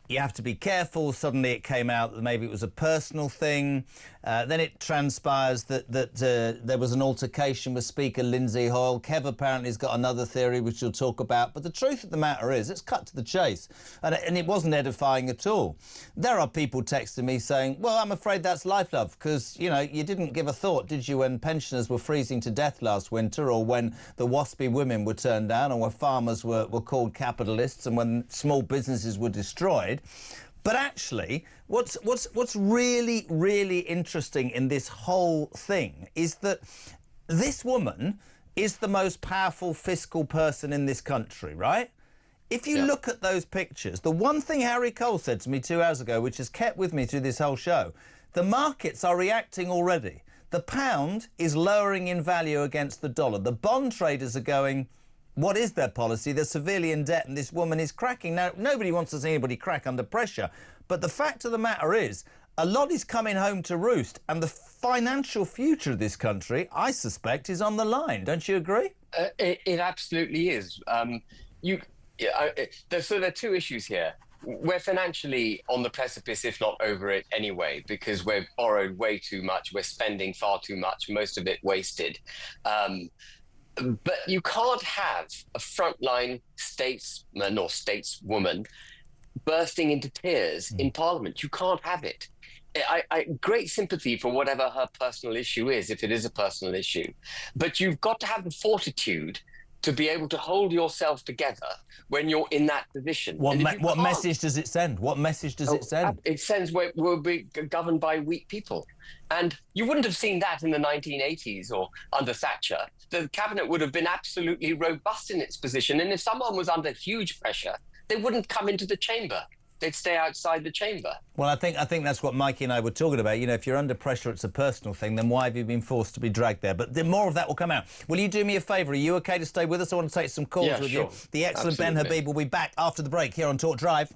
You have to be careful. Suddenly it came out that maybe it was a personal thing. Then it transpires that there was an altercation with Speaker Lindsay Hoyle. Kev apparently has got another theory which we'll talk about. But the truth of the matter is, it's cut to the chase. And it wasn't edifying at all. There are people texting me saying, well, I'm afraid that's life, love, because, you know, you didn't give a thought, did you, when pensioners were freezing to death last winter, or when the waspy women were turned down, or when farmers were called capitalists, and when small businesses were destroyed. But actually, what's really, really interesting in this whole thing is that this woman is the most powerful fiscal person in this country, right? If you look at those pictures, the one thing Harry Cole said to me 2 hours ago, which has kept with me through this whole show, the markets are reacting already. The pound is lowering in value against the dollar. The bond traders are going, what is their policy? They're severely in debt and this woman is cracking. Now, nobody wants to see anybody crack under pressure. But the fact of the matter is, a lot is coming home to roost. And the financial future of this country, I suspect, is on the line. Don't you agree? It absolutely is. So there are two issues here. We're financially on the precipice, if not over it anyway, because we've borrowed way too much. We're spending far too much, most of it wasted. But you can't have a frontline statesman or stateswoman bursting into tears in Parliament. You can't have it. Great sympathy for whatever her personal issue is, if it is a personal issue. But you've got to have the fortitude to be able to hold yourself together when you're in that position. What message does it send? What message does it send? It sends we'll be governed by weak people. And you wouldn't have seen that in the 1980s or under Thatcher. The cabinet would have been absolutely robust in its position. And if someone was under huge pressure, they wouldn't come into the chamber. They'd stay outside the chamber. Well, I think that's what Mikey and I were talking about. You know, if you're under pressure, it's a personal thing, then why have you been forced to be dragged there? But more of that will come out. Will you do me a favour? Are you OK to stay with us? I want to take some calls with you. The excellent Ben Habib will be back after the break here on Talk Drive.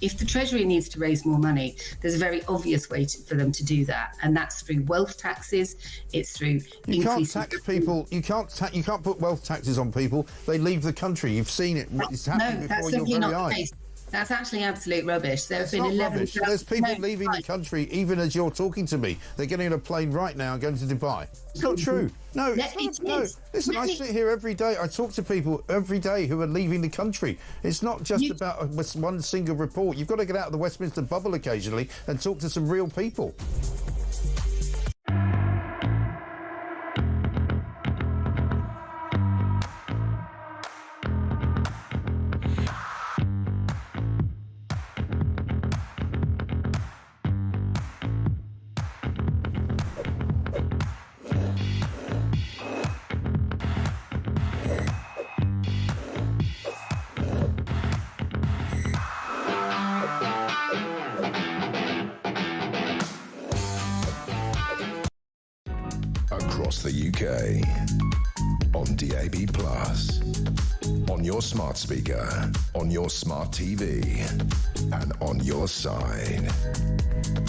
If the Treasury needs to raise more money, there's a very obvious way for them to do that, and that's through wealth taxes. It's through you can't tax people. You can't put wealth taxes on people. They leave the country. You've seen it. It's happening before your very eyes. That's actually absolute rubbish. There have been 11. There's people leaving the country even as you're talking to me. They're getting on a plane right now and going to Dubai. It's not true. No, it's not. No. Listen, I sit here every day. I talk to people every day who are leaving the country. It's not just about one single report. You've got to get out of the Westminster bubble occasionally and talk to some real people. Across the UK, on DAB+, on your smart speaker, on your smart TV, and on your side.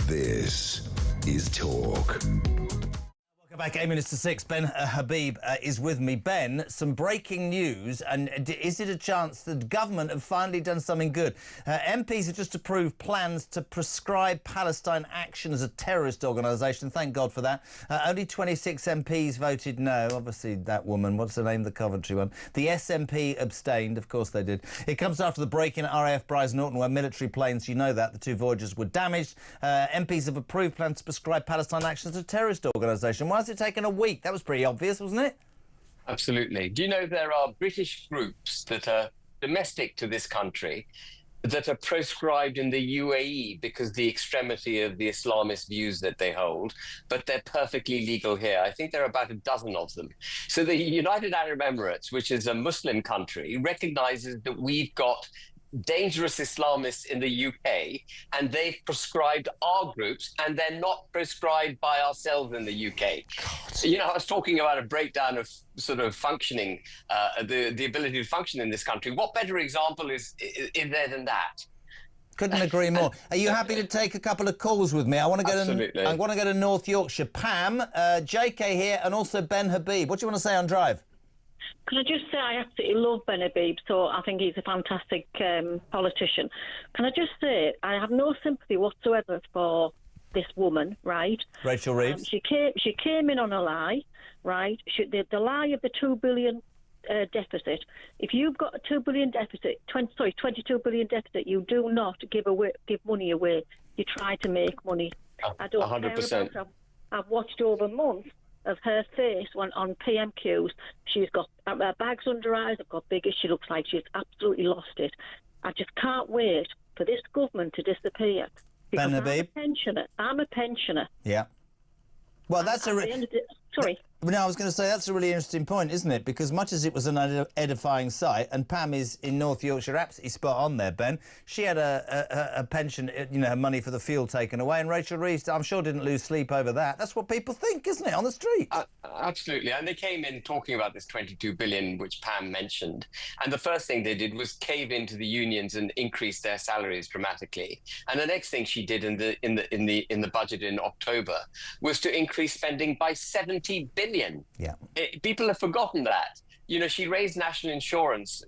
This is Talk. Welcome back, 8 minutes to 6. Ben Habib is with me. Ben, some breaking news, and is it a chance that the government have finally done something good? MPs have just approved plans to prescribe Palestine action as a terrorist organisation. Thank God for that. Only 26 MPs voted no. Obviously, that woman, what's her name, the Coventry one? The SNP abstained. Of course they did. It comes after the break-in at RAF Brize Norton, where military planes, you know that, the two voyagers were damaged. MPs have approved plans to prescribe Palestine action as a terrorist organisation. Why has it taken a week? That was pretty obvious, wasn't it? Absolutely. Do you know there are British groups that are domestic to this country that are proscribed in the UAE because the extremity of the Islamist views that they hold, but they're perfectly legal here. I think there are about a dozen of them. So the United Arab Emirates, which is a Muslim country, recognizes that we've got dangerous Islamists in the UK, and they've prescribed our groups, and they're not prescribed by ourselves in the UK. God. You know, I was talking about a breakdown of sort of functioning, the ability to function in this country. What better example is there than that? Couldn't agree more. Are you happy to take a couple of calls with me? I want to go Absolutely. I want to go to North Yorkshire. Pam, JK here, and also Ben Habib. What do you want to say on Drive? Can I just say I absolutely love Ben Habib, so I think he's a fantastic politician. Can I just say I have no sympathy whatsoever for this woman, right? Rachel Reeves. She came in on a lie, right? The lie of the 2 billion deficit. If you've got a 2 billion deficit, 22 billion deficit, you do not give money away. You try to make money. I don't 100%. care about. I've watched over months of her face on PMQs. She's got her bags under her eyes. Have got bigger. She looks like she's absolutely lost it. I just can't wait for this government to disappear. Ben Habib. I'm a pensioner. Yeah. Well, that's sorry. No, I was going to say that's a really interesting point, isn't it? Because much as it was an edifying sight, and Pam is in North Yorkshire, absolutely spot on there, Ben. She had a pension, you know, her money for the fuel taken away, and Rachel Reeves, I'm sure, didn't lose sleep over that. That's what people think, isn't it, on the street? Absolutely. And they came in talking about this 22 billion, which Pam mentioned. And the first thing they did was cave into the unions and increase their salaries dramatically. And the next thing she did in the budget in October was to increase spending by 70 billion. Yeah. People have forgotten that. You know, she raised national insurance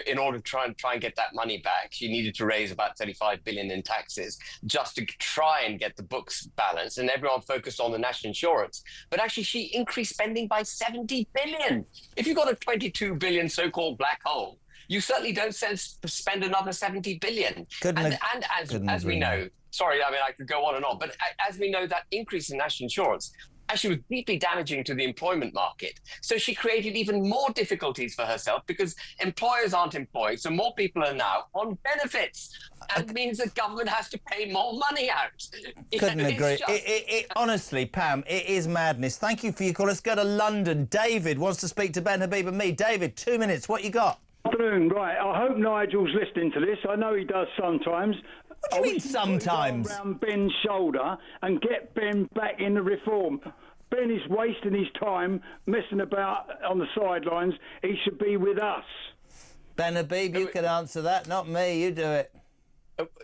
in order to try and get that money back. She needed to raise about 35 billion in taxes just to try and get the books balanced, and everyone focused on the national insurance. But actually, she increased spending by 70 billion. If you've got a 22 billion so-called black hole, you certainly don't spend another 70 billion. And as we know, sorry, I mean, I could go on and on, but as we know, that increase in national insurance actually was deeply damaging to the employment market. So she created even more difficulties for herself because employers aren't employed, so more people are now on benefits. And it means the government has to pay more money out. Couldn't agree. Honestly, Pam, it is madness. Thank you for your call. Let's go to London. David wants to speak to Ben Habib and me. David, 2 minutes. What you got? Afternoon. Right. I hope Nigel's listening to this. I know he does sometimes. What do you mean sometimes? Around Ben's shoulder and get Ben back in the reform. Ben is wasting his time messing about on the sidelines. He should be with us. Ben Habib, you can answer that, not me. You do it.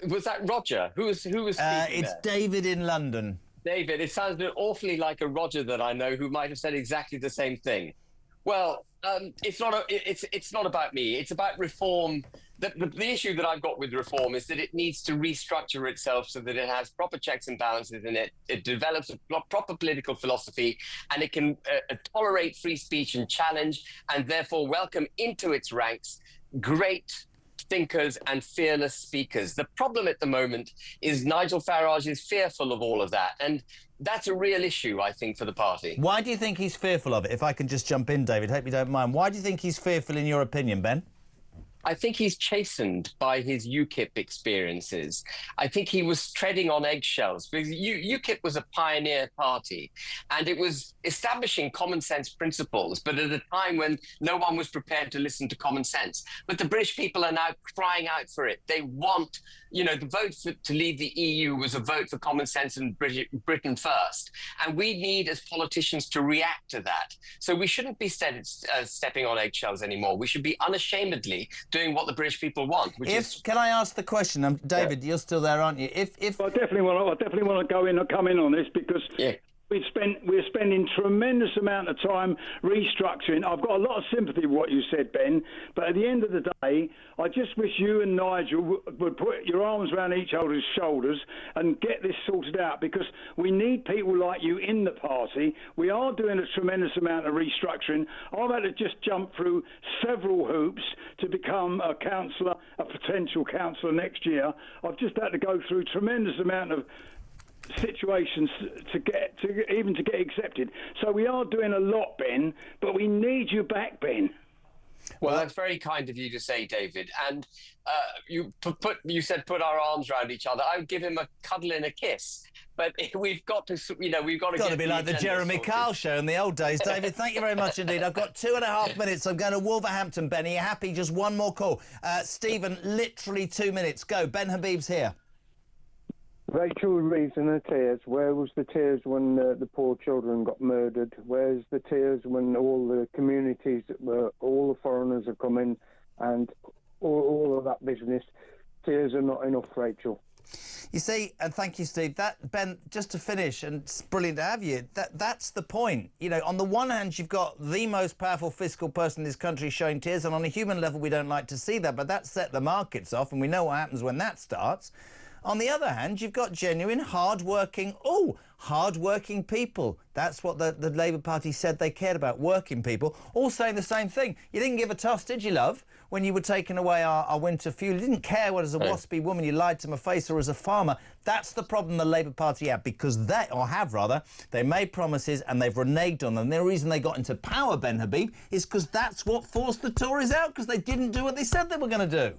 Was that Roger? Who was speaking It's there? David in London. David, it sounded awfully like a Roger that I know who might have said exactly the same thing. Well, it's not about me. It's about reform. The issue that I've got with reform is that it needs to restructure itself so that it has proper checks and balances in it. It develops a proper political philosophy, and it can tolerate free speech and challenge, and therefore welcome into its ranks great thinkers and fearless speakers. The problem at the moment is Nigel Farage is fearful of all of that, and that's a real issue, I think, for the party. Why do you think he's fearful of it? If I can just jump in, David, hope you don't mind. Why do you think he's fearful, in your opinion, Ben? I think he's chastened by his UKIP experiences. I think he was treading on eggshells because UKIP was a pioneer party and it was establishing common sense principles, but at a time when no one was prepared to listen to common sense. But the British people are now crying out for it. They want, you know, the vote to leave the EU was a vote for common sense and Britain first. And we need, as politicians, to react to that. So we shouldn't be stepping on eggshells anymore. We should be unashamedly doing what the British people want. Can I ask the question, David? You're still there, aren't you? I definitely want to come in on this because we're spending tremendous amount of time restructuring. I've got a lot of sympathy with what you said, Ben, but at the end of the day, I just wish you and Nigel would put your arms around each other's shoulders and get this sorted out, because we need people like you in the party. We are doing a tremendous amount of restructuring. I've had to just jump through several hoops to become a councillor, a potential councillor next year. I've just had to go through a tremendous amount of situations to get accepted. So we are doing a lot, Ben, but we need you back, Ben. Well, that's very kind of you to say, David. And you said put our arms around each other. I would give him a cuddle and a kiss. But we've got to, we've got to be like the Jeremy Kyle show in the old days. David, thank you very much indeed. I've got 2.5 minutes. I'm going to Wolverhampton. Ben, are you happy? Just one more call. Stephen, literally 2 minutes. Go. Ben Habib's here. Rachel Reeves and her tears. Where was the tears when the poor children got murdered? Where's the tears when all the communities, all the foreigners are coming and all of that business? Tears are not enough, Rachel. You see, and thank you, Steve. That, Ben, just to finish, and it's brilliant to have you, that's the point. You know, on the one hand, you've got the most powerful fiscal person in this country showing tears, and on a human level, we don't like to see that, but that set the markets off, and we know what happens when that starts. On the other hand, you've got genuine, hard-working people. That's what the Labour Party said they cared about, working people, all saying the same thing. You didn't give a toss, did you, love, when you were taking away our winter fuel? You didn't care what, as a waspy woman, you lied to my face, or as a farmer. That's the problem the Labour Party have, because they made promises and they've reneged on them. The reason they got into power, Ben Habib, is because that's what forced the Tories out, because they didn't do what they said they were going to do.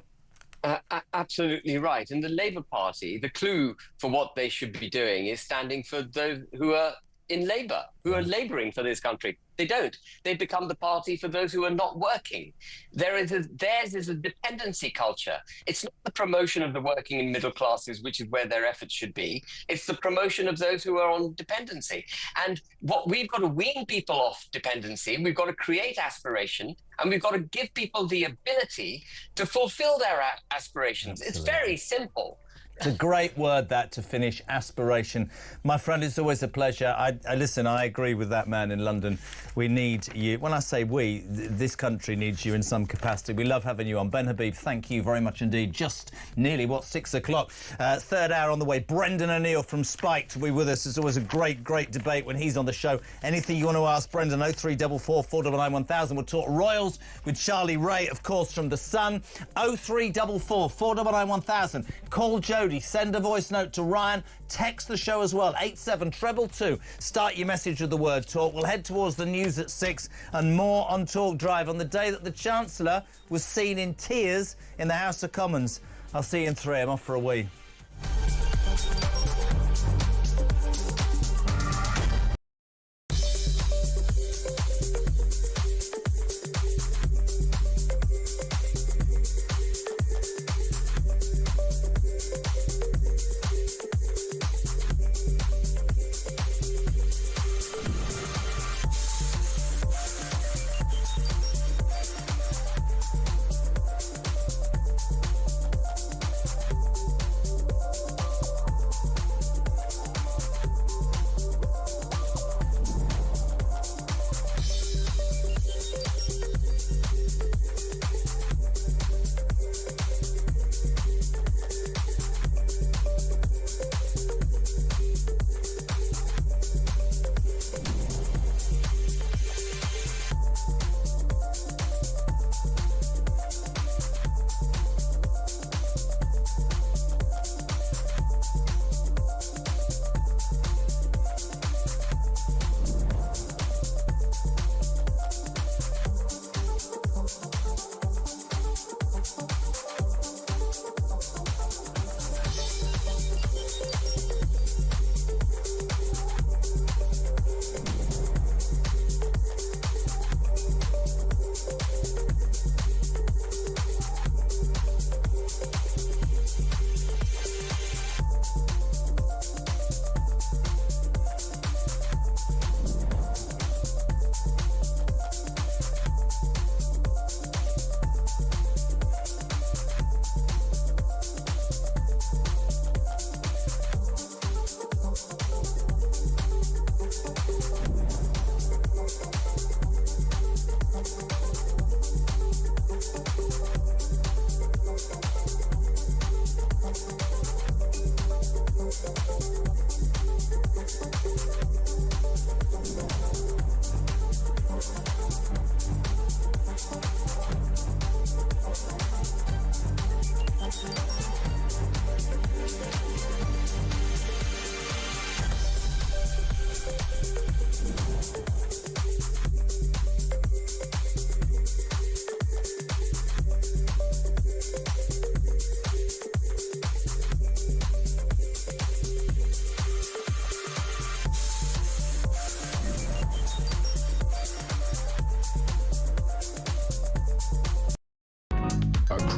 Absolutely right. And the Labour Party, the clue for what they should be doing is standing for those who are in labour, who are labouring for this country. They don't. They become the party for those who are not working. Theirs is a dependency culture. It's not the promotion of the working and middle classes, which is where their efforts should be. It's the promotion of those who are on dependency. And what we've got to wean people off dependency, we've got to create aspiration, and we've got to give people the ability to fulfil their aspirations. Absolutely. It's very simple. It's a great word, that, to finish, aspiration. My friend, it's always a pleasure. Listen, I agree with that man in London. We need you. When I say we, this country needs you in some capacity. We love having you on. Ben Habib, thank you very much indeed. Just nearly, 6 o'clock? Third hour on the way. Brendan O'Neill from Spike will be with us. It's always a great debate when he's on the show. Anything you want to ask Brendan, 0344 499 1000. We'll talk Royals with Charlie Ray, of course, from The Sun. 0344 499 1000. Call Jodie. Send a voice note to Ryan. Text the show as well. 87222. Start your message with the word talk. We'll head towards the news at 6 and more on Talk Drive on the day that the Chancellor was seen in tears in the House of Commons. I'll see you in 3. I'm off for a wee.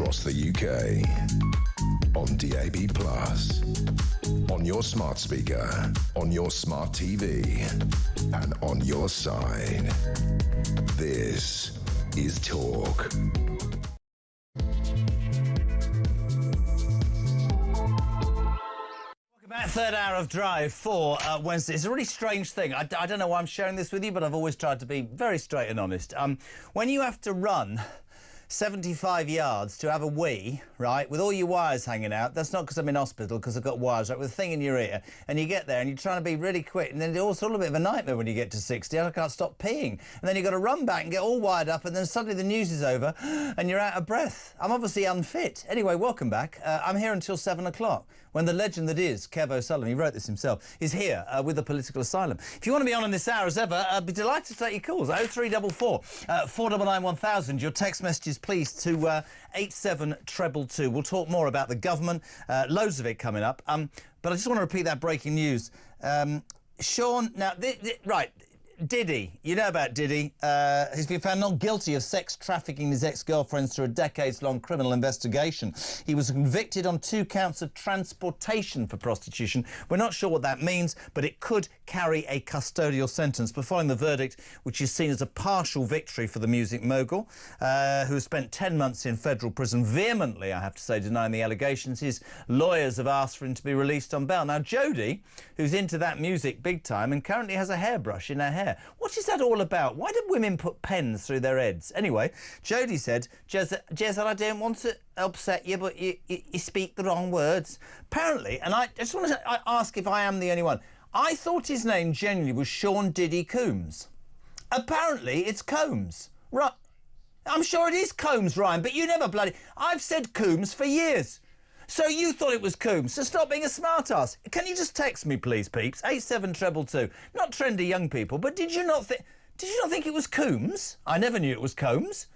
across the UK. On DAB+, on your smart speaker, on your smart TV, and on your side. This is Talk. Back, third hour of Drive for Wednesday. It's a really strange thing. I don't know why I'm sharing this with you, but I've always tried to be very straight and honest. When you have to run 75 yards to have a wee, right, with all your wires hanging out, that's not because I'm in hospital, because I've got wires, right, with a thing in your ear, and you get there and you're trying to be really quick, and then it's also a bit of a nightmare when you get to 60, and I can't stop peeing. And then you've got to run back and get all wired up, and then suddenly the news is over, and you're out of breath. I'm obviously unfit. Anyway, welcome back. I'm here until 7 o'clock, when the legend that is Kev O'Sullivan, he wrote this himself, is here with the political asylum. If you want to be on in this hour as ever, I'd be delighted to take your calls. 0344 499 1000. Your text messages, please, to 87222. We'll talk more about the government, loads of it coming up. But I just want to repeat that breaking news. Sean, now, right, Diddy, you know about Diddy. He's been found not guilty of sex trafficking his ex-girlfriends through a decades-long criminal investigation. He was convicted on 2 counts of transportation for prostitution. We're not sure what that means, but it could carry a custodial sentence. But following the verdict, which is seen as a partial victory for the music mogul, who has spent 10 months in federal prison, vehemently, I have to say, denying the allegations, his lawyers have asked for him to be released on bail. Now, Jodie, who's into that music big time and currently has a hairbrush in her hair, what is that all about? Why do women put pens through their heads? Anyway, Jodie said, Jez, I don't want to upset you, but you speak the wrong words. Apparently, and I just want to ask if I am the only one, I thought his name genuinely was Sean Diddy Combs. Apparently, it's Combs. Right. I'm sure it is Combs, Ryan, but you never bloody... I've said Combs for years. So you thought it was Combs, so stop being a smartass. Can you just text me, please, peeps? 87222. Not trendy young people, but did you not think it was Combs? I never knew it was Combs.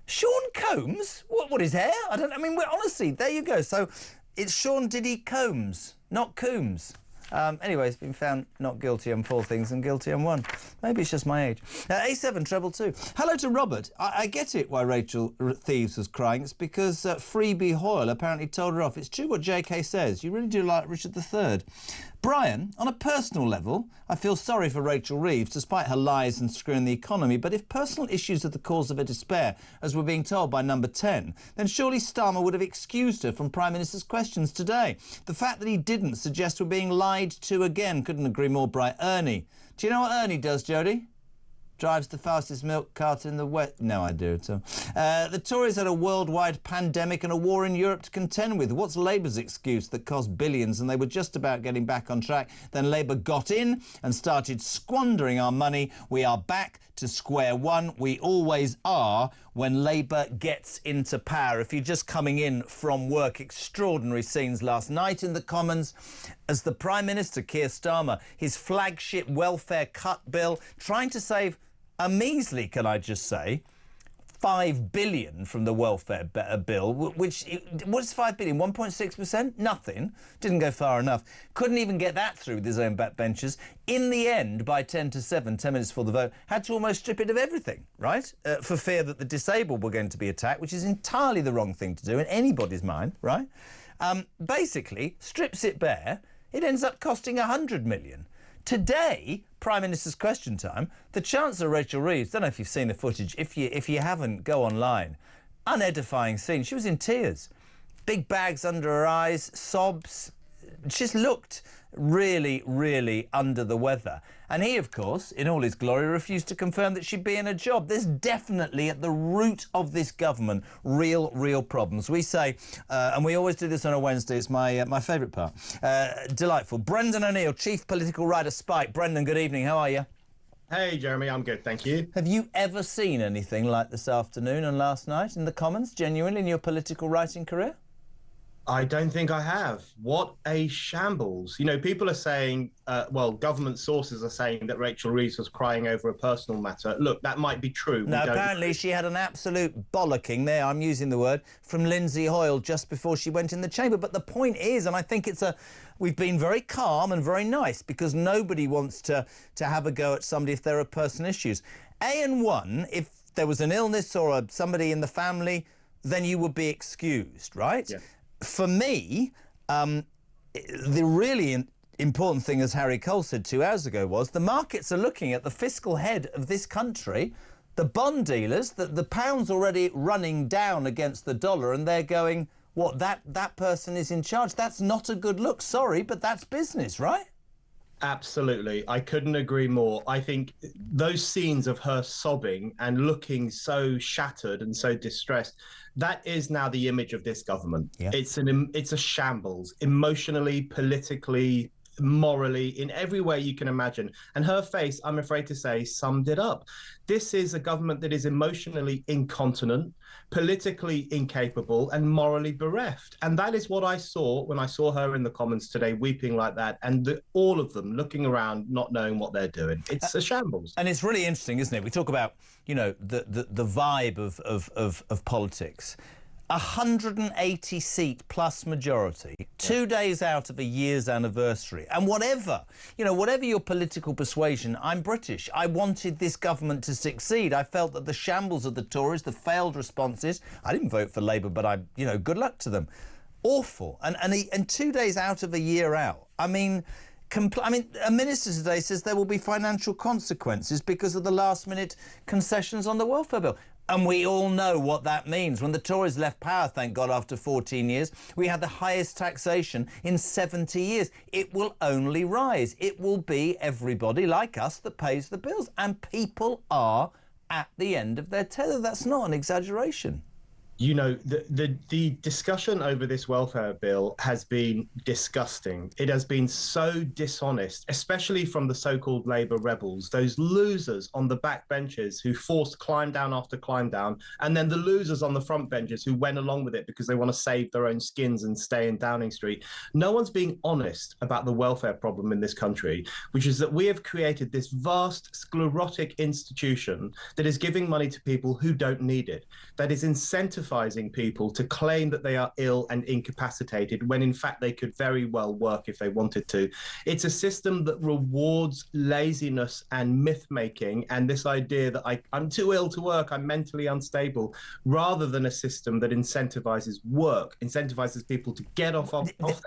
Sean Combs? What his hair? Honestly, there you go. So it's Sean Diddy Combs, not Combs. Anyway, he's been found not guilty on 4 things and guilty on 1. Maybe it's just my age. A722. Hello to Robert. I get it why Rachel Thieves was crying. It's because Freebie Hoyle apparently told her off. It's true what JK says. You really do like Richard III. Brian, on a personal level, I feel sorry for Rachel Reeves, despite her lies and screwing the economy, but if personal issues are the cause of her despair, as we're being told by number 10, then surely Starmer would have excused her from Prime Minister's questions today. The fact that he didn't suggests we're being lied to again. Couldn't agree more, Bright. Ernie. Do you know what Ernie does, Jodie? Drives the fastest milk cart in the West. No idea at all. The Tories had a worldwide pandemic and a war in Europe to contend with. What's Labour's excuse that cost billions and they were just about getting back on track? Then Labour got in and started squandering our money. We are back to square one. We always are when Labour gets into power. If you're just coming in from work, extraordinary scenes last night in the Commons as the Prime Minister, Keir Starmer, his flagship welfare cut bill, trying to save a measly, can I just say, 5 billion from the welfare bill, which, what's 5 billion, 1.6%? Nothing. Didn't go far enough. Couldn't even get that through with his own backbenchers. In the end, by 10 to 7, 10 minutes before the vote, had to almost strip it of everything, right? For fear that the disabled were going to be attacked, which is entirely the wrong thing to do in anybody's mind, right? Basically, strips it bare. It ends up costing 100 million. Today, Prime Minister's Question Time, the Chancellor, Rachel Reeves, don't know if you've seen the footage. If you haven't, go online. Unedifying scene. She was in tears. Big bags under her eyes, sobs. She just looked really, really under the weather. And he, of course, in all his glory, refused to confirm that she'd be in a job. There's definitely at the root of this government real problems. We say, and we always do this on a Wednesday, it's my favourite part. Delightful. Brendan O'Neill, Chief Political Writer, Spike. Brendan, good evening. How are you? Hey, Jeremy, I'm good, thank you. Have you ever seen anything like this afternoon and last night in the Commons, genuinely, in your political writing career? I don't think I have. What a shambles. You know, people are saying, well, government sources are saying that Rachel Reeves was crying over a personal matter. Look, that might be true. No, apparently she had an absolute bollocking there, I'm using the word, from Lindsay Hoyle just before she went in the chamber. But the point is, and I think it's we've been very calm and very nice because nobody wants to have a go at somebody if there are personal issues. A and one, if there was an illness or somebody in the family, then you would be excused, right? Yeah. For me, the really important thing, as Harry Cole said 2 hours ago, was the markets are looking at the fiscal head of this country, the bond dealers, the pound's already running down against the dollar, and they're going, what, that person is in charge? That's not a good look. Sorry, but that's business, right? Absolutely. I couldn't agree more. I think those scenes of her sobbing and looking so shattered and so distressed, that is now the image of this government. Yeah. It's a shambles, emotionally, politically, morally, in every way you can imagine. And her face, I'm afraid to say, summed it up. This is a government that is emotionally incontinent, politically incapable, and morally bereft. And that is what I saw when I saw her in the Commons today, weeping like that, and all of them looking around, not knowing what they're doing. It's a shambles. And it's really interesting, isn't it? We talk about, you know, the vibe of politics. 180 seat plus majority, 2 days out of a year's anniversary. And whatever your political persuasion, I'm British. I wanted this government to succeed. I felt that the shambles of the Tories, the failed responses, I didn't vote for Labour, but good luck to them. Awful. And 2 days out of a year out. I mean, a minister today says there will be financial consequences because of the last-minute concessions on the welfare bill. And we all know what that means. When the Tories left power, thank God, after 14 years, we had the highest taxation in 70 years. It will only rise. It will be everybody like us that pays the bills. And people are at the end of their tether. That's not an exaggeration. You know, the discussion over this welfare bill has been disgusting. It has been so dishonest, especially from the so-called Labour rebels, those losers on the back benches who forced climb down after climb down, and then the losers on the front benches who went along with it because they want to save their own skins and stay in Downing Street. No one's being honest about the welfare problem in this country, which is that we have created this vast sclerotic institution that is giving money to people who don't need it, that is incentivizing people to claim that they are ill and incapacitated when in fact they could very well work if they wanted to. It's a system that rewards laziness and myth-making and this idea that I'm too ill to work, I'm mentally unstable, rather than a system that incentivizes work, incentivizes people to get off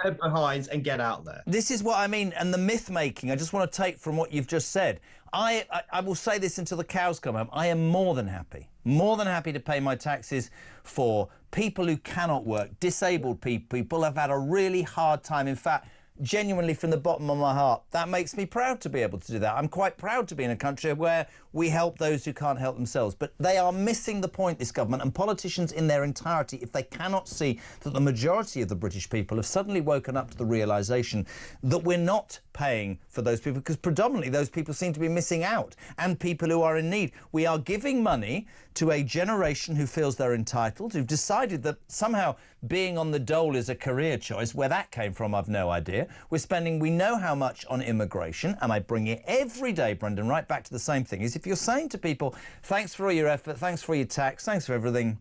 their behinds and get out there. This is what I mean. And the myth-making, I just want to take from what you've just said. I will say this until the cows come home. I am more than happy to pay my taxes for people who cannot work, disabled people have had a really hard time. In fact, genuinely from the bottom of my heart, that makes me proud to be able to do that. I'm quite proud to be in a country where we help those who can't help themselves. But they are missing the point, this government, and politicians in their entirety, if they cannot see that the majority of the British people have suddenly woken up to the realisation that we're not paying for those people, because predominantly those people seem to be missing out, and people who are in need. We are giving money to a generation who feels they're entitled, who've decided that somehow being on the dole is a career choice. Where that came from, I've no idea. We're spending, we know how much on immigration, and I bring it every day, Brendan, right back to the same thing, is if you're saying to people, thanks for all your effort, thanks for your tax, thanks for everything,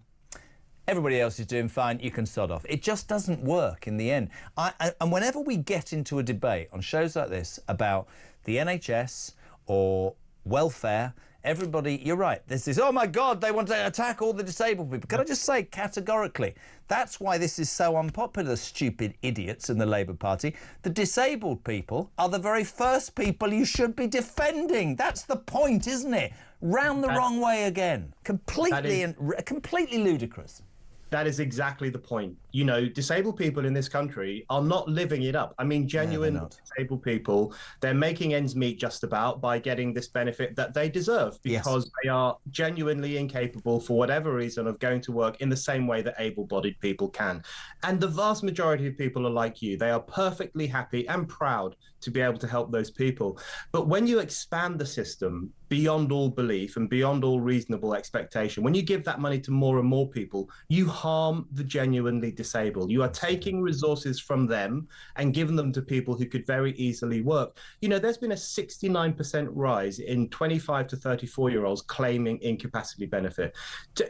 everybody else is doing fine, you can sod off. It just doesn't work in the end. And whenever we get into a debate on shows like this about the NHS or welfare, everybody, you're right, there's this, oh my God, they want to attack all the disabled people. Can I just say categorically, that's why this is so unpopular, stupid idiots in the Labour Party. The disabled people are the very first people you should be defending. That's the point, isn't it? Round the wrong way again. Completely ludicrous. That is exactly the point. You know, disabled people in this country are not living it up. I mean, genuine disabled people, they're making ends meet just about by getting this benefit that they deserve because they are genuinely incapable, for whatever reason, of going to work in the same way that able-bodied people can. And the vast majority of people are like you. They are perfectly happy and proud to be able to help those people. But when you expand the system beyond all belief and beyond all reasonable expectation, when you give that money to more and more people, you harm the genuinely disabled. You are taking resources from them and giving them to people who could very easily work. You know, there's been a 69% rise in 25 to 34-year-olds claiming incapacity benefit.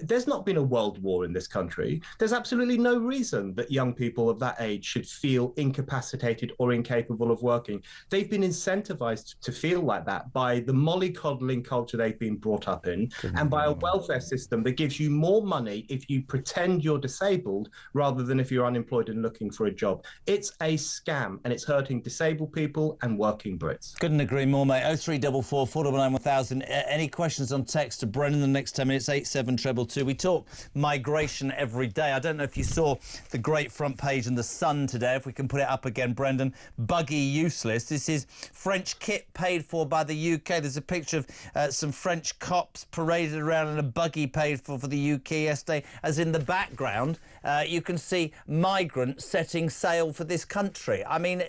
There's not been a world war in this country. There's absolutely no reason that young people of that age should feel incapacitated or incapable of working. happening. They've been incentivized to feel like that by the mollycoddling culture they've been brought up in, and by a welfare system that gives you more money if you pretend you're disabled rather than if you're unemployed and looking for a job. It's a scam, and it's hurting disabled people and working Brits. Couldn't agree more, mate. 0344 499 1000. Any questions on text to Brennan in the next 10 minutes? 87222. We talk migration every day. I don't know if you saw the great front page in The Sun today, if we can put it up again, Brendan. Buggy useless. This is French kit paid for by the UK. There's a picture of some French cops paraded around in a buggy paid for the UK yesterday. As in the background, you can see migrants setting sail for this country. I mean,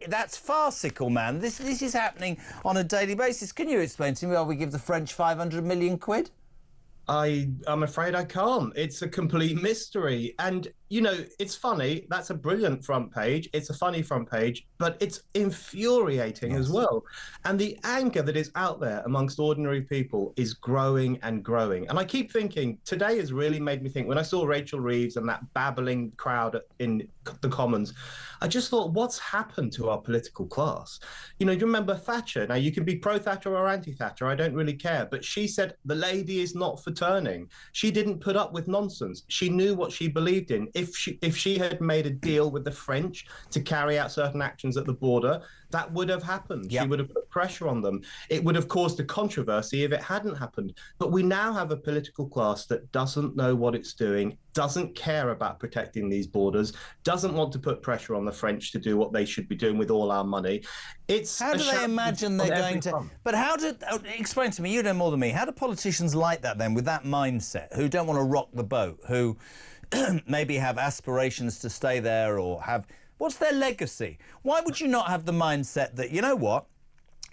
that's farcical, man. This is happening on a daily basis. Can you explain to me why we give the French 500 million quid? I'm afraid I can't. It's a complete mystery. And, you know, it's funny. That's a brilliant front page. It's a funny front page, but it's infuriating as well. And the anger that is out there amongst ordinary people is growing and growing. And I keep thinking, today has really made me think, when I saw Rachel Reeves and that babbling crowd in the Commons, I just thought, what's happened to our political class? You know, you remember Thatcher? Now, you can be pro-Thatcher or anti-Thatcher, I don't really care. But she said the lady is not for turning. She didn't put up with nonsense. She knew what she believed in. If she had made a deal with the French to carry out certain actions at the border, that would have happened. She would have put pressure on them. It would have caused a controversy if it hadn't happened. But we now have a political class that doesn't know what it's doing, doesn't care about protecting these borders, doesn't want to put pressure on the French to do what they should be doing with all our money. How do they imagine they're going to... But how did... explain to me, you know more than me, how do politicians like that then, with that mindset, who don't want to rock the boat, who maybe have aspirations to stay there or have... What's their legacy? Why would you not have the mindset that, you know what,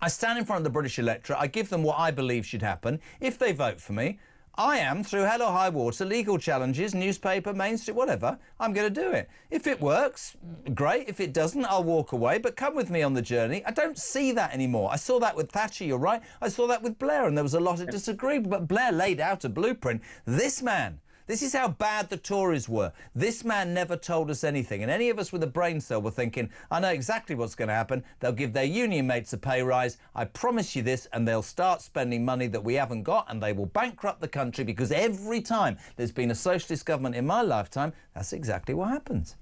I stand in front of the British electorate, I give them what I believe should happen. If they vote for me, I am, through hell or high water, legal challenges, newspaper, mainstream, whatever, I'm going to do it. If it works, great. If it doesn't, I'll walk away. But come with me on the journey. I don't see that anymore. I saw that with Thatcher, you're right. I saw that with Blair, and there was a lot of disagreement. But Blair laid out a blueprint. This man... This is how bad the Tories were. This man never told us anything. And any of us with a brain cell were thinking, I know exactly what's going to happen. They'll give their union mates a pay rise. I promise you this. And they'll start spending money that we haven't got. And they will bankrupt the country, because every time there's been a socialist government in my lifetime, that's exactly what happens.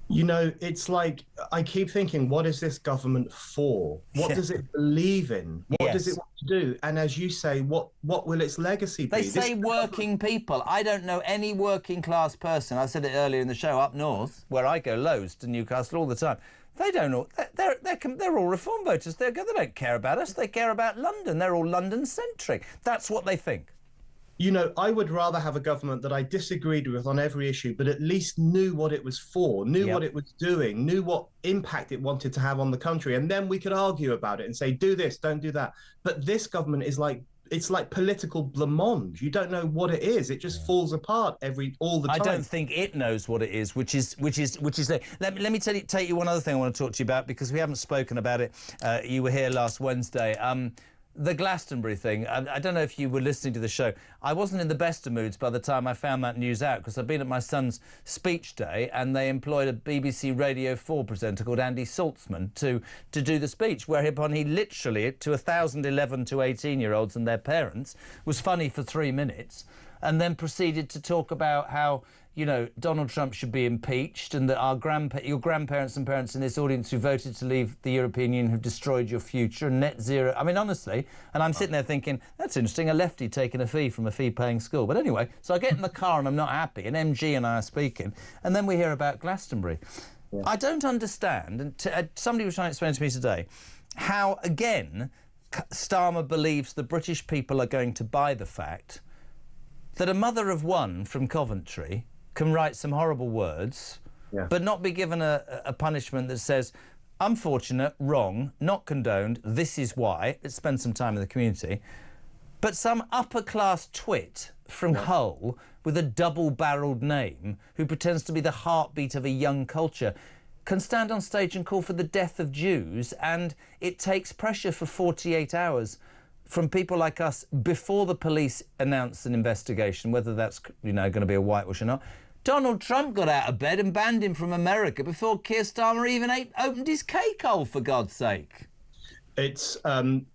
You know, it's like, I keep thinking, what is this government for? What does it believe in? What does it want to do? And as you say, what will its legacy be? They say working people. I don't know any working class person. I said it earlier in the show, up north, where I go loads to Newcastle all the time. They don't know. They're all reform voters. They don't care about us. They care about London. They're all London-centric. That's what they think. You know, I would rather have a government that I disagreed with on every issue, but at least knew what it was for, knew what it was doing, knew what impact it wanted to have on the country. And then we could argue about it and say, do this, don't do that. But this government is like, it's like political blancmange. You don't know what it is. It just falls apart all the time. I don't think it knows what it is, which is. Let me take you one other thing I want to talk to you about, because we haven't spoken about it. You were here last Wednesday. The Glastonbury thing, I don't know if you were listening to the show. I wasn't in the best of moods by the time I found that news out, because I've been at my son's speech day and they employed a BBC Radio 4 presenter called Andy Saltzman to do the speech, whereupon he literally, to 1,011 to 18-year-olds and their parents, was funny for 3 minutes and then proceeded to talk about how, you know, Donald Trump should be impeached, and that your grandparents and parents in this audience who voted to leave the European Union have destroyed your future, and net zero. I mean, honestly, and I'm sitting there thinking, that's interesting, a lefty taking a fee from a fee-paying school. But anyway, so I get in the car and I'm not happy, and MG and I are speaking, and then we hear about Glastonbury. Yeah. I don't understand, and somebody was trying to explain to me today, how, again, Starmer believes the British people are going to buy the fact that a mother of one from Coventry can write some horrible words, but not be given a punishment that says, unfortunate, wrong, not condoned, this is why, let's spend some time in the community. But some upper-class twit from Hull with a double-barrelled name who pretends to be the heartbeat of a young culture can stand on stage and call for the death of Jews, and it takes pressure for 48 hours from people like us before the police announce an investigation, whether that's, you know, going to be a whitewash or not, Donald Trump got out of bed and banned him from America before Keir Starmer even opened his cake hole, for God's sake. It's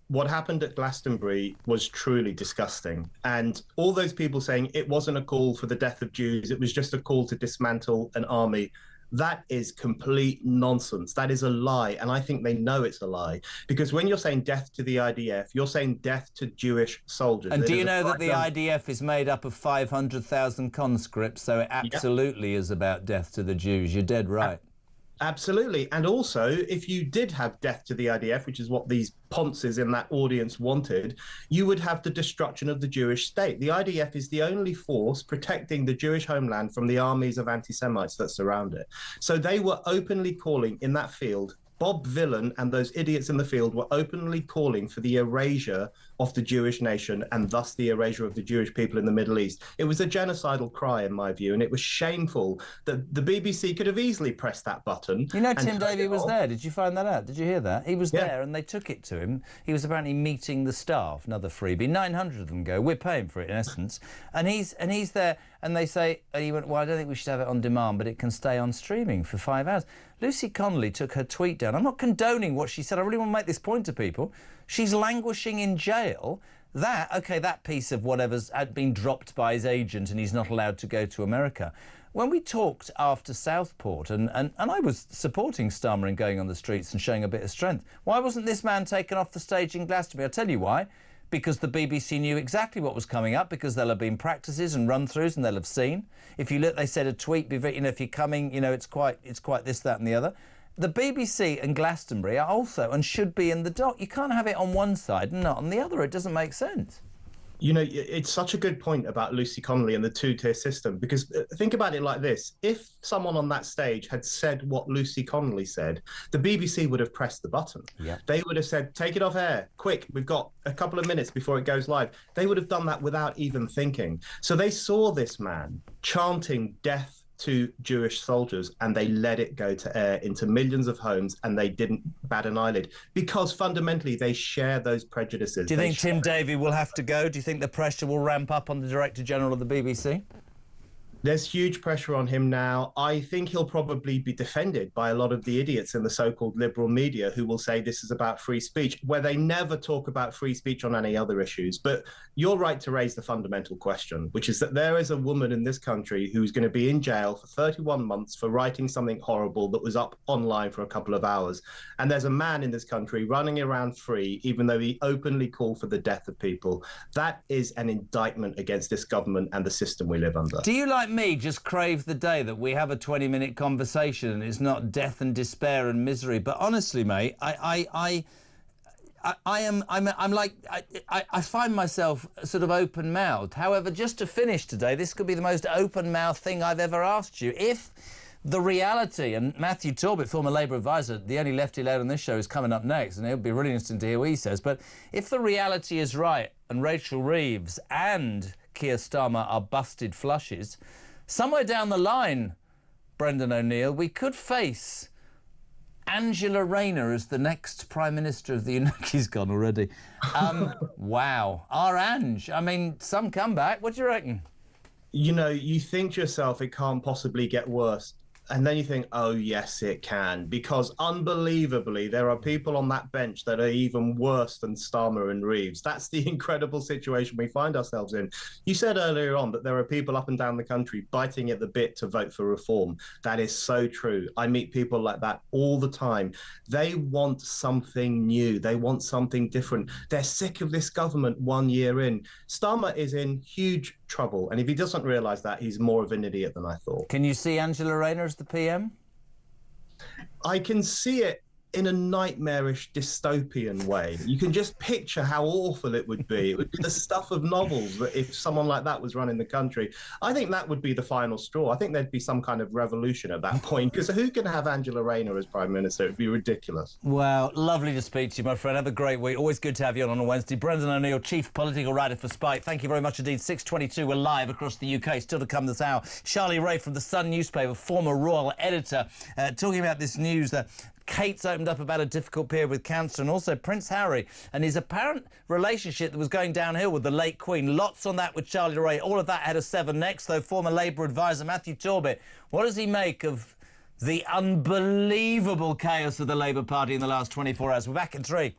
what happened at Glastonbury was truly disgusting. And all those people saying it wasn't a call for the death of Jews, it was just a call to dismantle an army. That is complete nonsense. That is a lie. And I think they know it's a lie. Because when you're saying death to the IDF, you're saying death to Jewish soldiers. And do you know that the IDF is made up of 500,000 conscripts? So it absolutely is about death to the Jews. You're dead right. Absolutely. And also, if you did have death to the IDF, which is what these ponces in that audience wanted, you would have the destruction of the Jewish state. The IDF is the only force protecting the Jewish homeland from the armies of anti-Semites that surround it. So they were openly calling in that field, Bob Villan and those idiots in the field were openly calling for the erasure of the Jewish nation and thus the erasure of the Jewish people in the Middle East. It was a genocidal cry, in my view, and it was shameful that the BBC could have easily pressed that button. You know, Tim Davie was there. Did you find that out? Did you hear that? He was there, and they took it to him. He was apparently meeting the staff, another freebie. 900 of them go. We're paying for it, in essence. And he's there, and they say, and he went, well, I don't think we should have it on demand, but it can stay on streaming for 5 hours. Lucy Connolly took her tweet down. I'm not condoning what she said. I really want to make this point to people. She's languishing in jail. That piece of whatever's had been dropped by his agent and he's not allowed to go to America. When we talked after Southport, and I was supporting Starmer in going on the streets and showing a bit of strength, why wasn't this man taken off the stage in Glastonbury? I'll tell you why. Because the BBC knew exactly what was coming up, because there'll have been practices and run-throughs and they'll have seen. If you look, they said a tweet, if you're coming, it's quite this, that and the other. The BBC and Glastonbury are also and should be in the dock. You can't have it on one side and not on the other. It doesn't make sense. You know, it's such a good point about Lucy Connolly and the two-tier system, because think about it like this. If someone on that stage had said what Lucy Connolly said, the BBC would have pressed the button. Yeah. They would have said, take it off air, quick, we've got a couple of minutes before it goes live. They would have done that without even thinking. So they saw this man chanting death to Jewish soldiers and they let it go to air into millions of homes and they didn't bat an eyelid because fundamentally they share those prejudices. Do you think Tim Davie will have to go? Do you think the pressure will ramp up on the Director General of the BBC? There's huge pressure on him now. I think he'll probably be defended by a lot of the idiots in the so-called liberal media who will say this is about free speech, where they never talk about free speech on any other issues. But you're right to raise the fundamental question, which is that there is a woman in this country who's going to be in jail for 31 months for writing something horrible that was up online for a couple of hours. And there's a man in this country running around free, even though he openly called for the death of people. That is an indictment against this government and the system we live under. Do you, like me, just crave the day that we have a 20-minute conversation and it's not death and despair and misery? But honestly, mate, I find myself sort of open-mouthed. However, just to finish today, this could be the most open-mouthed thing I've ever asked you. If the reality, and Matthew Torbett, former Labour advisor, the only lefty lad on this show, is coming up next, and it'll be really interesting to hear what he says, but if the reality is right and Rachel Reeves and Keir Starmer are busted flushes, somewhere down the line, Brendan O'Neill, we could face Angela Rayner as the next Prime Minister of the United... She's gone already. Wow. Our Ange. I mean, some comeback. What do you reckon? You know, you think to yourself, it can't possibly get worse. And then you think, oh, yes, it can. Because unbelievably, there are people on that bench that are even worse than Starmer and Reeves. That's the incredible situation we find ourselves in. You said earlier on that there are people up and down the country biting at the bit to vote for reform. That is so true. I meet people like that all the time. They want something new. They want something different. They're sick of this government 1 year in. Starmer is in huge trouble. And if he doesn't realise that, he's more of an idiot than I thought. Can you see Angela Rayner as the PM? I can see it in a nightmarish dystopian way. You can just picture how awful it would be. It would be the stuff of novels that if someone like that was running the country. I think that would be the final straw. I think there'd be some kind of revolution at that point, because who can have Angela Rayner as Prime Minister? It'd be ridiculous. Well, lovely to speak to you, my friend. Have a great week. Always good to have you on a Wednesday. Brendan O'Neill, Chief Political Writer for Spike. Thank you very much indeed. 6:22, we're live across the UK. Still to come this hour. Charlie Ray from the Sun newspaper, former royal editor, talking about this news that Kate's opened up about a difficult period with cancer, and also Prince Harry and his apparent relationship that was going downhill with the late Queen. Lots on that with Charlie Ray. All of that had a 7 next, though. Former Labour advisor Matthew Torbet, what does he make of the unbelievable chaos of the Labour Party in the last 24 hours? We're back in 3.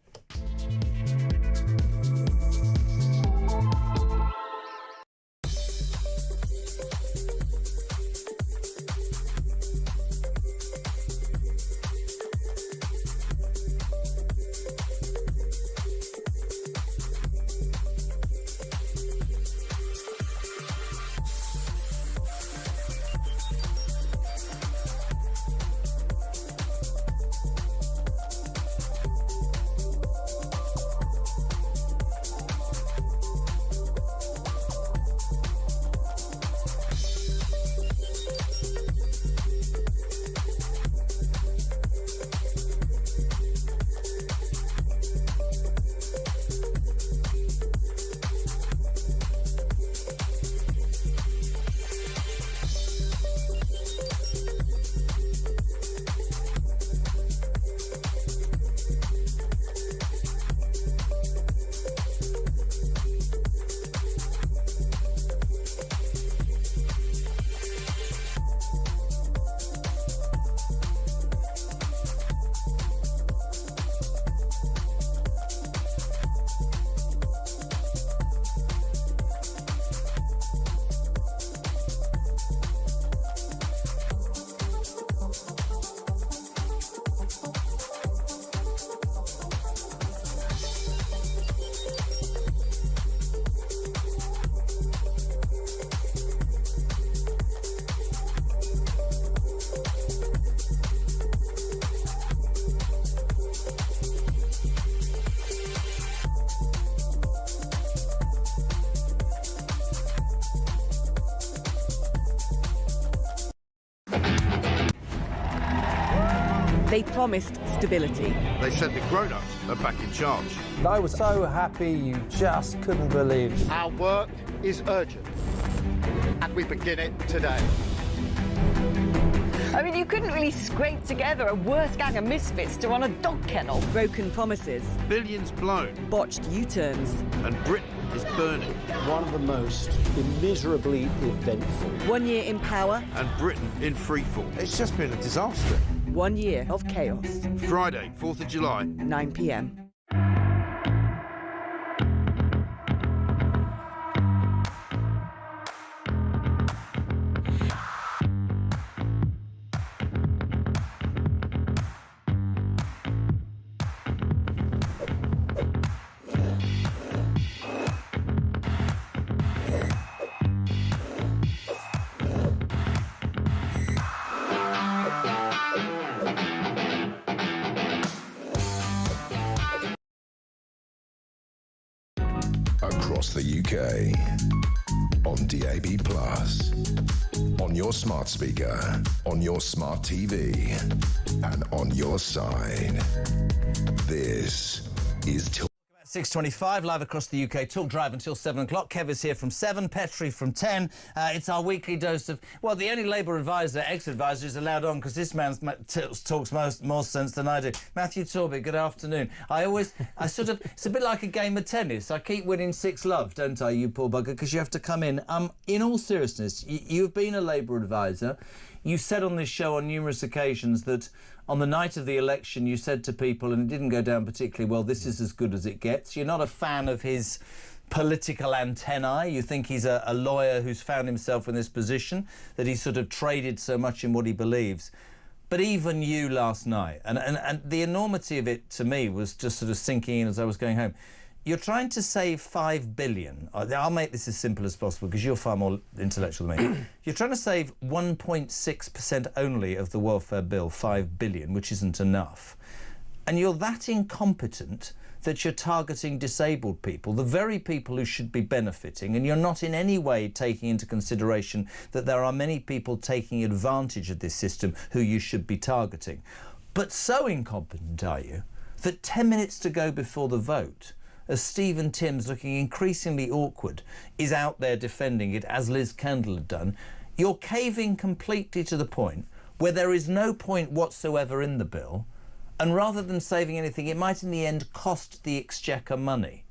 They promised stability. They said the grown-ups are back in charge. I was so happy you just couldn't believe it. Our work is urgent, and we begin it today. I mean, you couldn't really scrape together a worse gang of misfits to run a dog kennel. Broken promises. Billions blown. Botched U-turns. And Britain is burning. One of the most immeasurably eventful. 1 year in power. And Britain in freefall. It's just been a disaster. 1 year of chaos. Friday, 4th of July. 9 p.m. Across the UK, on DAB+, on your smart speaker, on your smart TV, and on your side. This is 6:25, live across the UK. Talk Drive until 7 o'clock. Kev is here from 7, Petrie from 10. It's our weekly dose of... Well, the only Labour advisor, ex-advisor, is allowed on because this man talks more sense than I do. Matthew Torbet, good afternoon. It's a bit like a game of tennis. I keep winning 6-love, don't I, you poor bugger, because you have to come in. In all seriousness, you've been a Labour advisor. You said on this show on numerous occasions that on the night of the election you said to people, and it didn't go down particularly well, this is as good as it gets. You're not a fan of his political antennae. You think he's a lawyer who's found himself in this position, that he's sort of traded so much in what he believes. But even you last night, and the enormity of it to me was just sort of sinking in as I was going home. You're trying to save $5 billion. I'll make this as simple as possible because you're far more intellectual than me. You're trying to save 1.6% only of the welfare bill, $5 billion, which isn't enough. And you're that incompetent that you're targeting disabled people, the very people who should be benefiting, and you're not in any way taking into consideration that there are many people taking advantage of this system who you should be targeting. But so incompetent are you that 10 minutes to go before the vote, as Stephen Timms, looking increasingly awkward, is out there defending it, as Liz Kendall had done, you're caving completely to the point where there is no point whatsoever in the bill And rather than saving anything, it might in the end cost the Exchequer money.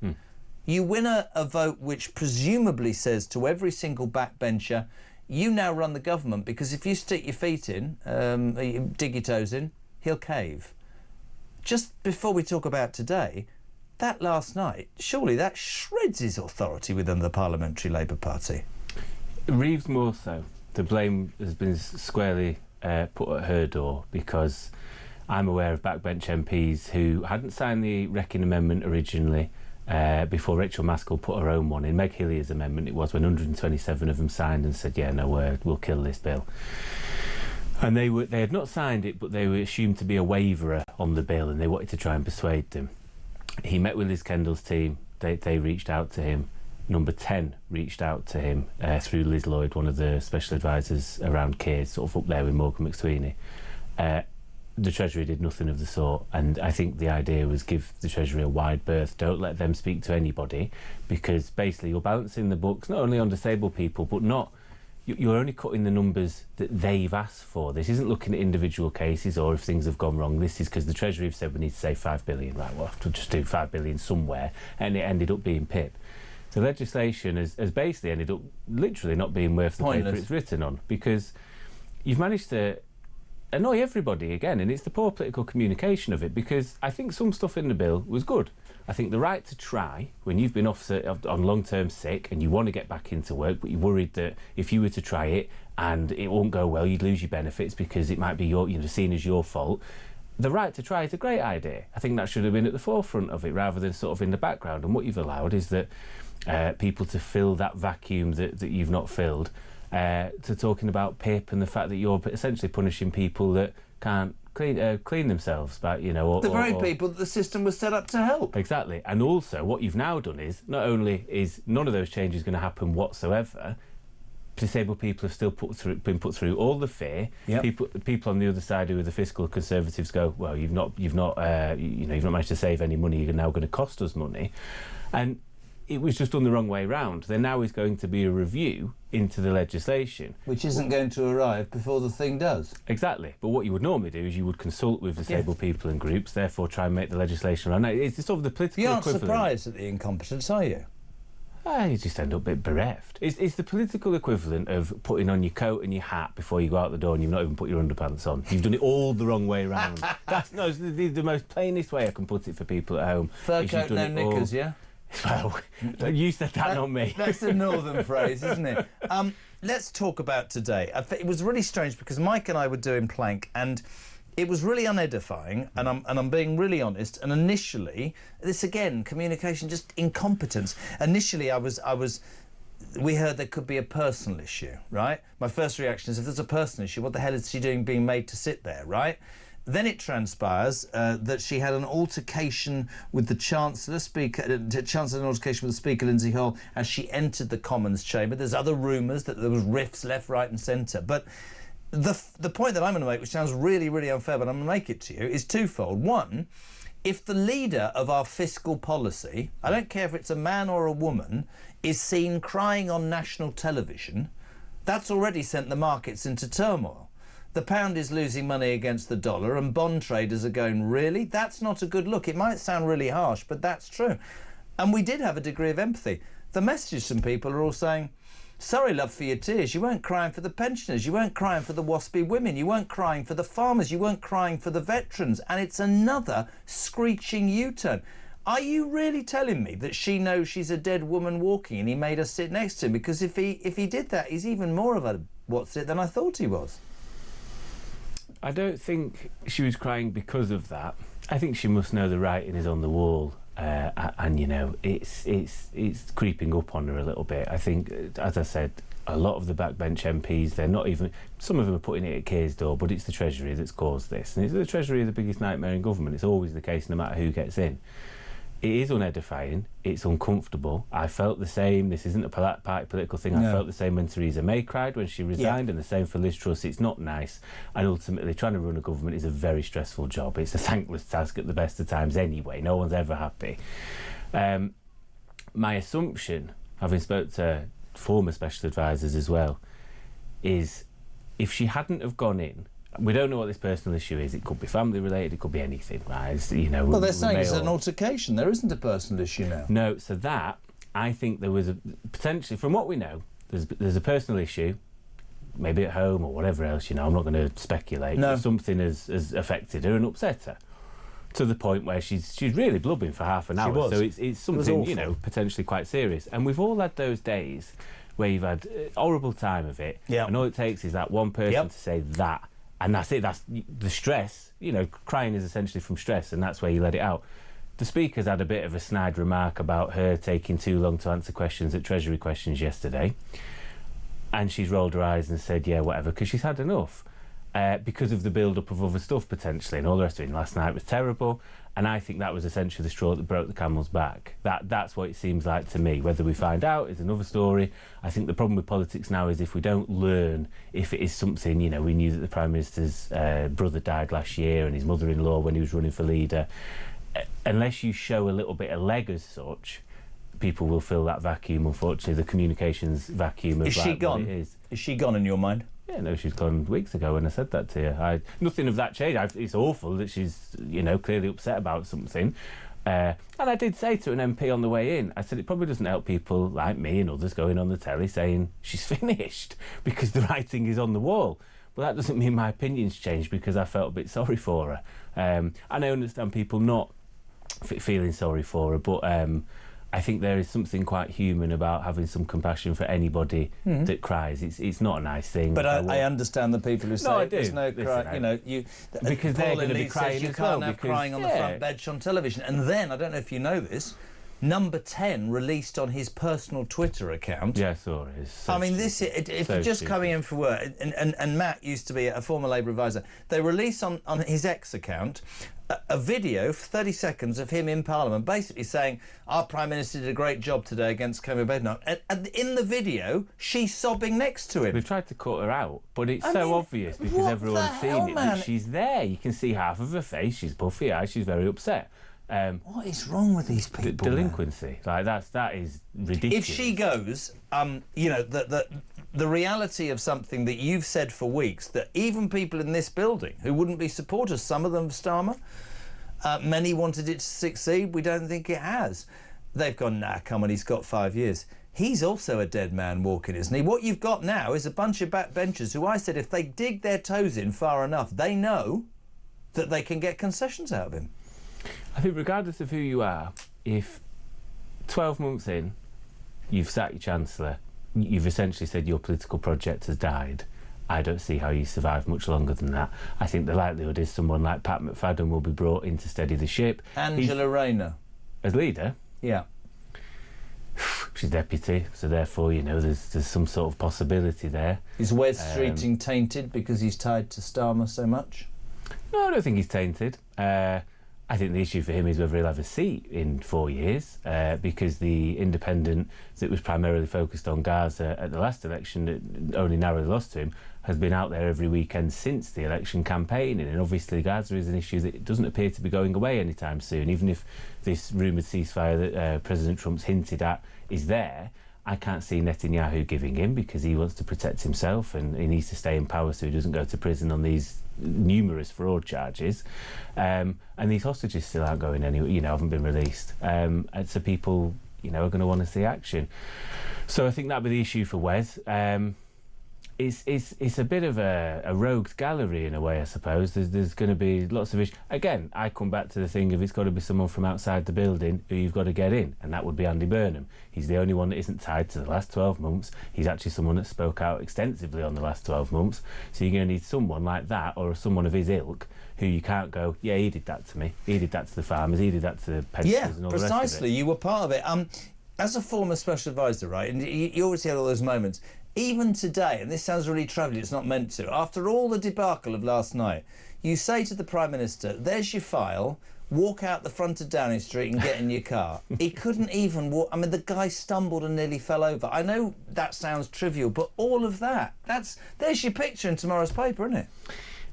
You win a vote which presumably says to every single backbencher, you now run the government, because if you stick your feet in, dig your toes in, he'll cave. Just before we talk about today, that last night, surely that shreds his authority within the Parliamentary Labour Party. Reeves more so. The blame has been squarely put at her door, because I'm aware of backbench MPs who hadn't signed the Wrecking Amendment originally, before Rachel Maskell put her own one in. Meg Hillier's amendment it was, when 127 of them signed and said, yeah, no, we'll kill this bill. And they had not signed it, but they were assumed to be a waverer on the bill, and they wanted to try and persuade them. He met with Liz Kendall's team. They reached out to him. Number 10 reached out to him through Liz Lloyd, one of the special advisors around Keir, sort of up there with Morgan McSweeney. The Treasury did nothing of the sort, and I think the idea was give the Treasury a wide berth, don't let them speak to anybody, because basically you're balancing the books not only on disabled people, but you're only cutting the numbers that they've asked for. This isn't looking at individual cases or if things have gone wrong. This is because the Treasury have said we need to save 5 billion. Right, we'll have to just do 5 billion somewhere, and it ended up being PIP. The legislation has basically ended up literally not being worth the paper it's written on, because you've managed to annoy everybody again, and it's the poor political communication of it, because I think some stuff in the bill was good. I think the right to try, when you've been off on long-term sick and you want to get back into work, but you're worried that if you were to try it and it won't go well, you'd lose your benefits because it might be seen as your fault. The right to try is a great idea. I think that should have been at the forefront of it rather than sort of in the background. And what you've allowed is that people to fill that vacuum that you've not filled, to talking about PIP and the fact that you're essentially punishing people that can't clean themselves, but the very people that the system was set up to help. Exactly. And also what you've now done is not only is none of those changes going to happen whatsoever, disabled people have still been put through all the fear. People on the other side who are the fiscal conservatives go, well, you've not managed to save any money, you're now going to cost us money. And it was just done the wrong way round. There now is going to be a review into the legislation, which isn't going to arrive before the thing does. Exactly. But what you would normally do is you would consult with disabled people and groups, therefore try and make the legislation run. It's sort of the political equivalent. You aren't surprised at the incompetence, are you? You just end up a bit bereft. It's the political equivalent of putting on your coat and your hat before you go out the door and you've not even put your underpants on. You've done it all the wrong way round. That's the most plainest way I can put it for people at home. Fur coat, no knickers, yeah? Well, you said that, not me. That's a northern phrase, isn't it? Let's talk about today. It was really strange because Mike and I were doing Plank, and it was really unedifying, and I'm being really honest. And initially, this again, communication, just incompetence. Initially, we heard there could be a personal issue, right? My first reaction is, if there's a personal issue, what the hell is she doing being made to sit there, right? Then it transpires that she had an altercation with the Chancellor, an altercation with the Speaker, Lindsay Hall, as she entered the Commons chamber. There's other rumours that there was rifts left, right and centre. But the point that I'm going to make, which sounds really, really unfair, but I'm going to make it to you, is twofold. One, if the leader of our fiscal policy, I don't care if it's a man or a woman, is seen crying on national television, that's already sent the markets into turmoil. The pound is losing money against the dollar and bond traders are going, really? That's not a good look. It might sound really harsh, but that's true. And we did have a degree of empathy. The messages from people are all saying, sorry, love, for your tears. You weren't crying for the pensioners. You weren't crying for the waspy women. You weren't crying for the farmers. You weren't crying for the veterans. And it's another screeching U-turn. Are you really telling me that she knows she's a dead woman walking and he made her sit next to him? Because if he did that, he's even more of a what's it than I thought he was. I don't think she was crying because of that. I think she must know the writing is on the wall, and it's creeping up on her a little bit. I think, as I said, a lot of the backbench MPs, they're not even, some of them are putting it at Keir's door, but it's the Treasury that's caused this. And it's the Treasury the biggest nightmare in government. It's always the case no matter who gets in. It is unedifying, it's uncomfortable. I felt the same. This isn't a party political thing. No. I felt the same when Theresa May cried when she resigned, and the same for Liz Truss. It's not nice, and ultimately trying to run a government is a very stressful job. It's a thankless task at the best of times anyway. No one's ever happy. My assumption, having spoke to former special advisors as well, is if she hadn't have gone in We don't know what this personal issue is. It could be family related. It could be anything, right? You know. Well, they're saying it's an altercation. There isn't a personal issue now. No. So that, I think there was potentially, from what we know, there's a personal issue, maybe at home or whatever else. You know, I'm not going to speculate. No. But something has affected her and upset her, to the point where she's really blubbing for half an hour. Was. So it's something, you know, potentially quite serious. And we've all had those days where you've had a horrible time of it, and all it takes is that one person to say that, and that's it. That's the stress. You know, crying is essentially from stress, and that's where you let it out. The Speaker's had a bit of a snide remark about her taking too long to answer questions at Treasury questions yesterday, and she's rolled her eyes and said, yeah, whatever, because she's had enough. Because of the build-up of other stuff potentially and all the rest of it. Last night was terrible, and I think that was essentially the straw that broke the camel's back. That's what it seems like to me. Whether we find out is another story. I think the problem with politics now is if we don't learn, if it is something, you know, we knew that the Prime Minister's brother died last year and his mother-in-law when he was running for leader, unless you show a little bit of leg as such, people will fill that vacuum, unfortunately, the communications vacuum of Is she gone? Is she gone in your mind? Yeah, no, she's gone weeks ago when I said that to you. Nothing of that changed. It's awful that she's, you know, clearly upset about something. And I did say to an MP on the way in, I said it probably doesn't help people like me and others going on the telly saying she's finished because the writing is on the wall. But that doesn't mean my opinion's changed because I felt a bit sorry for her. And I understand people not feeling sorry for her, but I think there is something quite human about having some compassion for anybody that cries. It's not a nice thing. But I understand the people who say there's no cry. You know, because they're going to be crying you as can't well. have crying on the front bench on television. And then, I don't know if you know this, Number 10 released on his personal Twitter account. Yeah, I saw it. I mean, if you're just coming in for work, and Matt used to be a former Labour advisor, they release on his X account a video for 30 seconds of him in Parliament basically saying, our Prime Minister did a great job today against Kemi Badenoch. And in the video, she's sobbing next to him. They've tried to cut her out, but it's so obvious because everyone's seen it that she's there. You can see half of her face. She's puffy eyed. She's very upset. What is wrong with these people? Delinquency, like that is ridiculous. If she goes, you know, the reality of something that you've said for weeks, that even people in this building who wouldn't be supporters, some of them of Starmer, many wanted it to succeed. We don't think it has. They've gone, nah, come on, he's got 5 years. He's also a dead man walking, isn't he? What you've got now is a bunch of backbenchers who I said if they dig their toes in far enough, they know that they can get concessions out of him. I think regardless of who you are, if 12 months in, you've sacked your Chancellor, you've essentially said your political project has died, I don't see how you survive much longer than that. I think the likelihood is someone like Pat McFadden will be brought in to steady the ship. Angela Rayner. As leader? Yeah. She's deputy, so therefore, you know, there's some sort of possibility there. Is Wes Streeting tainted because he's tied to Starmer so much? No, I don't think he's tainted. I think the issue for him is whether he'll have a seat in 4 years, because the independent that was primarily focused on Gaza at the last election, that only narrowly lost to him, has been out there every weekend since the election campaigning. And obviously Gaza is an issue that doesn't appear to be going away anytime soon. Even if this rumoured ceasefire that President Trump's hinted at is there, I can't see Netanyahu giving in because he wants to protect himself and he needs to stay in power so he doesn't go to prison on these numerous fraud charges. And these hostages still aren't going anywhere, you know, haven't been released. And so people, you know, are going to want to see action. So I think that'd be the issue for Wes. It's a bit of a rogues gallery in a way, I suppose. There's going to be lots of issues. Again, I come back to the thing of it's got to be someone from outside the building who you've got to get in, and that would be Andy Burnham. He's the only one that isn't tied to the last 12 months. He's actually someone that spoke out extensively on the last 12 months. So you're going to need someone like that or someone of his ilk who you can't go, yeah, he did that to me. He did that to the farmers. He did that to the pensioners and all the rest of it. Yeah, precisely. You were part of it. As a former special advisor, right, and you always had all those moments, even today, and this sounds really travelly, it's not meant to, after all the debacle of last night, you say to the Prime Minister, there's your file, walk out the front of Downing Street and get in your car. He couldn't even walk. I mean, the guy stumbled and nearly fell over. I know that sounds trivial, but all of that, there's your picture in tomorrow's paper, isn't it?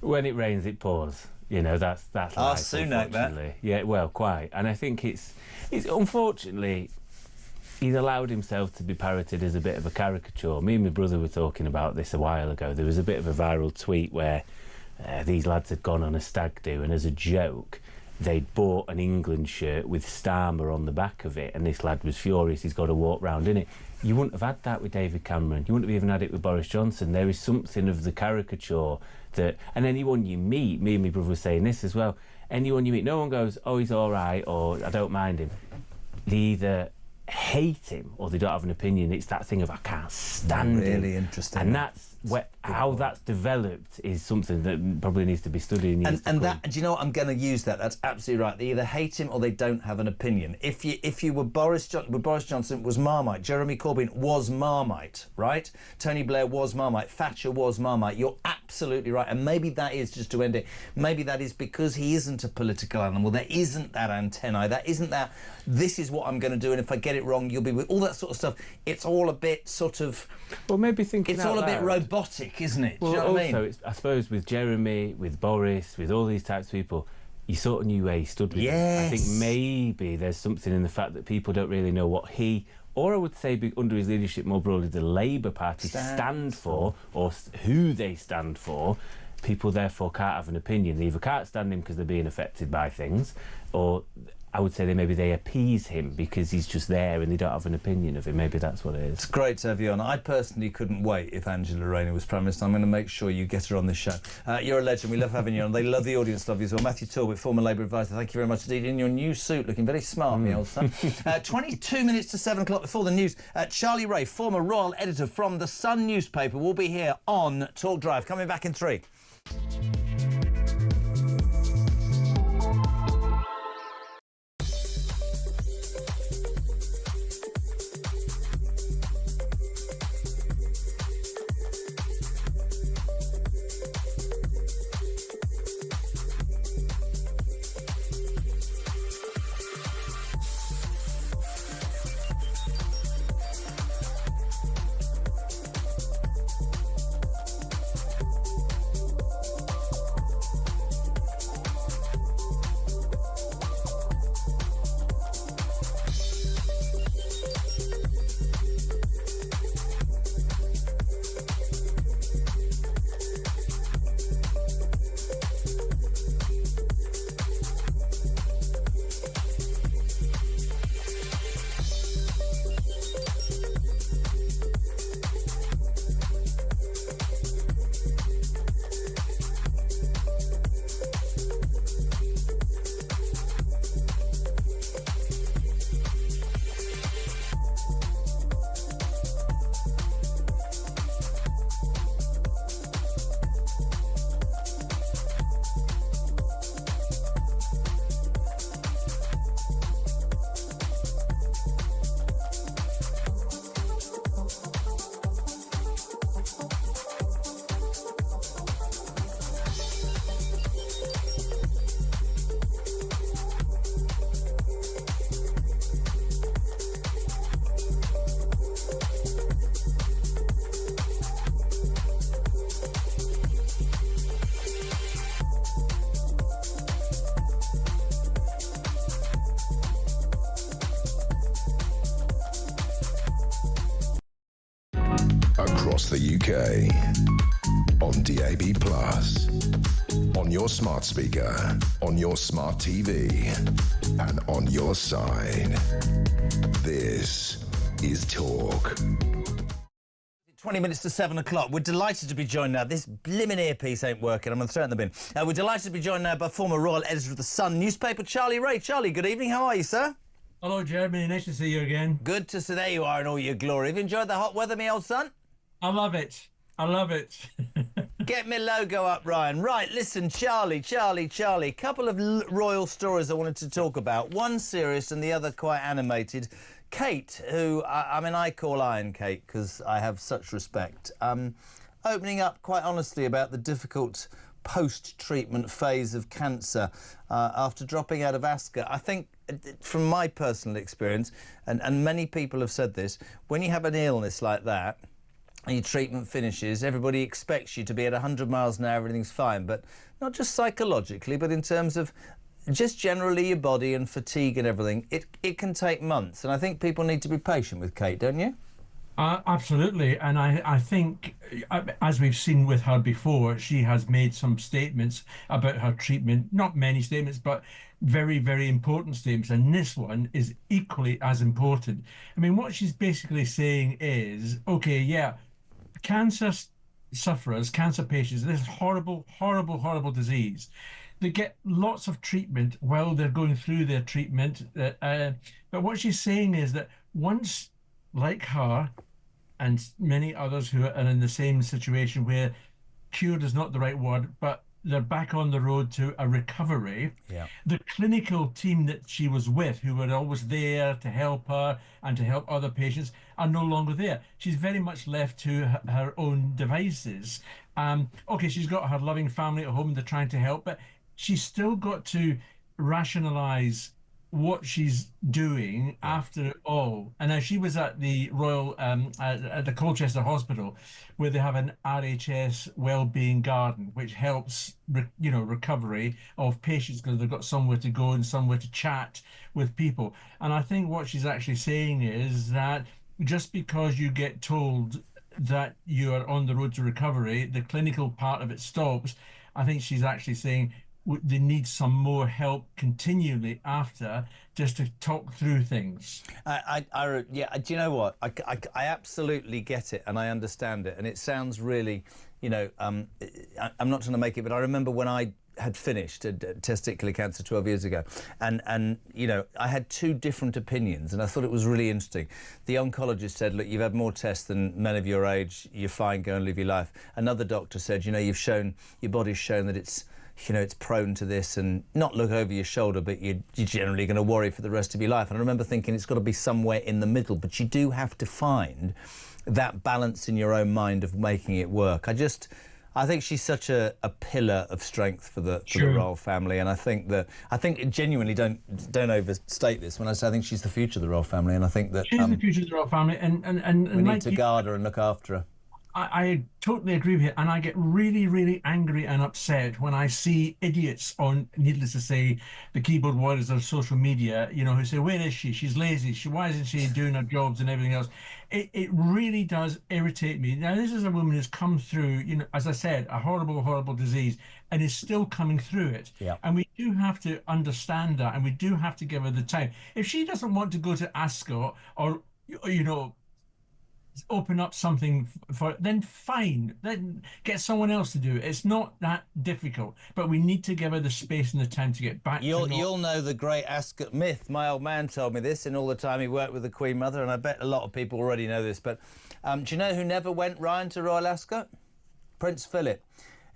When it rains, it pours. You know, that's life, Sunak, that. Yeah, well, quite. And I think it's unfortunately, he's allowed himself to be parroted as a bit of a caricature. Me and my brother were talking about this a while ago. There was a bit of a viral tweet where these lads had gone on a stag do, and as a joke, they'd bought an England shirt with Starmer on the back of it, and this lad was furious. He's got to walk round in it. You wouldn't have had that with David Cameron. You wouldn't have even had it with Boris Johnson. There is something of the caricature that, and anyone you meet, me and my brother were saying this as well, anyone you meet, no one goes, oh, he's all right, or I don't mind him. They either hate him or they don't have an opinion. It's that thing of I can't stand him. Really interesting. And that's how that's developed is something that probably needs to be studied. And that, do you know what? I'm going to use that. That's absolutely right. They either hate him or they don't have an opinion. If you were Boris Johnson was Marmite. Jeremy Corbyn was Marmite, right? Tony Blair was Marmite. Thatcher was Marmite. You're absolutely right. And maybe that is, just to end it, maybe that is because he isn't a political animal. There isn't that antennae. That isn't that, this is what I'm going to do, and if I get it wrong, you'll be with all that sort of stuff. It's all a bit sort of... Well, maybe thinking it's all a bit robotic, isn't it? Well, do you know what I mean? It's, I suppose with Jeremy, with Boris, with all these types of people, you sort of knew where he stood with them. I think maybe there's something in the fact that people don't really know what he, or I would say under his leadership more broadly, the Labour Party stand for, or who they stand for. People therefore can't have an opinion. They either can't stand him because they're being affected by things, or I would say maybe they appease him because he's just there and they don't have an opinion of him. Maybe that's what it is. It's great to have you on. I personally couldn't wait if Angela Rayner was Prime Minister. I'm going to make sure you get her on this show. You're a legend. We love having you on. They love the audience, love you as well. Matthew Talbot, former Labour advisor, thank you very much indeed. In your new suit, looking very smart, me old son. 22 minutes to 7 o'clock before the news. Charlie Ray, former royal editor from The Sun newspaper, will be here on Talk Drive. Coming back in 3. Across the UK, on DAB+, on your smart speaker, on your smart TV, and on your side. This is Talk. 20 minutes to 7 o'clock. We're delighted to be joined now. This blimmin' earpiece ain't working. I'm going to throw it in the bin. We're delighted to be joined now by former royal editor of The Sun newspaper, Charlie Ray. Charlie, good evening. How are you, sir? Hello, Jeremy. Nice to see you again. Good to see. There you are in all your glory. Have you enjoyed the hot weather, me old son? I love it. I love it. Get me logo up, Ryan. Right, listen, Charlie. Couple of royal stories I wanted to talk about. One serious and the other quite animated. Kate, who, I mean, I call Iron Kate because I have such respect, opening up quite honestly about the difficult post-treatment phase of cancer after dropping out of ASCA. I think, from my personal experience, and many people have said this, when you have an illness like that, and your treatment finishes, everybody expects you to be at 100 miles an hour, everything's fine, but not just psychologically, but in terms of just generally your body and fatigue and everything, it can take months. And I think people need to be patient with Kate, don't you? Absolutely. And I think, as we've seen with her before, she has made some statements about her treatment, not many statements, but very, very important statements. And this one is equally as important. I mean, what she's basically saying is, okay, yeah, cancer sufferers, cancer patients, this horrible, horrible, horrible disease. They get lots of treatment while they're going through their treatment. But what she's saying is that once, like her, and many others who are in the same situation where cured is not the right word, but they're back on the road to a recovery. Yeah. The clinical team that she was with, who were always there to help her and to help other patients, are no longer there. She's very much left to her own devices. Okay, she's got her loving family at home, they're trying to help, but she's still got to rationalize what she's doing after it all. And now she was at the Royal, at the Colchester Hospital, where they have an RHS wellbeing garden, which helps, recovery of patients because they've got somewhere to go and somewhere to chat with people. And I think what she's actually saying is that just because you get told that you are on the road to recovery, the clinical part of it stops. I think she's actually saying they need some more help continually after, just to talk through things. Yeah, do you know what? I absolutely get it and I understand it. And it sounds really, I'm not trying to make it, but I remember when I had finished testicular cancer 12 years ago, and I had two different opinions, and I thought it was really interesting. The oncologist said, look, you've had more tests than men of your age, you're fine, go and live your life. Another doctor said, your body's shown that it's prone to this, and not look over your shoulder, but you're generally going to worry for the rest of your life. And I remember thinking it's got to be somewhere in the middle, but you do have to find that balance in your own mind of making it work. I think she's such a pillar of strength for the royal family, and I think genuinely don't overstate this when I say I think she's the future of the royal family, and I think that she's the future of the royal family, and we need to guard her and look after her. I totally agree with you, and I get really, really angry and upset when I see idiots on, needless to say, the keyboard warriors of social media, who say, where is she? She's lazy. Why isn't she doing her jobs and everything else? It really does irritate me. Now, this is a woman who's come through, as I said, a horrible, horrible disease, and is still coming through it. Yeah. And we do have to understand that, and we do have to give her the time. If she doesn't want to go to Ascot or, open up something for, then fine, then get someone else to do it. It's not that difficult, but we need to give her the space and the time to get back. You'll know the great Ascot myth. My old man told me this in all the time he worked with the Queen Mother, and I bet a lot of people already know this, but do you know who never went, Ryan, to Royal Ascot? Prince Philip.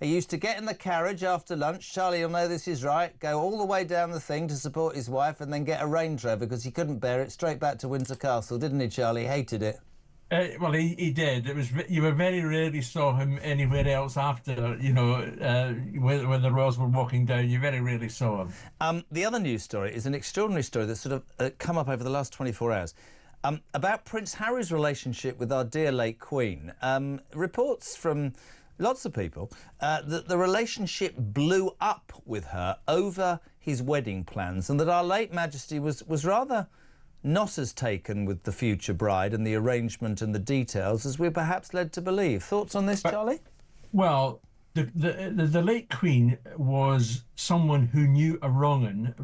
He used to get in the carriage after lunch, Charlie, you'll know this is right, go all the way down the thing to support his wife, and then get a Range Rover because he couldn't bear it, straight back to Windsor Castle, didn't he, Charlie? He hated it. Well, he did. You very rarely saw him anywhere else after, when the royals were walking down. You very rarely saw him. The other news story is an extraordinary story that's sort of come up over the last 24 hours about Prince Harry's relationship with our dear late Queen. Reports from lots of people that the relationship blew up with her over his wedding plans, and that our late Majesty was rather not as taken with the future bride and the arrangement and the details as we're perhaps led to believe. Thoughts on this, Charlie? Well, the late Queen was someone who knew a wrong-un,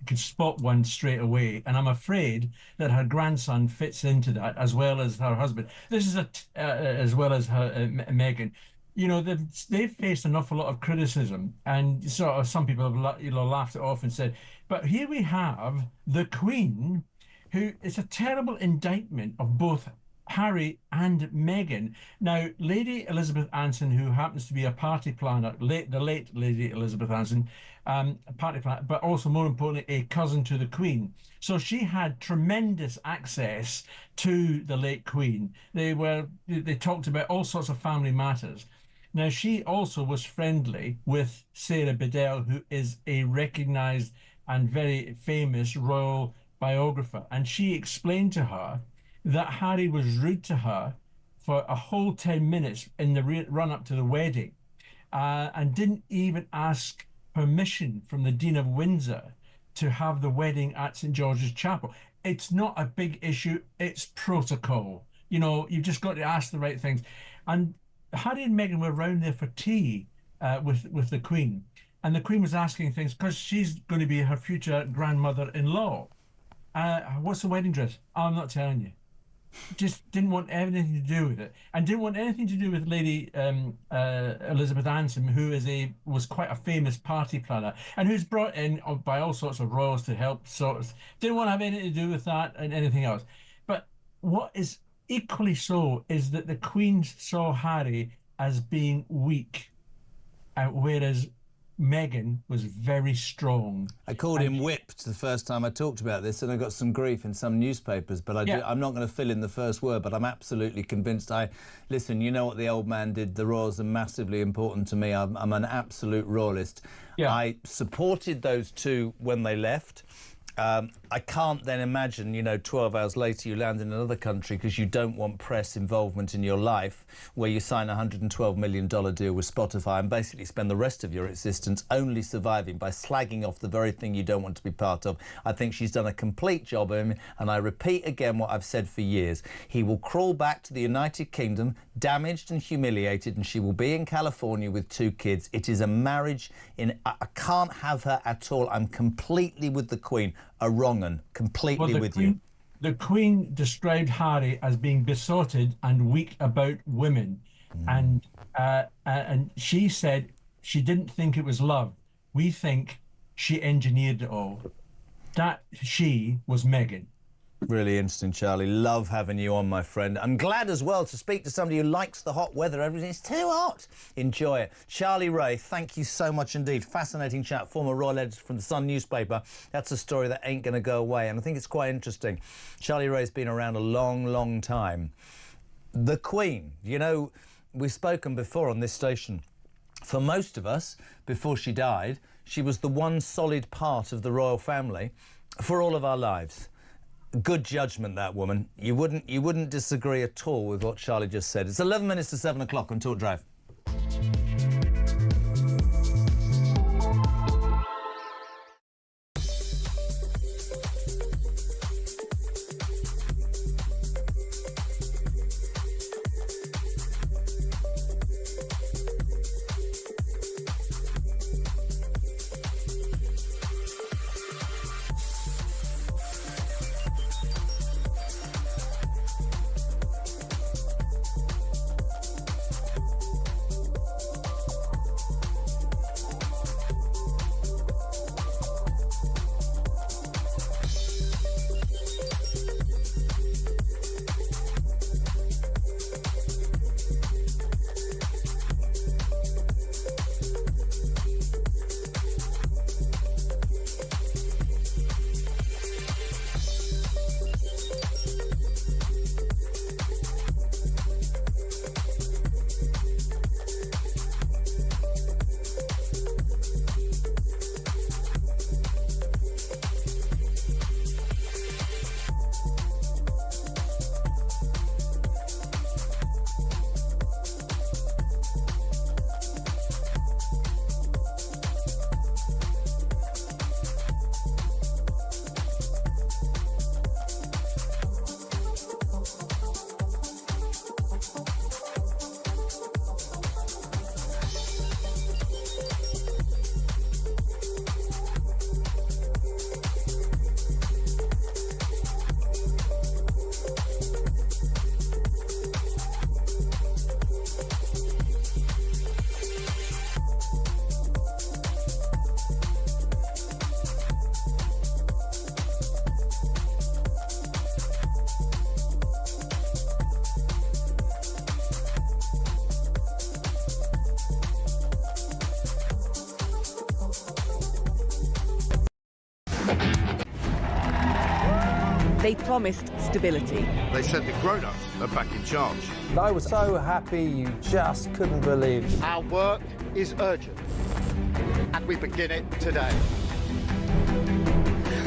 could spot one straight away, and I'm afraid that her grandson fits into that, as well as her husband. This is as well as her Meghan. They've faced an awful lot of criticism, and sort of some people have laughed it off and said, but here we have the Queen, who is a terrible indictment of both Harry and Meghan. Now, Lady Elizabeth Anson, who happens to be a party planner, the late Lady Elizabeth Anson, party planner, but also more importantly, a cousin to the Queen. So she had tremendous access to the late Queen. They talked about all sorts of family matters. Now, she also was friendly with Sarah Bedell, who is a recognised and very famous royal biographer, and she explained to her that Harry was rude to her for a whole 10 minutes in the run-up to the wedding, and didn't even ask permission from the Dean of Windsor to have the wedding at St George's Chapel. It's not a big issue, it's protocol. You know, you've just got to ask the right things. And Harry and Meghan were round there for tea with the Queen. And the Queen was asking things because she's going to be her future grandmother-in-law. What's the wedding dress? Oh, I'm not telling you. Just didn't want anything to do with it, and didn't want anything to do with Lady Elizabeth Anson, who was quite a famous party planner and who's brought in by all sorts of royals to help didn't want to have anything to do with that and anything else. But what is equally so is that the Queen saw Harry as being weak, whereas Meghan was very strong. I called him whipped the first time I talked about this, and I got some grief in some newspapers, but I'm not going to fill in the first word, but I'm absolutely convinced. Listen, you know what the old man did. The royals are massively important to me. I'm an absolute royalist. Yeah. I supported those two when they left. I can't then imagine, you know, 12 hours later you land in another country because you don't want press involvement in your life, where you sign a $112 million deal with Spotify and basically spend the rest of your existence only surviving by slagging off the very thing you don't want to be part of. I think she's done a complete job of him, and I repeat again what I've said for years. He will crawl back to the United Kingdom, damaged and humiliated, and she will be in California with 2 kids. It is a marriage I can't have her at all. I'm completely with the Queen. A wrong un, completely with you. The Queen described Harry as being besotted and weak about women, and she said she didn't think it was love. We think she engineered it all. That she was Meghan. Really interesting, Charlie. Love having you on, my friend. I'm glad as well to speak to somebody who likes the hot weather. Everything's too hot. Enjoy it. Charlie Ray, thank you so much indeed. Fascinating chat. Former royal editor from the Sun newspaper. That's a story that ain't going to go away, and I think it's quite interesting. Charlie Ray's been around a long, long time. The Queen, you know, we've spoken before on this station. For most of us, before she died, she was the one solid part of the royal family for all of our lives. Good judgment, that woman. You wouldn't disagree at all with what Charlie just said. It's 11 minutes to 7 o'clock on Talk Drive. They promised stability. They said the grown-ups are back in charge. I was so happy you just couldn't believe it. Our work is urgent, and we begin it today.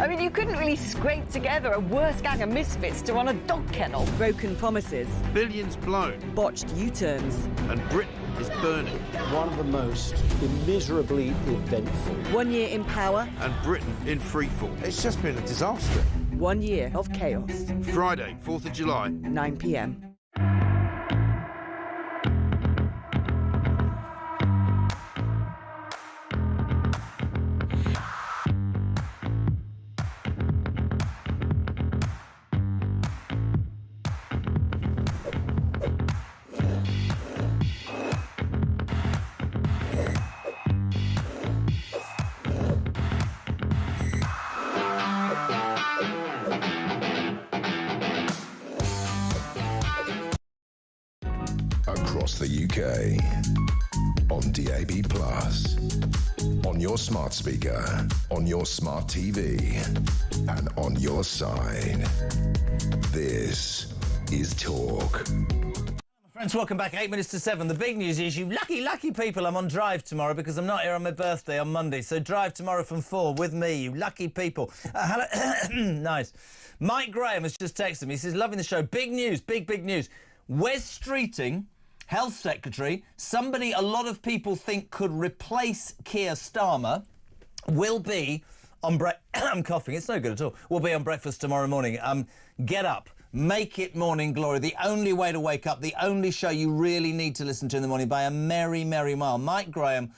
I mean, you couldn't really scrape together a worse gang of misfits to run a dog kennel. Broken promises. Billions blown. Botched U-turns. And Britain is burning. One of the most immeasurably eventful. 1 year in power. And Britain in freefall. It's just been a disaster. 1 year of chaos. Friday, 4th of July. 9 p.m. UK. On DAB+. On your smart speaker. On your smart TV. And on your side. This is Talk. Friends, welcome back. 8 minutes to 7. The big news is, you lucky people, I'm on Drive tomorrow because I'm not here on my birthday on Monday. So Drive tomorrow from 4 with me, you lucky people. Hello. Nice. Mike Graham has just texted me. He says, loving the show. Big news, big news. Wes Streeting, Health Secretary, somebody a lot of people think could replace Keir Starmer, will be on I'm coughing. It's no good at all. Will be on breakfast tomorrow morning. Get up. Make it Morning Glory, the only way to wake up, the only show you really need to listen to in the morning by a merry, merry mile. Mike Graham,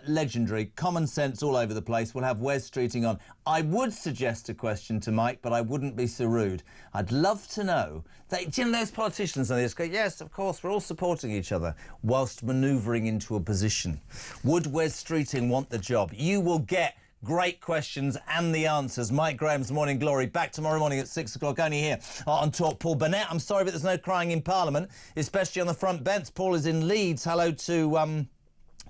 legendary, common sense all over the place. We'll have Wes Streeting on. I would suggest a question to Mike, but I wouldn't be so rude. I'd love to know, that, you know, those politicians on this go, yes, of course, we're all supporting each other, whilst manoeuvring into a position. Would Wes Streeting want the job? You will get great questions and the answers. Mike Graham's Morning Glory, back tomorrow morning at 6 o'clock, only here on Talk. Paul Burnett, I'm sorry, but there's no crying in Parliament, especially on the front bench. Paul is in Leeds. Hello to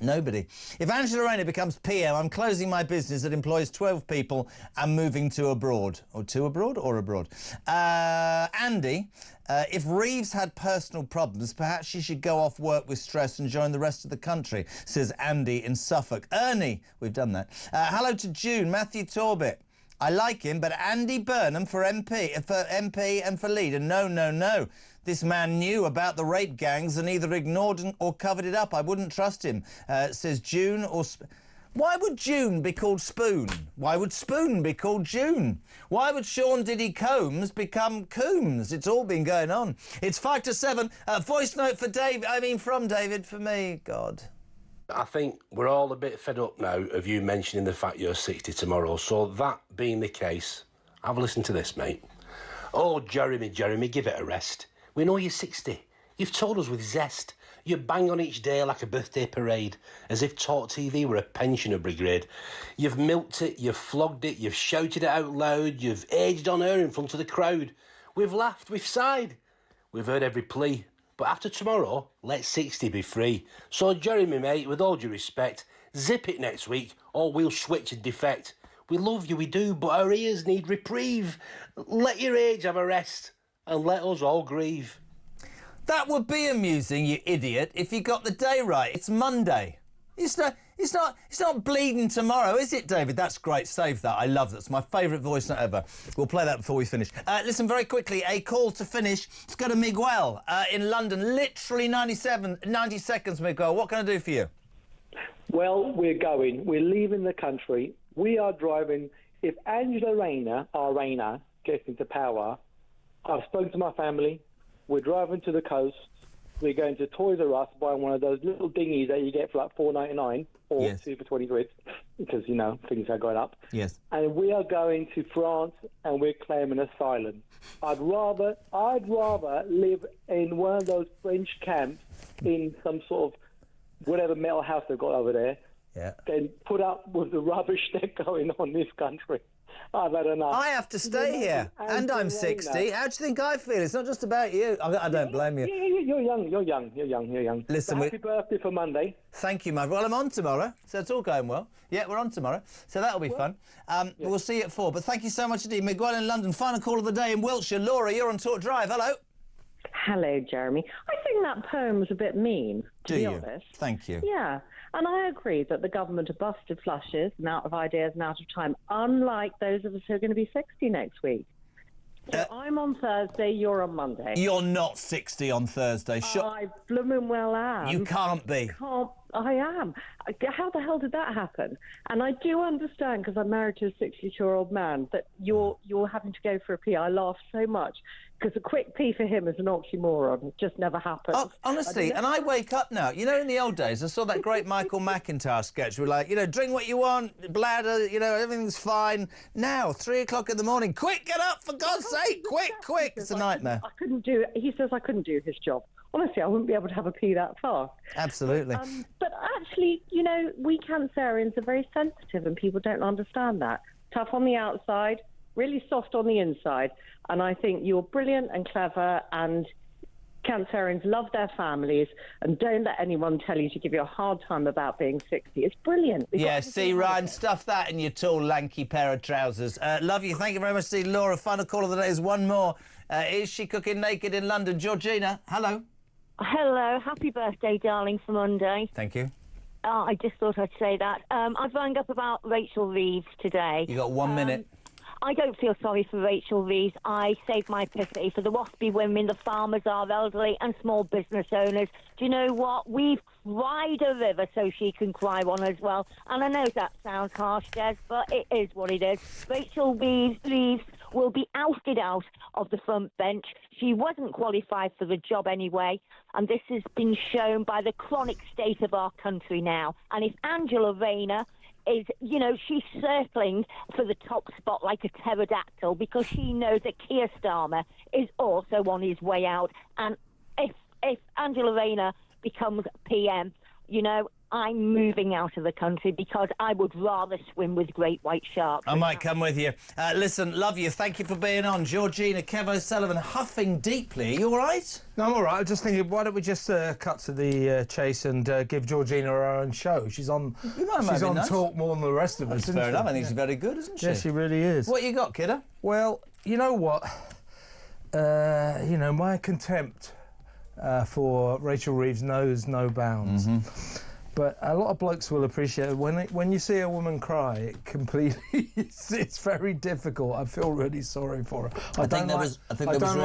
nobody. If Angela Rayner becomes PM, I'm closing my business that employs 12 people and moving to abroad. Or to abroad or abroad? Andy, if Reeves had personal problems, perhaps she should go off work with stress and join the rest of the country, says Andy in Suffolk. Ernie, we've done that. Hello to June, Matthew Torbett. I like him, but Andy Burnham for MP and for leader. No. This man knew about the rape gangs and either ignored or covered it up. I wouldn't trust him, says June. Why would June be called Spoon? Why would Spoon be called June? Why would Sean Diddy Combs become Coombs? It's all been going on. It's 5 to 7. Voice note for David. From David for me. God. I think we're all a bit fed up now of you mentioning the fact you're 60 tomorrow. So that being the case, have a listen to this, mate. Oh, Jeremy, give it a rest. We know you're 60. You've told us with zest. You bang on each day like a birthday parade, as if talkTV were a pensioner brigade. You've milked it, you've flogged it, you've shouted it out loud, you've aged on her in front of the crowd. We've laughed, we've sighed, we've heard every plea. But after tomorrow, let 60 be free. So Jeremy, mate, with all due respect, zip it next week, or we'll switch and defect. We love you, we do, but our ears need reprieve. Let your age have a rest, and let us all grieve. That would be amusing, you idiot, if you got the day right. It's Monday. It's not bleeding tomorrow, is it, David? That's great. Save that. I love that. It's my favourite voice note ever. We'll play that before we finish. Listen, very quickly, a call to finish. Let's go to Miguel in London. Literally 90 seconds, Miguel. What can I do for you? Well, we're going. We're leaving the country. We are driving. If Angela Rayner, our Rayner, gets into power, I've spoken to my family. We're driving to the coast. We're going to Toys R Us, buying one of those little dinghies that you get for like $4.99 or yes. 2 for 20 quid, because, you know, things are going up. Yes. And we are going to France and we're claiming asylum. I'd rather live in one of those French camps in some sort of whatever metal house they've got over there than put up with the rubbish that's going on in this country. I've had enough. I have to stay here, and I'm 60. How do you think I feel? It's not just about you. I don't blame you. You're young. Listen, happy birthday for Monday. Thank you, mate. Well, I'm on tomorrow, so it's all going well. Yeah, we're on tomorrow, so that'll be fun. We'll see you at 4. But thank you so much indeed. Miguel in London, final call of the day in Wiltshire. Laura, you're on Talk Drive. Hello. Hello, Jeremy. I think that poem was a bit mean, to be honest. Thank you. Yeah, and I agree that the government are busted flushes and out of ideas and out of time, unlike those of us who are going to be 60 next week. So I'm on Thursday, you're on Monday. You're not 60 on Thursday. I blooming well am. You can't be. I am. How the hell did that happen? And I do understand, because I'm married to a 62-year-old man, that you're having to go for a pee. I laugh so much, because a quick pee for him is an oxymoron. It just never happens. Oh, honestly, and I wake up now. You know, in the old days, I saw that great Michael McIntyre sketch where, like, you know, drink what you want, bladder, you know, everything's fine. Now, 3 o'clock in the morning, quick, get up, for God's sake, quick. It's a nightmare. I couldn't do it. He says I couldn't do his job. Honestly, I wouldn't be able to have a pee that fast. Absolutely. But actually, you know, we Cancerians are very sensitive and people don't understand that. Tough on the outside, really soft on the inside. And I think you're brilliant and clever and Cancerians love their families, and don't let anyone tell you to give you a hard time about being 60. It's brilliant. Yeah, see, Ryan, stuff that in your tall, lanky pair of trousers. Love you. Thank you very much, Laura. Final call of the day is one more. Is she cooking naked in London? Georgina, hello. Hello. Happy birthday, darling, for Monday. Thank you. I just thought I'd say that. I've rang up about Rachel Reeves today. You got 1 minute. I don't feel sorry for Rachel Reeves. I save my pity for the waspy women, the farmers, our elderly and small business owners. Do you know what? We've cried a river so she can cry one as well. And I know that sounds harsh, Des, but it is what it is. Rachel Reeves will be ousted out of the front bench. She wasn't qualified for the job anyway, and this has been shown by the chronic state of our country now. And if Angela Rayner is, you know, she's circling for the top spot like a pterodactyl because she knows that Keir Starmer is also on his way out. And if Angela Rayner becomes PM, you know, I'm moving out of the country because I would rather swim with great white sharks. I might come with you. Listen, love you. Thank you for being on. Georgina, Kev O'Sullivan, huffing deeply. Are you all right? No, I'm all right. I'm just thinking, why don't we just cut to the chase and give Georgina her own show? She's on talk more than the rest of us, That's fair enough. I think she's very good, isn't she? Yes, she really is. What you got, kiddo? Well, you know what? You know, my contempt for Rachel Reeves knows no bounds. But a lot of blokes will appreciate it. When you see a woman cry, it completely it's very difficult. I feel really sorry for her. I think there was